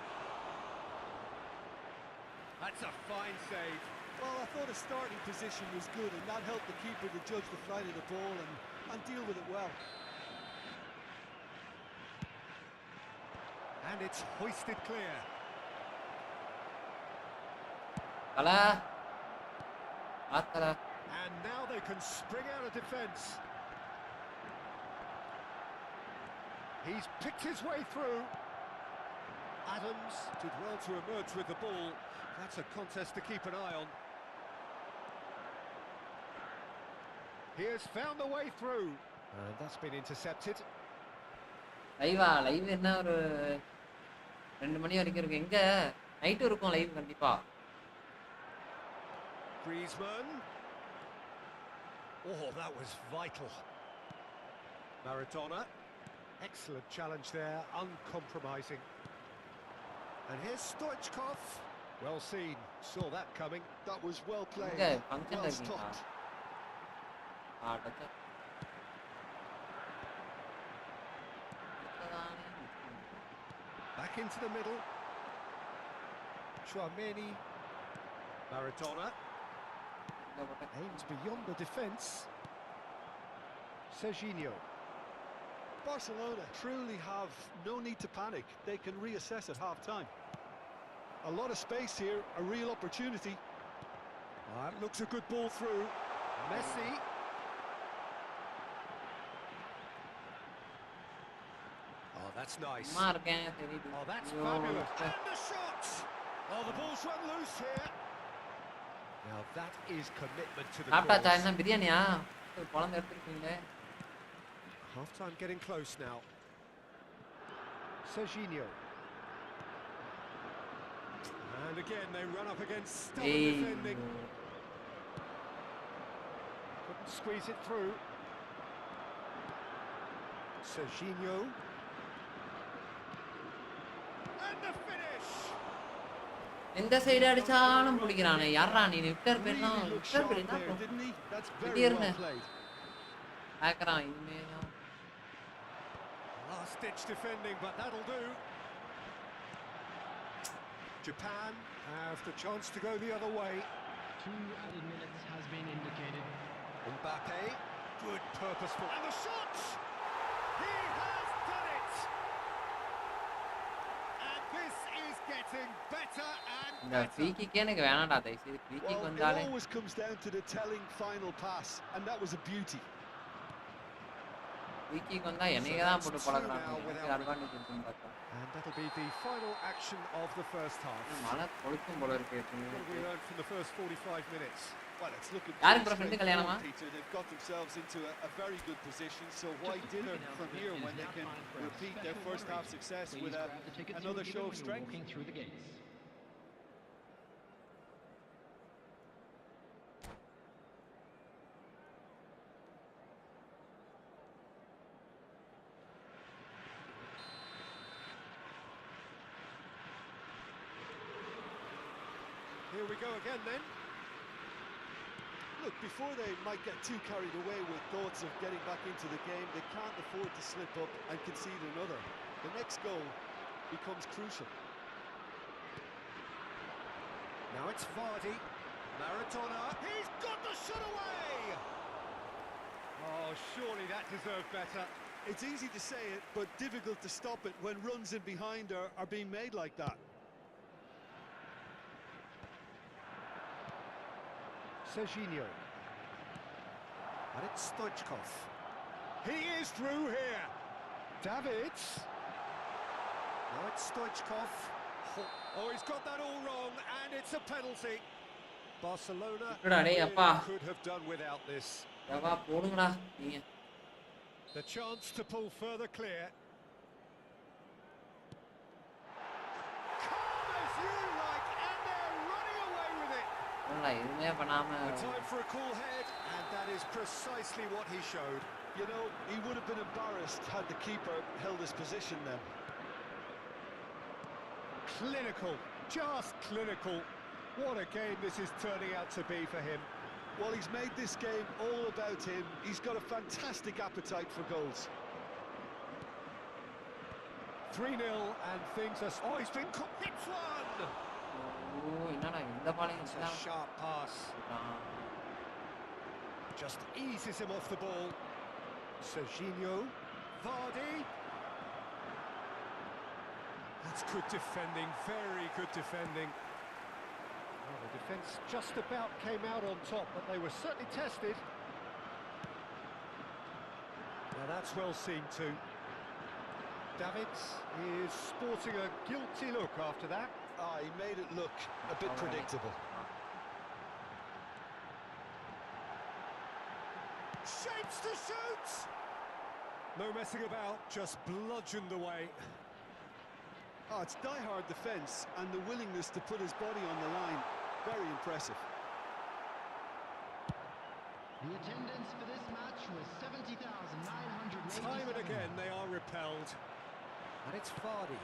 That's a fine save. Well, I thought his starting position was good, and that helped the keeper to judge the flight of the ball and deal with it well. And it's hoisted clear. Kalah. And now they can spring out of defence. He's picked his way through. Adams did well to emerge with the ball. That's a contest to keep an eye on. He has found the way through. And that's been intercepted. Live என்ன ஒரு 2 மணி வரைக்கும் இருக்கு. எங்க night இருக்கும் live கண்டிப்பா. Griezmann. Oh, that was vital. Maradona. Excellent challenge there, uncompromising. And here's Stoichkov. Well seen, saw that coming. That was well played, இங்க ஃபங்க்ஷன்ல well இருக்கீங்களா? stopped. டச்சா. Back into the middle. Chouameni. Maradona. Aims beyond the defence. Serginho. Barcelona truly have no need to panic. They can reassess at half-time. A lot of space here, a real opportunity. That looks a good ball through. Messi. Oh, that's nice. சும்மா இருக்கேன் சரி. Oh, that's ஐயோ, fabulous. And the shot! Oh, the ball's run loose here. Now that is commitment to the சாப்பிட்டாச்சா? cause. என்ன பிரியாணியா? குழந்தை எடுத்துருக்கீங்க. Half-time getting close now. Serginho. And again, they run up against stubborn defending. Couldn't squeeze it through. Serginho. And the finish! எந்த side அடிச்சாலும் பிடிக்கிறானே. யாரா நீ? Victor பேர் தான். Really looked விக்டர் sharp பேர் என்ன there, bro? didn't he? That's very திடீர்னு well played. ஆக்கறான் இனிமே தான். Last-ditch defending, but that'll do. Japan have the chance to go the other way. 2 added minutes has been indicated. Mbappe, good purposeful. And the shot! He has done it! And this is getting better and இந்த free கிக்கே எனக்கு வேணாம்டா தயவு செய்து. Free kick Well, it வந்தாலே always comes down to the telling final pass, and that was a beauty. Free kick வந்தா என்னைய தான் போட்டு பழகுறாங்க. எனக்கு அட்வான்டேஜ் இருக்குன்னு பார்த்தா. And that'll be the final action of the first half. மழை பொழுக்கும் போல இருக்கு. What have we learned from the first 45 minutes? Well, it's looking யாருக்கு pretty bro friend கல்யாணமா? straightforward, Peter. They've got themselves into a very good position, so why dither from here when they can repeat their first half success with another show of strength? Walking through the gates. Here we go again then. Look, before they might get too carried away with thoughts of getting back into the game, they can't afford to slip up and concede another. The next goal becomes crucial. Now it's Vardy. Maradona. He's got the shot away! Oh, surely that deserved better. It's easy to say it, but difficult to stop it when runs in behind are being made like that. Serginho. And it's Stoichkov. He is through here. Davids. Now it's Stoichkov. Oh, he's got that all wrong, and it's a penalty. Barcelona Ippuda dei appa. could have done without this. யப்பா போடுங்கடா நீங்க. The chance to pull further clear. Calm as you like, and they're running away with it. போடா எதுவுமே பண்ணாம. A time for a cool head, and that is precisely what he showed. You know, he would have been embarrassed had the keeper held his position then. Clinical, just clinical. What a game this is turning out to be for him. Well, he's made this game all about him. He's got a fantastic appetite for goals. 3-0 and things are... Oh, he's been caught. Hits one! ஓ என்னடா இந்த பாலையும் It's a sharp pass. Just eases him off the ball. Serginho. Vardy. That's good defending, very good defending. Well, the defence just about came out on top, but they were certainly tested. Now that's well seen too. Davids is sporting a guilty look after that. Ah, he made it look a bit predictable. Shapes to shoot! No messing about, just bludgeoned away. Oh, it's die-hard defence and the willingness to put his body on the line. Very impressive. The attendance for this match was 70,987. Time and again they are repelled. And it's Vardy.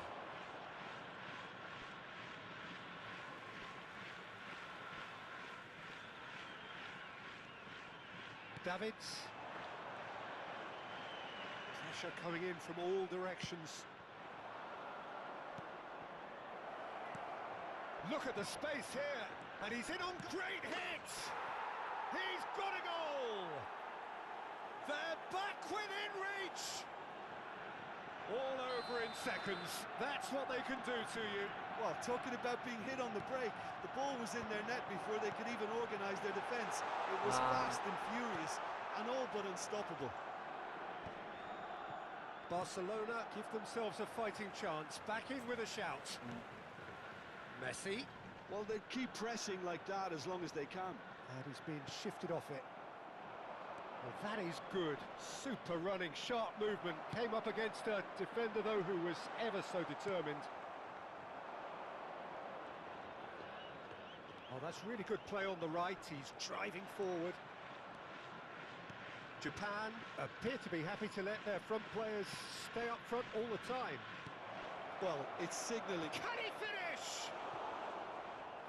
Davids. Pressure coming in from all directions. Look at the space here, and he's in on great hit! He's got a goal! They're back within reach! All over in seconds, that's what they can do to you. Well, talking about being hit on the break, the ball was in their net before they could even organise their defence. It was fast and furious, and all but unstoppable. Barcelona give themselves a fighting chance, back in with a shout. Messi. Well, they keep pressing like that as long as they can. And he's been shifted off it. Well, that is good. Super running, sharp movement. Came up against a defender, though, who was ever so determined. Oh, that's really good play on the right. He's driving forward. Japan appear to be happy to let their front players stay up front all the time. Well, it's signalling. Can he finish?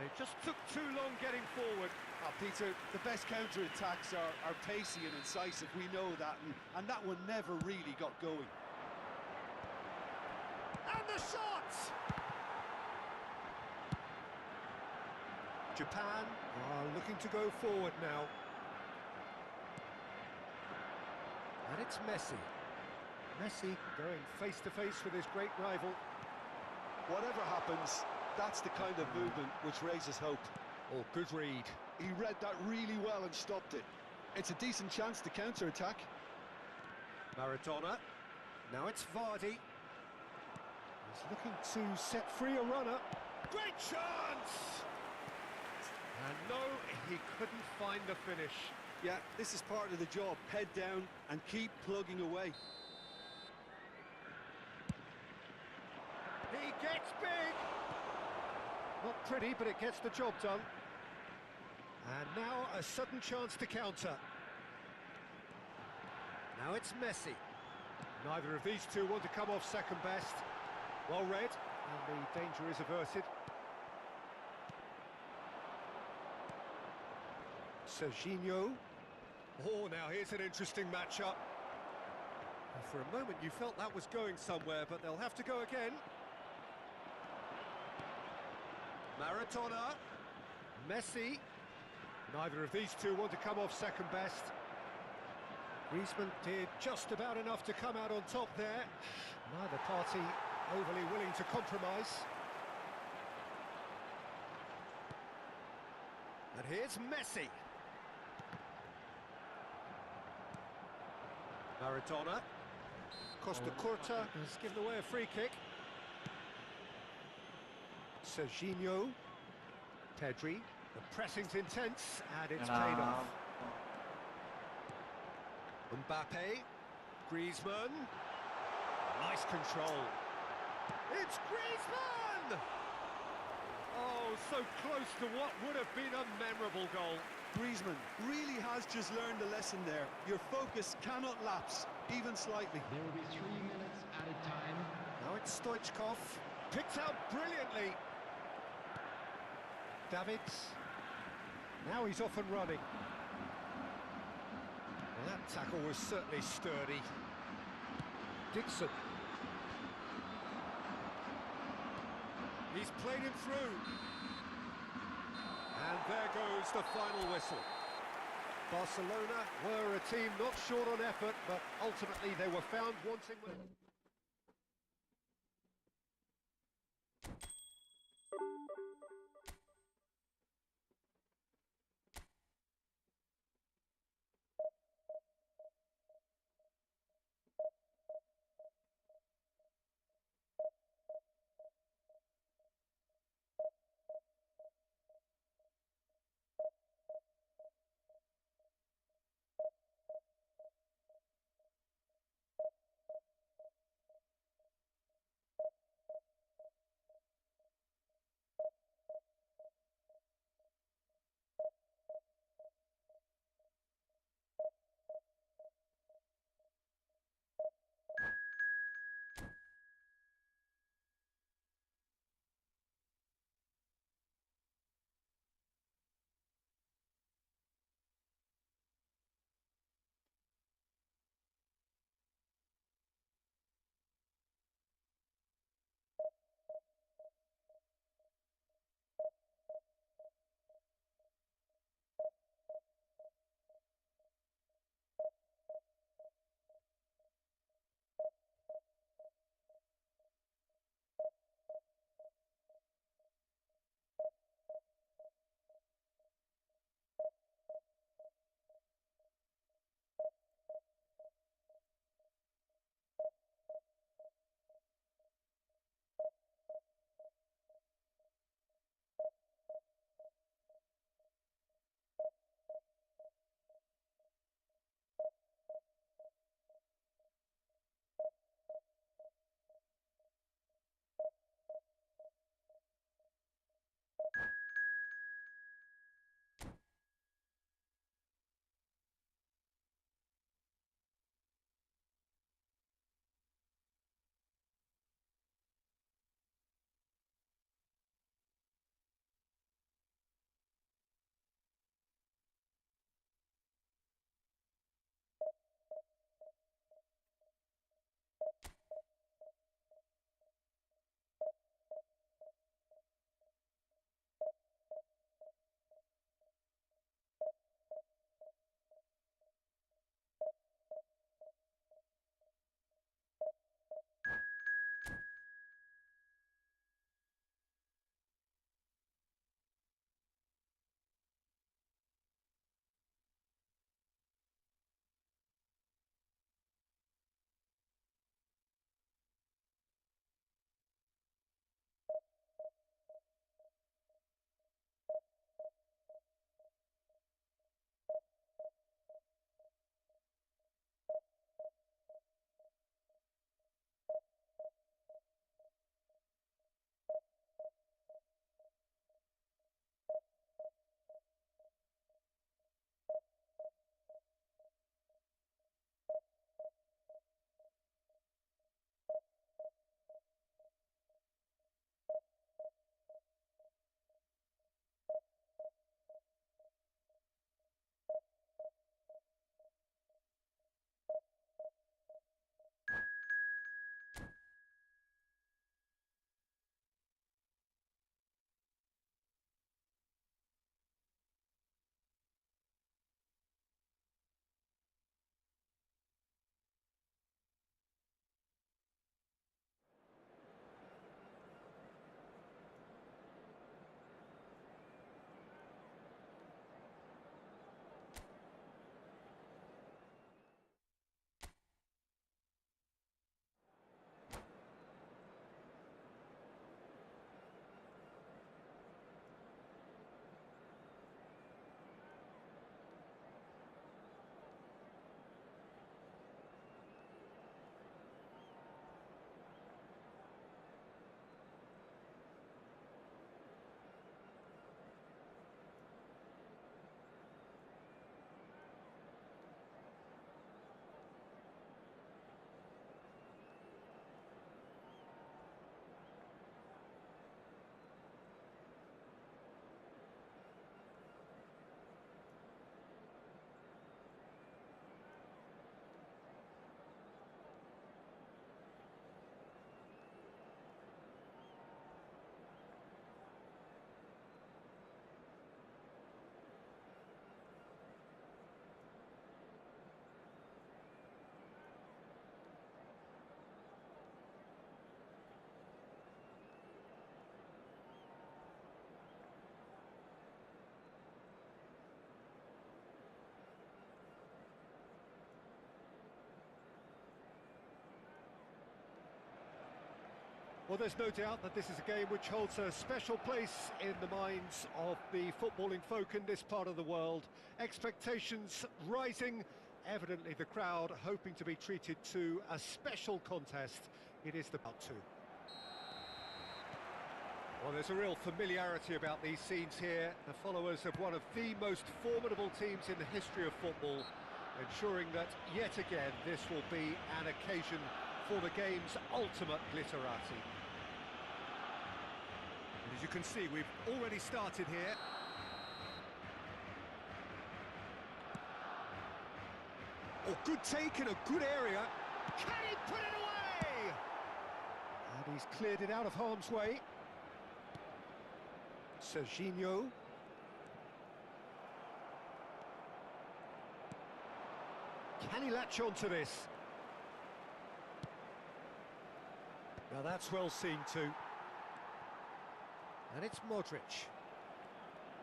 They just took too long getting forward. Oh, Peter, the best counter-attacks are pacey and incisive, we know that, and that one never really got going. And the shot! Japan are looking to go forward now. And it's Messi. Messi going face-to-face with his great rival. Whatever happens, that's the kind of movement which raises hope. Oh, good read. He read that really well and stopped it. It's a decent chance to counter-attack. Maradona. Now it's Vardy. He's looking to set free a runner. Great chance! And no, he couldn't find the finish. Yeah, this is part of the job. Head down and keep plugging away. He gets big! Not pretty, but it gets the job done. And now a sudden chance to counter. Now it's Messi. Neither of these two want to come off second best. Well read, and the danger is averted. Serginho. Oh, now here's an interesting matchup. For a moment you felt that was going somewhere, but they'll have to go again. Maradona. Messi. Neither of these two want to come off second best. Griezmann did just about enough to come out on top there. Neither party overly willing to compromise. And here's Messi. Maradona. Costa Curta has given away a free kick. Serginho. Pedri. The pressing's intense, and it's paid off. Mbappe. Griezmann. Nice control. It's Griezmann! Oh, so close to what would have been a memorable goal. Griezmann really has just learned a lesson there. Your focus cannot lapse, even slightly. There will be 3 minutes added time. Now it's Stoichkov. Picked out brilliantly. Davids. Now he's off and running. Well, that tackle was certainly sturdy. Dixon. He's played him through. And there goes the final whistle. Barcelona were a team not short on effort, but ultimately they were found wanting... Well, there's no doubt that this is a game which holds a special place in the minds of the footballing folk in this part of the world. Expectations rising, evidently the crowd hoping to be treated to a special contest. It is the part two. Well, there's a real familiarity about these scenes here. The followers of one of the most formidable teams in the history of football, ensuring that yet again this will be an occasion for the game's ultimate glitterati. And as you can see, we've already started here. Oh, good take in a good area. Can he put it away? And he's cleared it out of harm's way. Serginho. Can he latch on to this? Now that's well seen too. And it's Modric.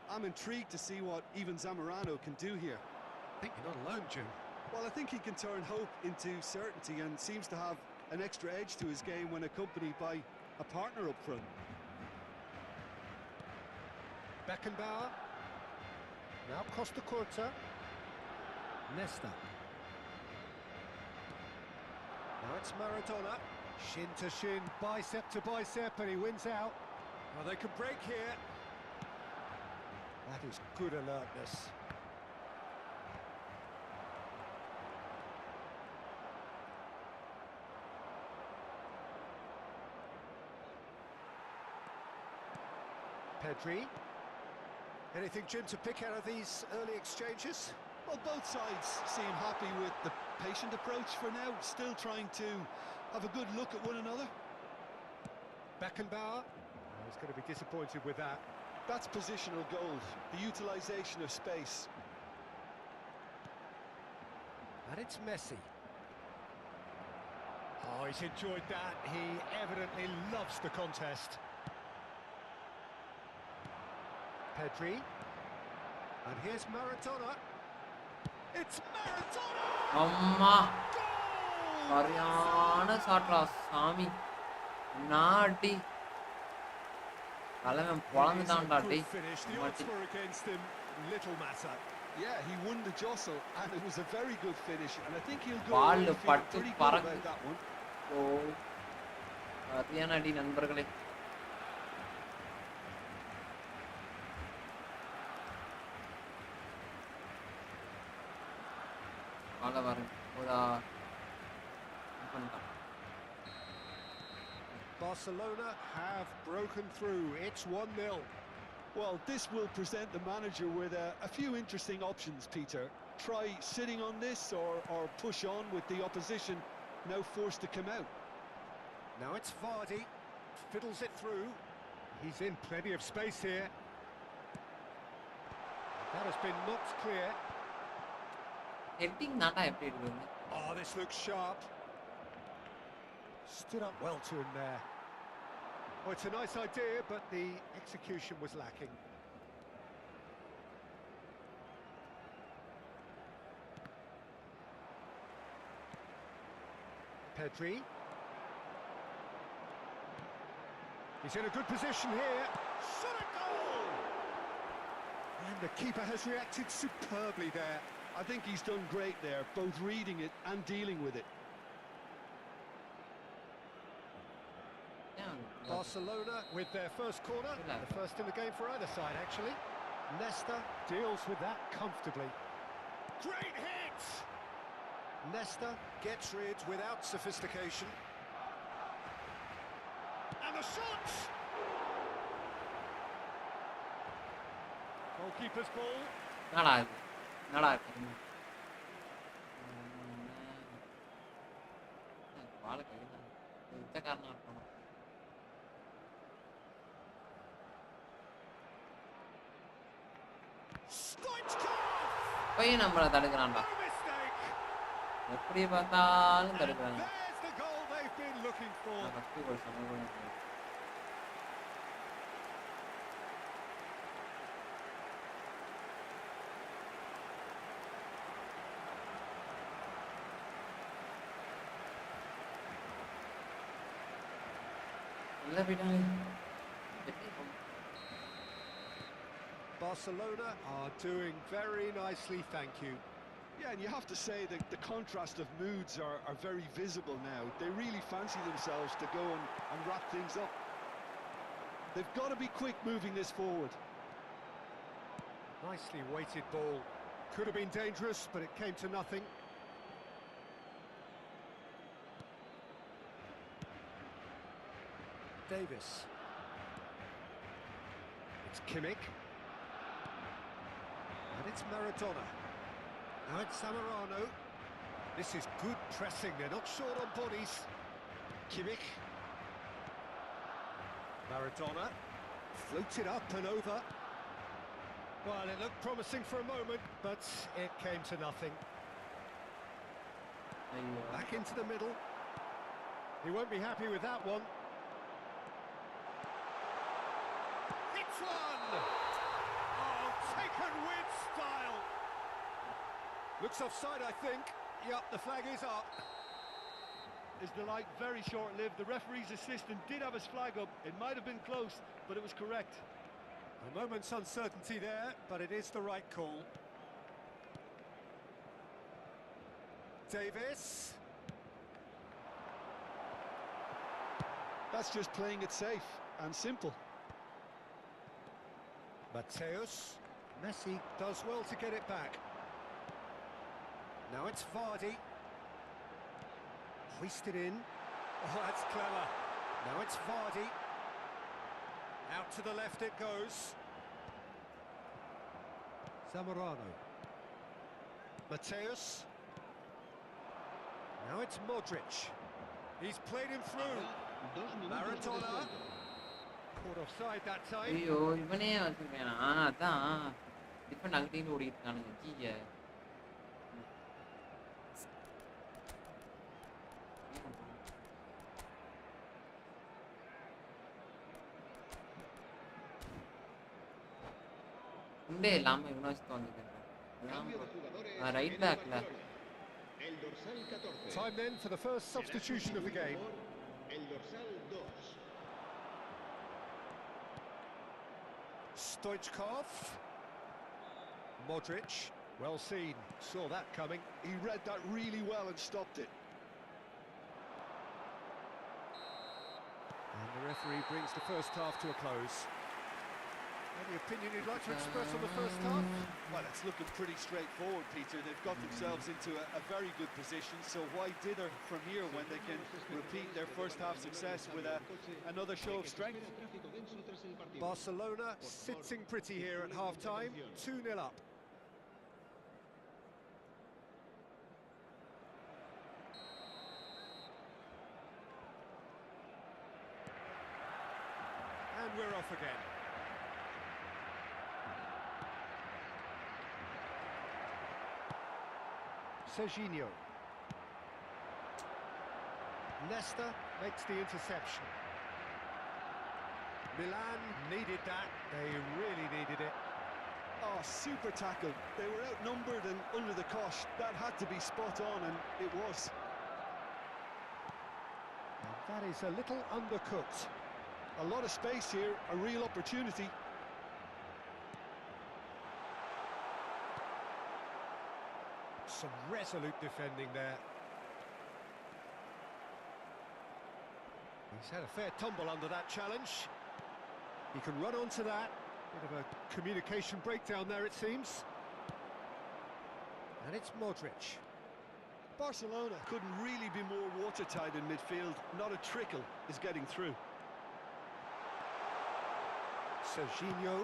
I'm intrigued to see what even Zamorano can do here. I think you're not alone, Jim. Well, I think he can turn hope into certainty and seems to have an extra edge to his game when accompanied by a partner up front. Beckenbauer. Now Costa Curta. Nesta. Now it's Maradona. Shin to shin, bicep to bicep, and he wins out. Well, they can break here. That is good alertness. Pedri. Anything, Jim, to pick out of these early exchanges? Well, both sides seem happy with the patient approach for now, still trying to have a good look at one another. Beckenbauer. He's going to be disappointed with that. That's positional gold, the utilisation of space. And it's Messi. Oh, he's enjoyed that. He evidently loves the contest. Pedri. And here's Maradona. It's Maradona! അമ്മ അറിയാണ് സാട്ടാ സാമി നാട്ടി കലവൻ പൊളന്നിട്ടാണ്ടാട്ടി Yeah, he won the jostle and it was a very good finish and I think he'll go Ball away feeling pattu pretty good parakku. about that one. ഓ അറിയാനടി നண்பர்களே Barcelona have broken through. It's 1-0. Well, this will present the manager with a few interesting options, Peter. Try sitting on this or push on with the opposition now forced to come out. Now it's Vardy. Fiddles it through. He's in plenty of space here. That has been knocked clear. Heading நாட்டா எப்படி இருக்குங்க Oh, this looks sharp. Stood up well to him there. Well, it's a nice idea, but the execution was lacking. Pedri. He's in a good position here. Shot a goal! And the keeper has reacted superbly there. I think he's done great there, both reading it and dealing with it. Barcelona with their first corner, the first in the game for either side actually. Nesta deals with that comfortably. Great hit! Nesta gets rid without sophistication. And the shot! Goalkeeper's ball. என்னடா இது என்னடா இது வாழை கைதான் உச்சக்காரனா இருக்கணும் போய் நம்மளை தடுக்கிறான்டா எப்படி பார்த்தாலும் தடுக்கிறாங்க ஃபஸ்ட்டு ஒரு சமூகம் உள்ள போயிட்டாங்க. Barcelona are doing very nicely, thank you. Yeah, and you have to say that the contrast of moods are very visible now. They really fancy themselves to go and wrap things up. They've got to be quick moving this forward. Nicely weighted ball. Could have been dangerous, but it came to nothing. Davis. It's Kimmich. And it's Maradona. Now it's Zamorano. This is good pressing, they're not short on bodies. Kimmich. Maradona. Floats it up and over. Well, it looked promising for a moment, but it came to nothing. Back into the middle. He won't be happy with that one. It's one! Oh, taken with style! Looks offside, I think. Yup, the flag is up. His delight very short-lived. The referee's assistant did have his flag up. It might have been close, but it was correct. A moment's uncertainty there, but it is the right call. Davis. That's just playing it safe and simple. Mateus. Messi does well to get it back. Now it's Vardy. Hoisted in. Oh, that's clever. Now it's Vardy. Out to the left it goes. Zamorano. Mateus. Now it's Modric. He's played him through. Maradona. Caught offside that time. ஐயோ இவனே வச்சிருக்கானா அதான் defend அங்கிட்டு ஓடிட்டு இருக்கானுங்க ஜீய. உண்டே இல்லாம இவனை வச்சுட்டு வந்துருக்கேன் ரைட் பேக்ல. El dorsal 14. Time then for the first substitution of the game. El dorsal 2. Stoichkov. Modric. Well seen. Saw that coming. He read that really well and stopped it. And the referee brings the first half to a close. Any opinion you'd like to express on the first half? Well, it's looking pretty straightforward, Peter. They've got themselves into a very good position, so why dither from here when they can repeat their first half success with another show of strength? Barcelona sitting pretty here at half-time, 2-0 up. And we're off again. Serginho. Nesta makes the interception. Milan needed that, they really needed it. Oh, super tackle. They were outnumbered and under the cosh. That had to be spot on, and it was. And that is a little undercooked. A lot of space here, a real opportunity. Some resolute defending there. He's had a fair tumble under that challenge. He can run onto that. Bit of a communication breakdown there, it seems. And it's Modric. Barcelona couldn't really be more watertight in midfield. Not a trickle is getting through. Serginho.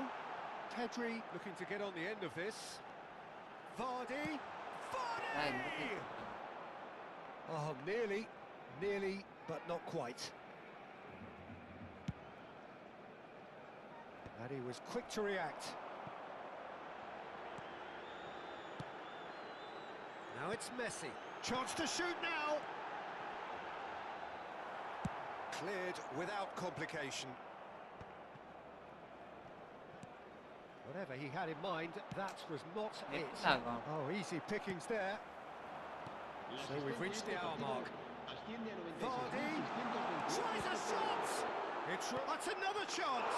Pedri looking to get on the end of this. Vardy. Vardy! Oh, nearly, but not quite. And he was quick to react. Now it's Messi. Chance to shoot now! Cleared without complication. Whatever he had in mind, that was not it. Oh, easy pickings there. So we've reached the hour mark. Vardy tries a shot! That's another chance.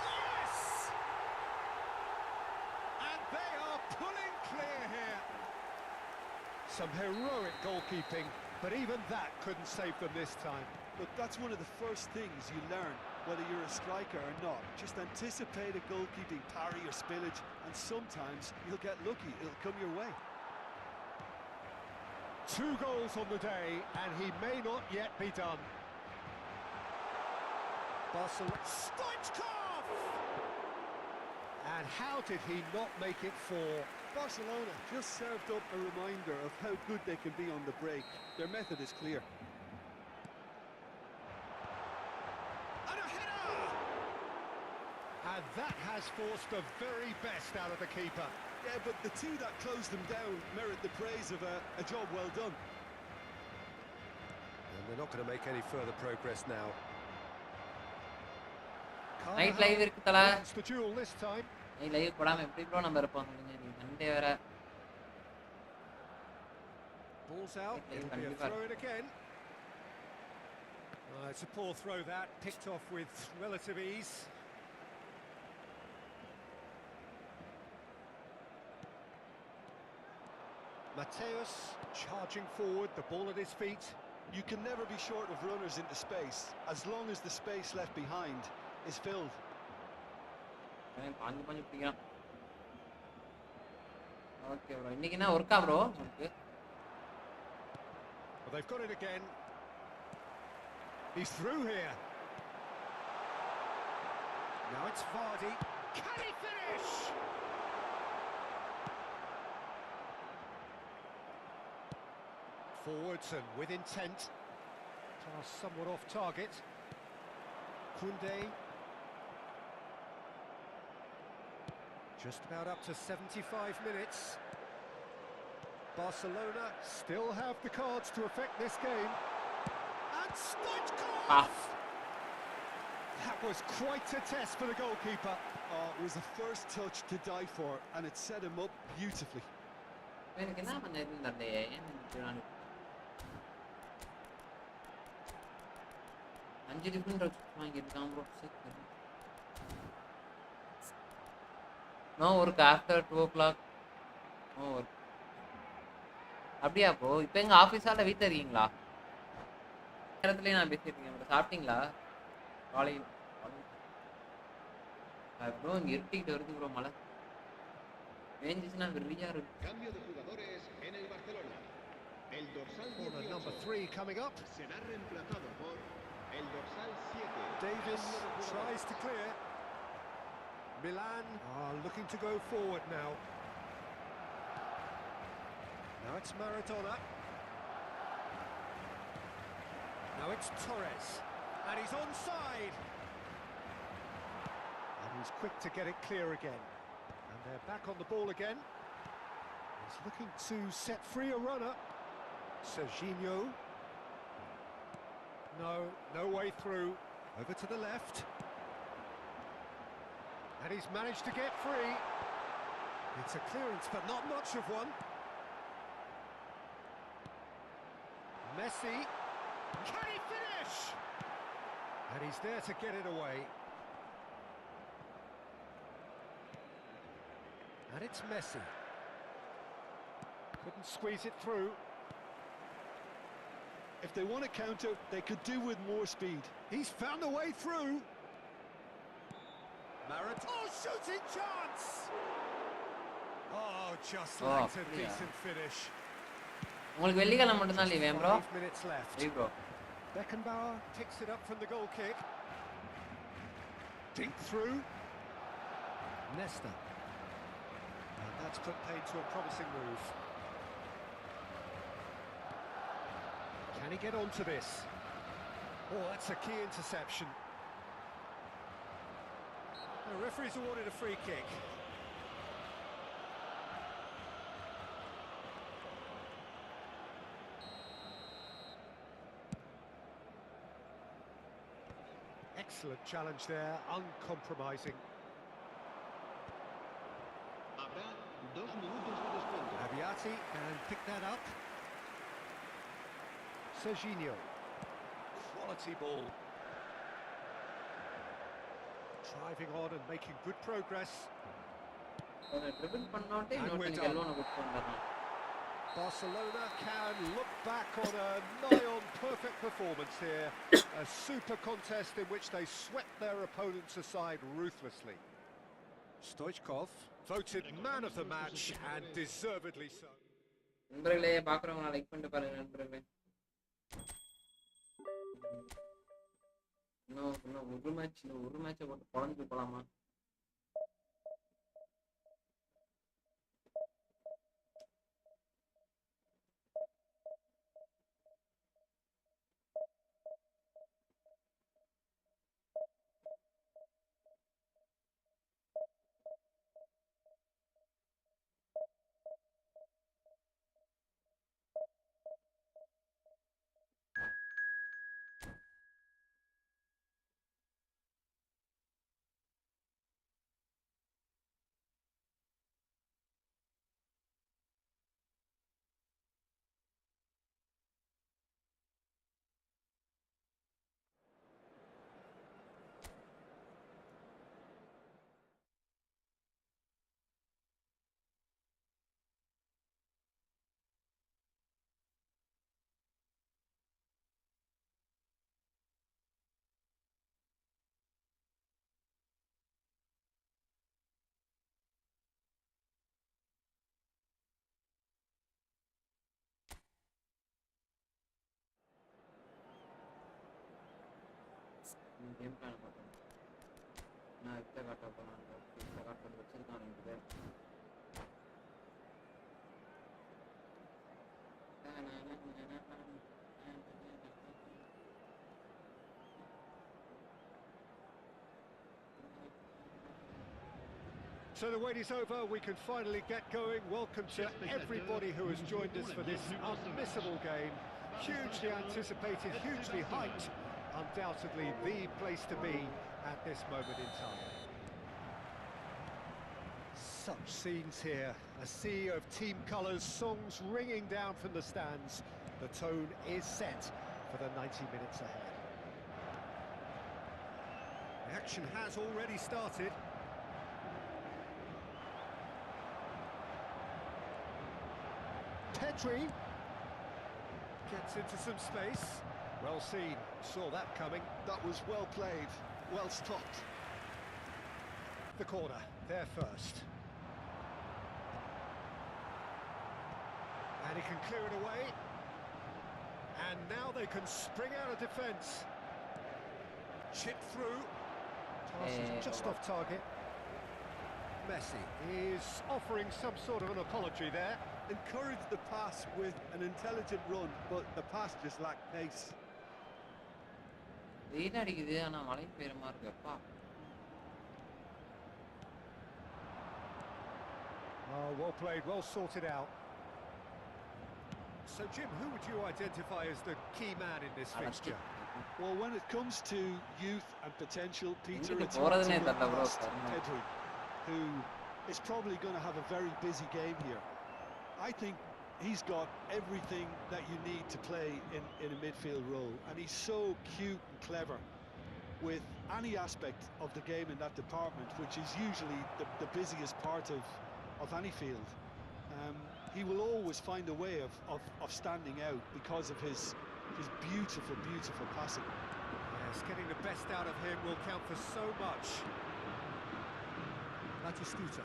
Yes! And they are pulling clear here. Some heroic goalkeeping, but even that couldn't save them this time. Look, that's one of the first things you learn, whether you're a striker or not. Just anticipate a goalkeeping parry or spillage, and sometimes you'll get lucky. It'll come your way. 2 goals on the day, and he may not yet be done. Barcelona. Stoichkov! And how did he not make it 4? Barcelona just served up a reminder of how good they can be on the break. Their method is clear. And a header! And that has forced the very best out of the keeper. Yeah, but the two that closed them down merit the praise of a job well done. And they're not going to make any further progress now. Night live இருக்கு தல. It's the duel this time. Night live போடாம எப்படி bro நம்ம இருப்போம் சொல்லுங்க. நீ Sunday வேற. Ball's out. It'll be a throw in again. It's a poor throw that, picked off with relative ease. Mateus charging forward, the ball at his feet. You can never be short of runners into space, as long as the space left behind is filled. பாஞ்சு பிடிக்கிறான். Okay bro, இன்னைக்கு என்ன ஒர்க்கா bro உங்களுக்கு? Well, they've got it again. He's through here. Now it's Vardy. Can he finish? Forwards and with intent. Pass somewhat off target. Koundé. Just about up to 75 minutes. Barcelona still have the cards to affect this game. And Stoichkov! That was quite a test for the goalkeeper. Oh, it was the first touch to die for, and it set him up beautifully. எனக்கு என்ன பண்ணதுன்னு தெரியலையே. ஏன் 5 different வாங்கியிருக்கான் bro. No work after 2 o'clock. No work. அப்படியா bro? இப்போ எங்கள் ஆஃபீஸால் வீட்டில் இருக்கீங்களா? நேரத்துலேயே நான் பேசிட்டு இருக்கேன் ப்ரோ. சாப்பிட்டீங்களா? காலையில் ப்ரோ இங்கே இருட்டிக்கிட்டு வருது ப்ரோ. மழை வேஞ்சிச்சுன்னா வெறியாக இருக்கு. Cambio de jugadores en el Barcelona. El dorsal Corner number 18 3 coming up. será reemplazado por el dorsal 7. Davis tries to clear. Milan are looking to go forward now. Now it's Maradona. Now it's Torres. And he's onside. And he's quick to get it clear again. And they're back on the ball again. He's looking to set free a runner. Serginho. No way through. Over to the left. And he's managed to get free. It's a clearance, but not much of one. Messi. Can he finish? And he's there to get it away. And it's Messi. Couldn't squeeze it through. If they want to counter, they could do with more speed. He's found a way through. Oh, shooting chance! Oh, just like a decent finish. உங்களுக்கு வெள்ளிக்கிழமை மட்டும்தான் leave ஏன் bro? 5 minutes left. Leave bro. Beckenbauer picks it up from the goal kick. Dink through. Nesta. And that's put paid to a promising move. Can he get onto this? Oh, that's a key interception. The referee's awarded a free kick. Excellent challenge there, uncompromising. Habrá 2 minutos de descuento. Aviati can pick that up. Serginho. Quality ball. Driving on and making good progress. ஒரு triple பண்ணோட்டே And we're இன்னொருத்தனுக்கு done. எல்லோன்னு கொடுத்து வந்துடுறான். Barcelona can look back on a nigh-on perfect performance here. A super contest in which they swept their opponents aside ruthlessly. Stoichkov voted man of the match and deservedly so. நண்பர்களே பார்க்குறவங்க like பண்ணிட்டு பாருங்க நண்பர்களே. இன்னும் ஒரு மேட்சை போட்டு குழஞ்சு போலாமா? கேம் பிளான் பார்த்தேன். நான் இப்போ காட்ட போகிறேன். இப்போ காட்ட வச்சுருக்கான் 2 பேர். So the wait is over, we can finally get going. Welcome to everybody who has joined us for this unmissable game. Hugely anticipated, hugely hyped. Undoubtedly the place to be at this moment in time. Such scenes here, a sea of team colours, songs ringing down from the stands. The tone is set for the 90 minutes ahead. The action has already started. Petri gets into some space. Well seen, saw that coming. That was well played, well stopped. The corner, there first. And he can clear it away. And now they can spring out of defence. Chip through. Pass is just off target. Messi is offering some sort of an apology there. Encouraged the pass with an intelligent run, but the pass just lacked pace. வெயில் அடிக்குது ஆனா மழை பெய்யுற மாதிரி இருக்குப்பா. Oh, well played, well sorted out. So Jim, who would you identify as the key man in this fixture? Well, when it comes to youth and potential, Peter, Inga it's hard to போறதுனே look தெரியல bro. past Pedri, who is probably going to have a very busy game here. I think he's got everything that you need to play in a midfield role, and he's so cute and clever with any aspect of the game in that department, which is usually the busiest part of any field. He will always find a way of standing out because of his beautiful passing. Yes, getting the best out of him will count for so much. Batistuta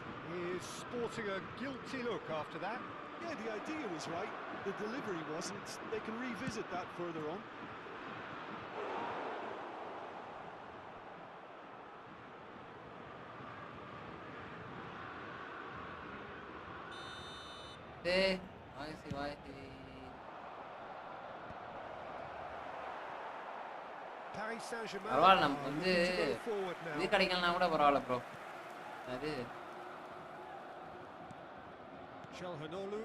is sporting a guilty look after that. Yeah, the idea was right, the delivery wasn't. They can revisit that further on. Why? Paris Saint-Germain பரவாயில்ல நம்ம are வந்து looking to go forward now. இது கிடைக்கலனா கூட பரவாயில்ல bro. அது Chalhanoglu.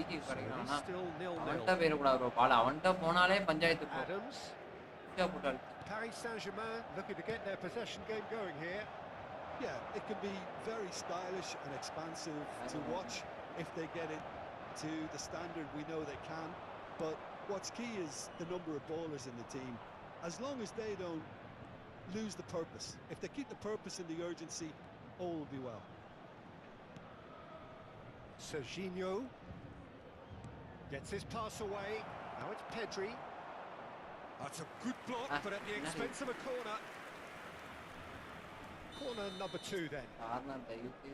EEG கிடைக்கலனா Still 0-0. அவன்கிட்ட போயிடக்கூடாது ப்ரோ. பால் அவன்கிட்ட போனாலே பஞ்சாயத்து ப்ரோ. Adams. போட்டால் Paris Saint-Germain looking to get their possession game going here. Yeah, it can be very stylish and expansive to watch if they get it to the standard we know they can. But what's key is the number of ballers in the team. as long as they don't lose the purpose. If they keep the purpose and the urgency, all will be well. Serginho gets his pass away. Now it's Pedri. That's a good block, but at the expense of a corner. Corner number 2 then. Corner dayuku.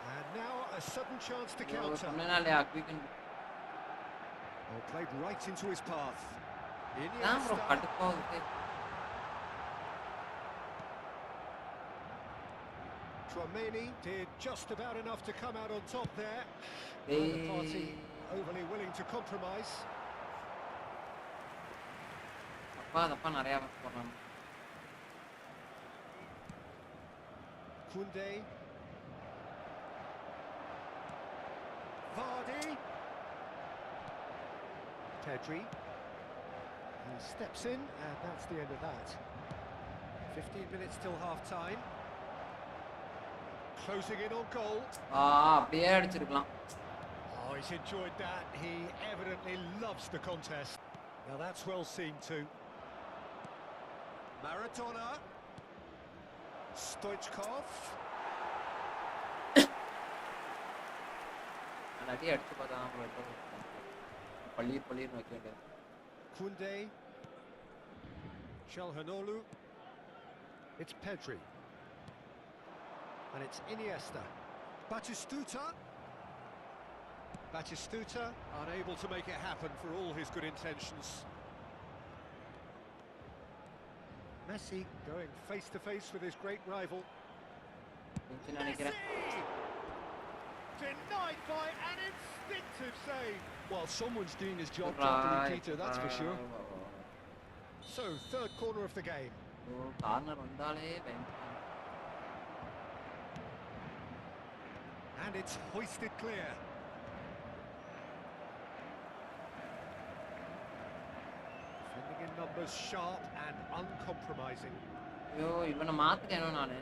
And now a sudden chance to Yo, counter. Oh, played right into his path. Damn bro, Iniesta. கடுப்பாகுது. Tchouameni did just about enough to come out on top there. Hey. Neither party overly willing to compromise. அப்பா நிறைய pass போறாங்க. Koundé. Vardy. Pedri. He steps in, and that's the end of that. 15 minutes till half-time. Closing in on goal. அப்படியே அடிச்சிருக்கலாம். Oh, he's enjoyed that. He evidently loves the contest. Now that's well seen too. Maradona. Stoichkov. அந்த அடி அடிச்சு பார்த்தா bro பள்ளி வைக்க வேண்டியது. Koundé. Çalhanoğlu. It's Pedri. And it's Iniesta. Batistuta. Batistuta unable to make it happen for all his good intentions. Messi going face to face with his great rival. நினைக்கிறேன். Denied by an instinctive save. Well, someone's doing his job properly, Peter, that's for sure. So, third corner of the game. Corner வந்தாலே பயங்கரம். And it's hoisted clear. Defending in numbers sharp and uncompromising. ஐயோ இவனை மாத்துறேனோ நானு.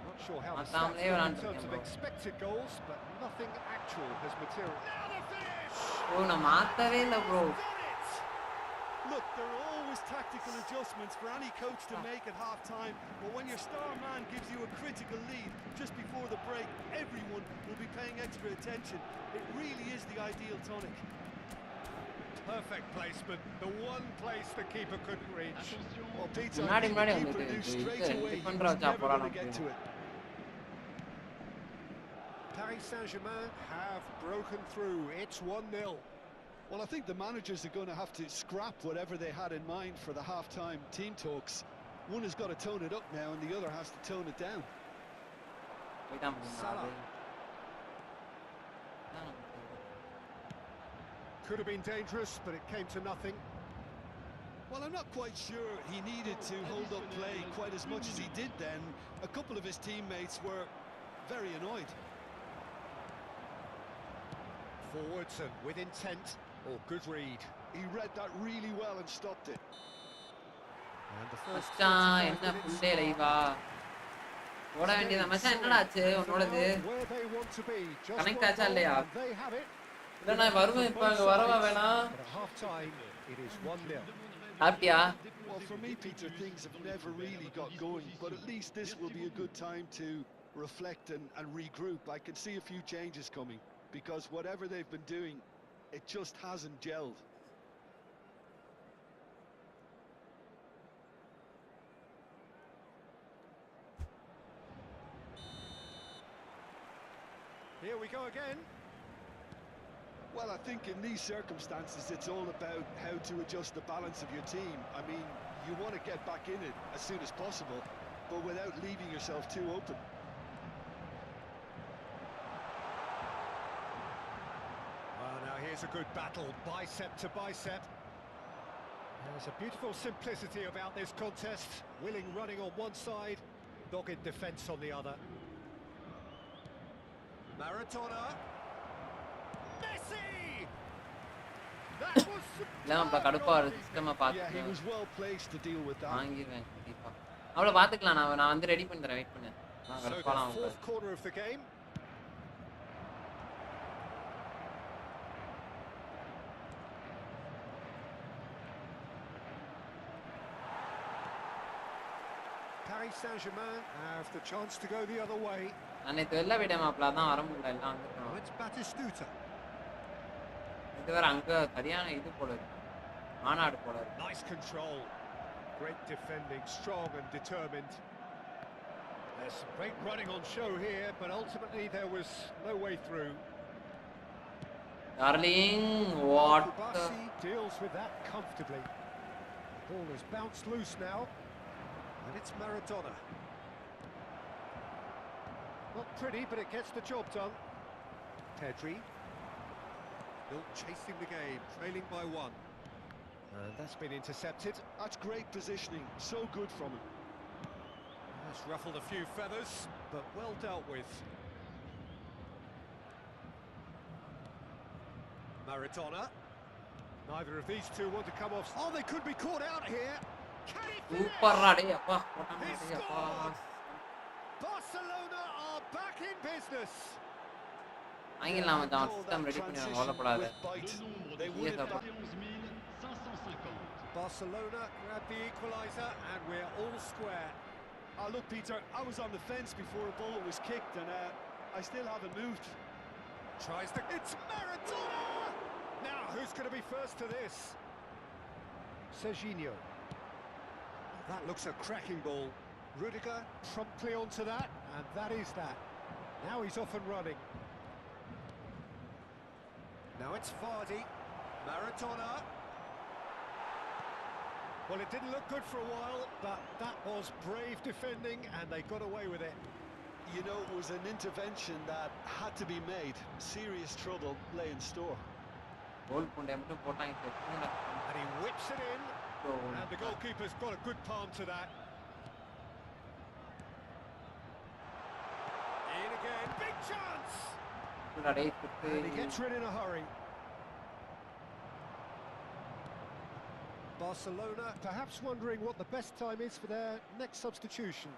Not sure how the Matamle stats look in விளையாண்டு terms of இருக்கேன் bro. expected goals, but nothing actual has materialized. Now the finish! ஓ நான் மாத்தவே இல்ல bro. Done it! Look, there are always tactical adjustments for any coach to make at half-time, but when your star man gives you a critical lead just before the break, everyone will be paying extra attention. It really is the ideal tonic. Perfect placement, the one place the keeper couldn't reach. Well, Peter, முன்னாடி I think முன்னாடி the keeper வந்துட்டு knew straight away he Defender was வச்சா never going to போறானு. get to it. Paris Saint-Germain have broken through. It's 1-0. Well, I think the managers are going to have to scrap whatever they had in mind for the half-time team talks. One has got to tone it up now and the other has to tone it down. போய்ட்டான் Salah. Could have been dangerous, but it came to nothing. Well, I'm not quite sure he needed to hold up play quite as much as he did then. A couple of his teammates were very annoyed. Forwards and with intent. Oh, good read. He read that really well and stopped it. And the first மச்சான் 45 என்ன minutes full day லைவா ஓட வேண்டியதா மச்சான் என்னடா ஆச்சு உன்னோடது where they want to be. Just Connect one ஆச்சா goal இல்லையா? and they have it. இல்ல நான் வருவேன் இப்ப அங்க வரவா வேணாம் But at half time, it is 1-0. ஹாப்பியா Well, for me, Peter, things have never really got going, but at least this will be a good time to reflect and regroup. I can see a few changes coming, because whatever they've been doing, it just hasn't gelled. Here we go again. Well, I think in these circumstances, it's all about how to adjust the balance of your team. I mean, you want to get back in it as soon as possible, but without leaving yourself too open. Well, now here's a good battle, bicep to bicep. There's a beautiful simplicity about this contest. Willing running on one side, dogged defence on the other. Maradona. Messi! That was இல்ல அப்ப கடுப்பா ஒரு சிஸ்டமா Yeah, he பாத்து was well placed to deal with that. வாங்கிடுவேன் கண்டிப்பா அவ்வளோ பாத்துக்கலாம் நான் வந்து ரெடி பண்ணி தரேன் வெயிட் பண்ணு நான் So the கடுப்பாலாம் fourth corner of the game. Paris Saint-Germain have the chance to go the other way. நான் நேற்று வெளில போயிட்டேன் மாப்பிள்ள, அதான் வர முடியல, எல்லாம் Now வந்துருக்கணும். it's Batistuta. இது வேற அங்க சரியான இது போல இருக்கு, மாநாடு போல இருக்கு. Nice control. Great defending, strong and determined. There's some great running on show here, but ultimately there was no way through. Darling, what? Kubasi deals with that comfortably. The ball has bounced loose now, and it's Maradona. Not pretty, but it gets the job done. Pedri. Still chasing the game, trailing by one. And that's been intercepted. That's great positioning, so good from him. That's ruffled a few feathers, but well dealt with. Maradona. Neither of these two want to come off. Oh, they could be caught out here. Can he finish? Super radi appa, He scores! Barcelona are back in business. அங்கல நாம தான் system ready பண்ணி வரப்படாது. They win it back. 11 Barcelona grab the equaliser and we're all square. Oh, look, Peter, I was on the fence before a ball was kicked, and I still haven't moved. Tries the... It's Maradona! Now, who's going to be first to this? Serginho. That looks a cracking ball. Rudiger promptly onto that, and that is that. Now he's off and running. Now it's Vardy. Maradona. Well, it didn't look good for a while, but that was brave defending, and they got away with it. You know, it was an intervention that had to be made. Serious trouble lay in store. கோல் புண்டை மட்டும் போட்டாங்க செத்துடா. And he whips it in, and the goalkeeper's got a good palm to that. In again, big chance! டேய் சுத்து. And he gets rid in a hurry. Barcelona perhaps wondering what the best time is for their next substitution.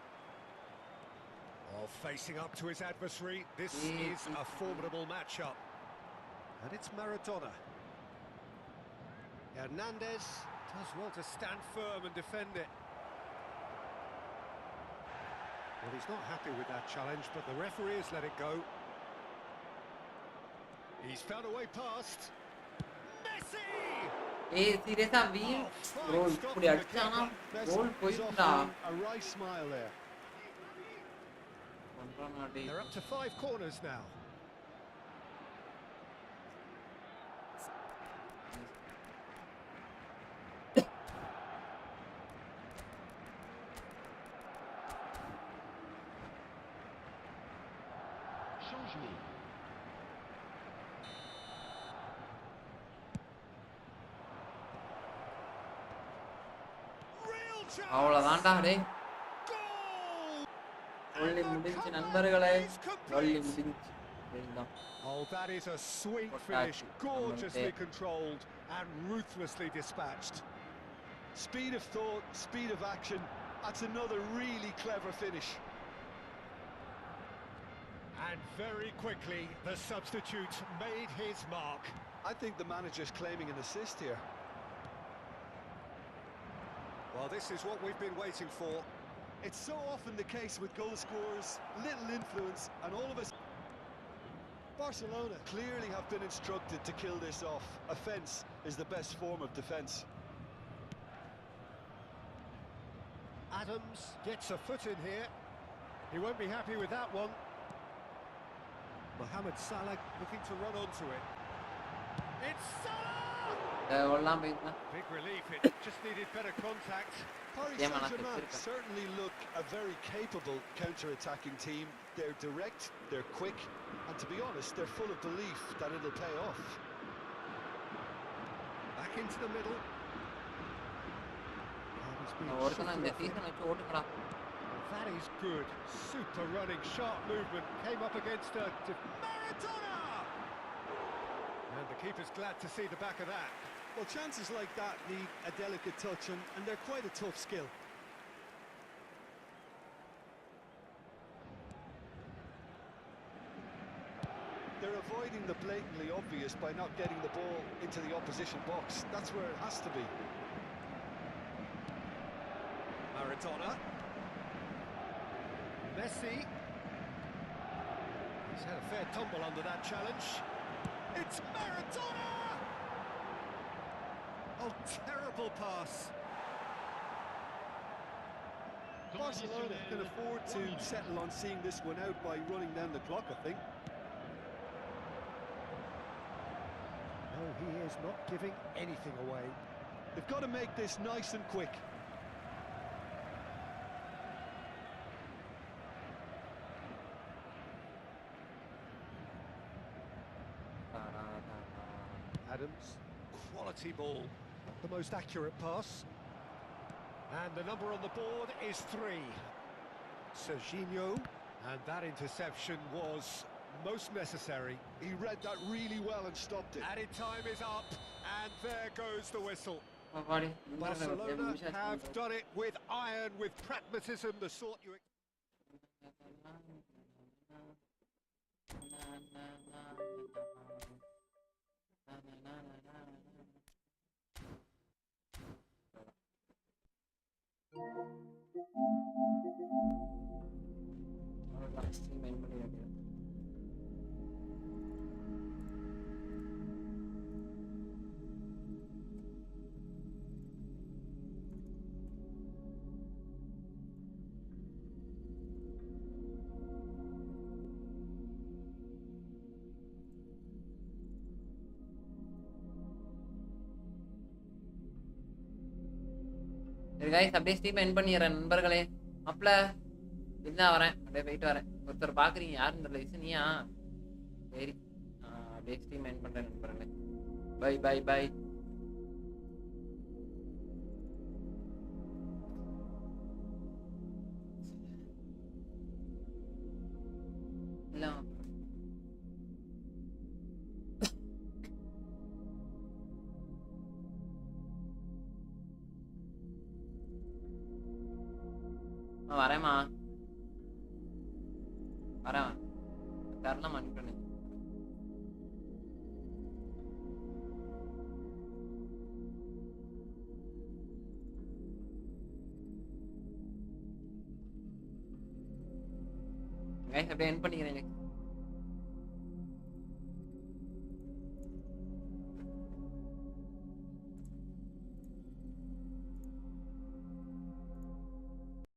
Oh, facing up to his adversary, this is a formidable matchup. And it's Maradona. Hernandez does well to stand firm and defend it. Well, he's not happy with that challenge, but the referee has let it go. He's found a way past. Messi! ஏய் சீரியஸா wheel bro இப்படி அடிச்சானா கோல் போயிடும்டா. A right smile there. பண்றானா டேய். They're up to 5 corners now. Changement. Real chance! அவ்வளவுதான்டா டேய். Goal! ஒல்லி முடிஞ்சு நண்பர்களே. ஒல்லி முடிஞ்சு. இதுதான். Oh, that is a sweet What finish, that- gorgeously controlled and ruthlessly dispatched. Speed of thought, speed of action. That's another really clever finish. And very quickly, the substitute made his mark. I think the manager's claiming an assist here. Well, this is what we've been waiting for. It's so often the case with goal scorers, little influence, and all of us. Barcelona clearly have been instructed to kill this off. Offence is the best form of defence. Adams gets a foot in here. He won't be happy with that one. Mohamed Salah looking to run onto it. It's Salah! எல்லாம் போயிடுதா. Big relief, it just needed better contact. Paris Yeah, man, I Saint-Germain think- certainly look a very capable counter-attacking team. They're direct, they're quick, and to be honest, they're full of belief that it'll pay off. Back into the middle. Oh, he's been ஒருத்தன இந்த super season வச்சு ஓட்டுங்கடா. That is good. Super running, sharp movement. Came up against Maradona! And the keeper's glad to see the back of that. Well, chances like that need a delicate touch, and they're quite a tough skill. They're avoiding the blatantly obvious by not getting the ball into the opposition box. That's where it has to be. Maradona. Messi. He's had a fair tumble under that challenge. It's Maradona! Oh, terrible pass. Barcelona can afford to settle on seeing this one out by running down the clock, I think. No, he is not giving anything away. They've got to make this nice and quick. Adams, quality ball. Not the most accurate pass. And the number on the board is 3. Serginho. And that interception was most necessary. He read that really well and stopped it. Added time is up, and there goes the whistle. Pagode. Barcelona have done it with iron, with pragmatism, the sort you... சரி guys அப்படியே stream end பண்ணிடுறேன் நண்பர்களே. அப்பல இதுதான் வரேன், அப்படியே போயிட்டு வரேன். ஒருத்தர் பாக்குறீங்க யாருன்னு தெரியல, இசனியா? சரி அப்படியே ஸ்ட்ரீம் எண்ட் பண்றேன் நண்பர்களே. Bye bye bye. இல்ல வரேம்மா, வரேன் தரலாம் அனுப்பினேன். அப்படியே என் பண்ணிக்கிறேன்.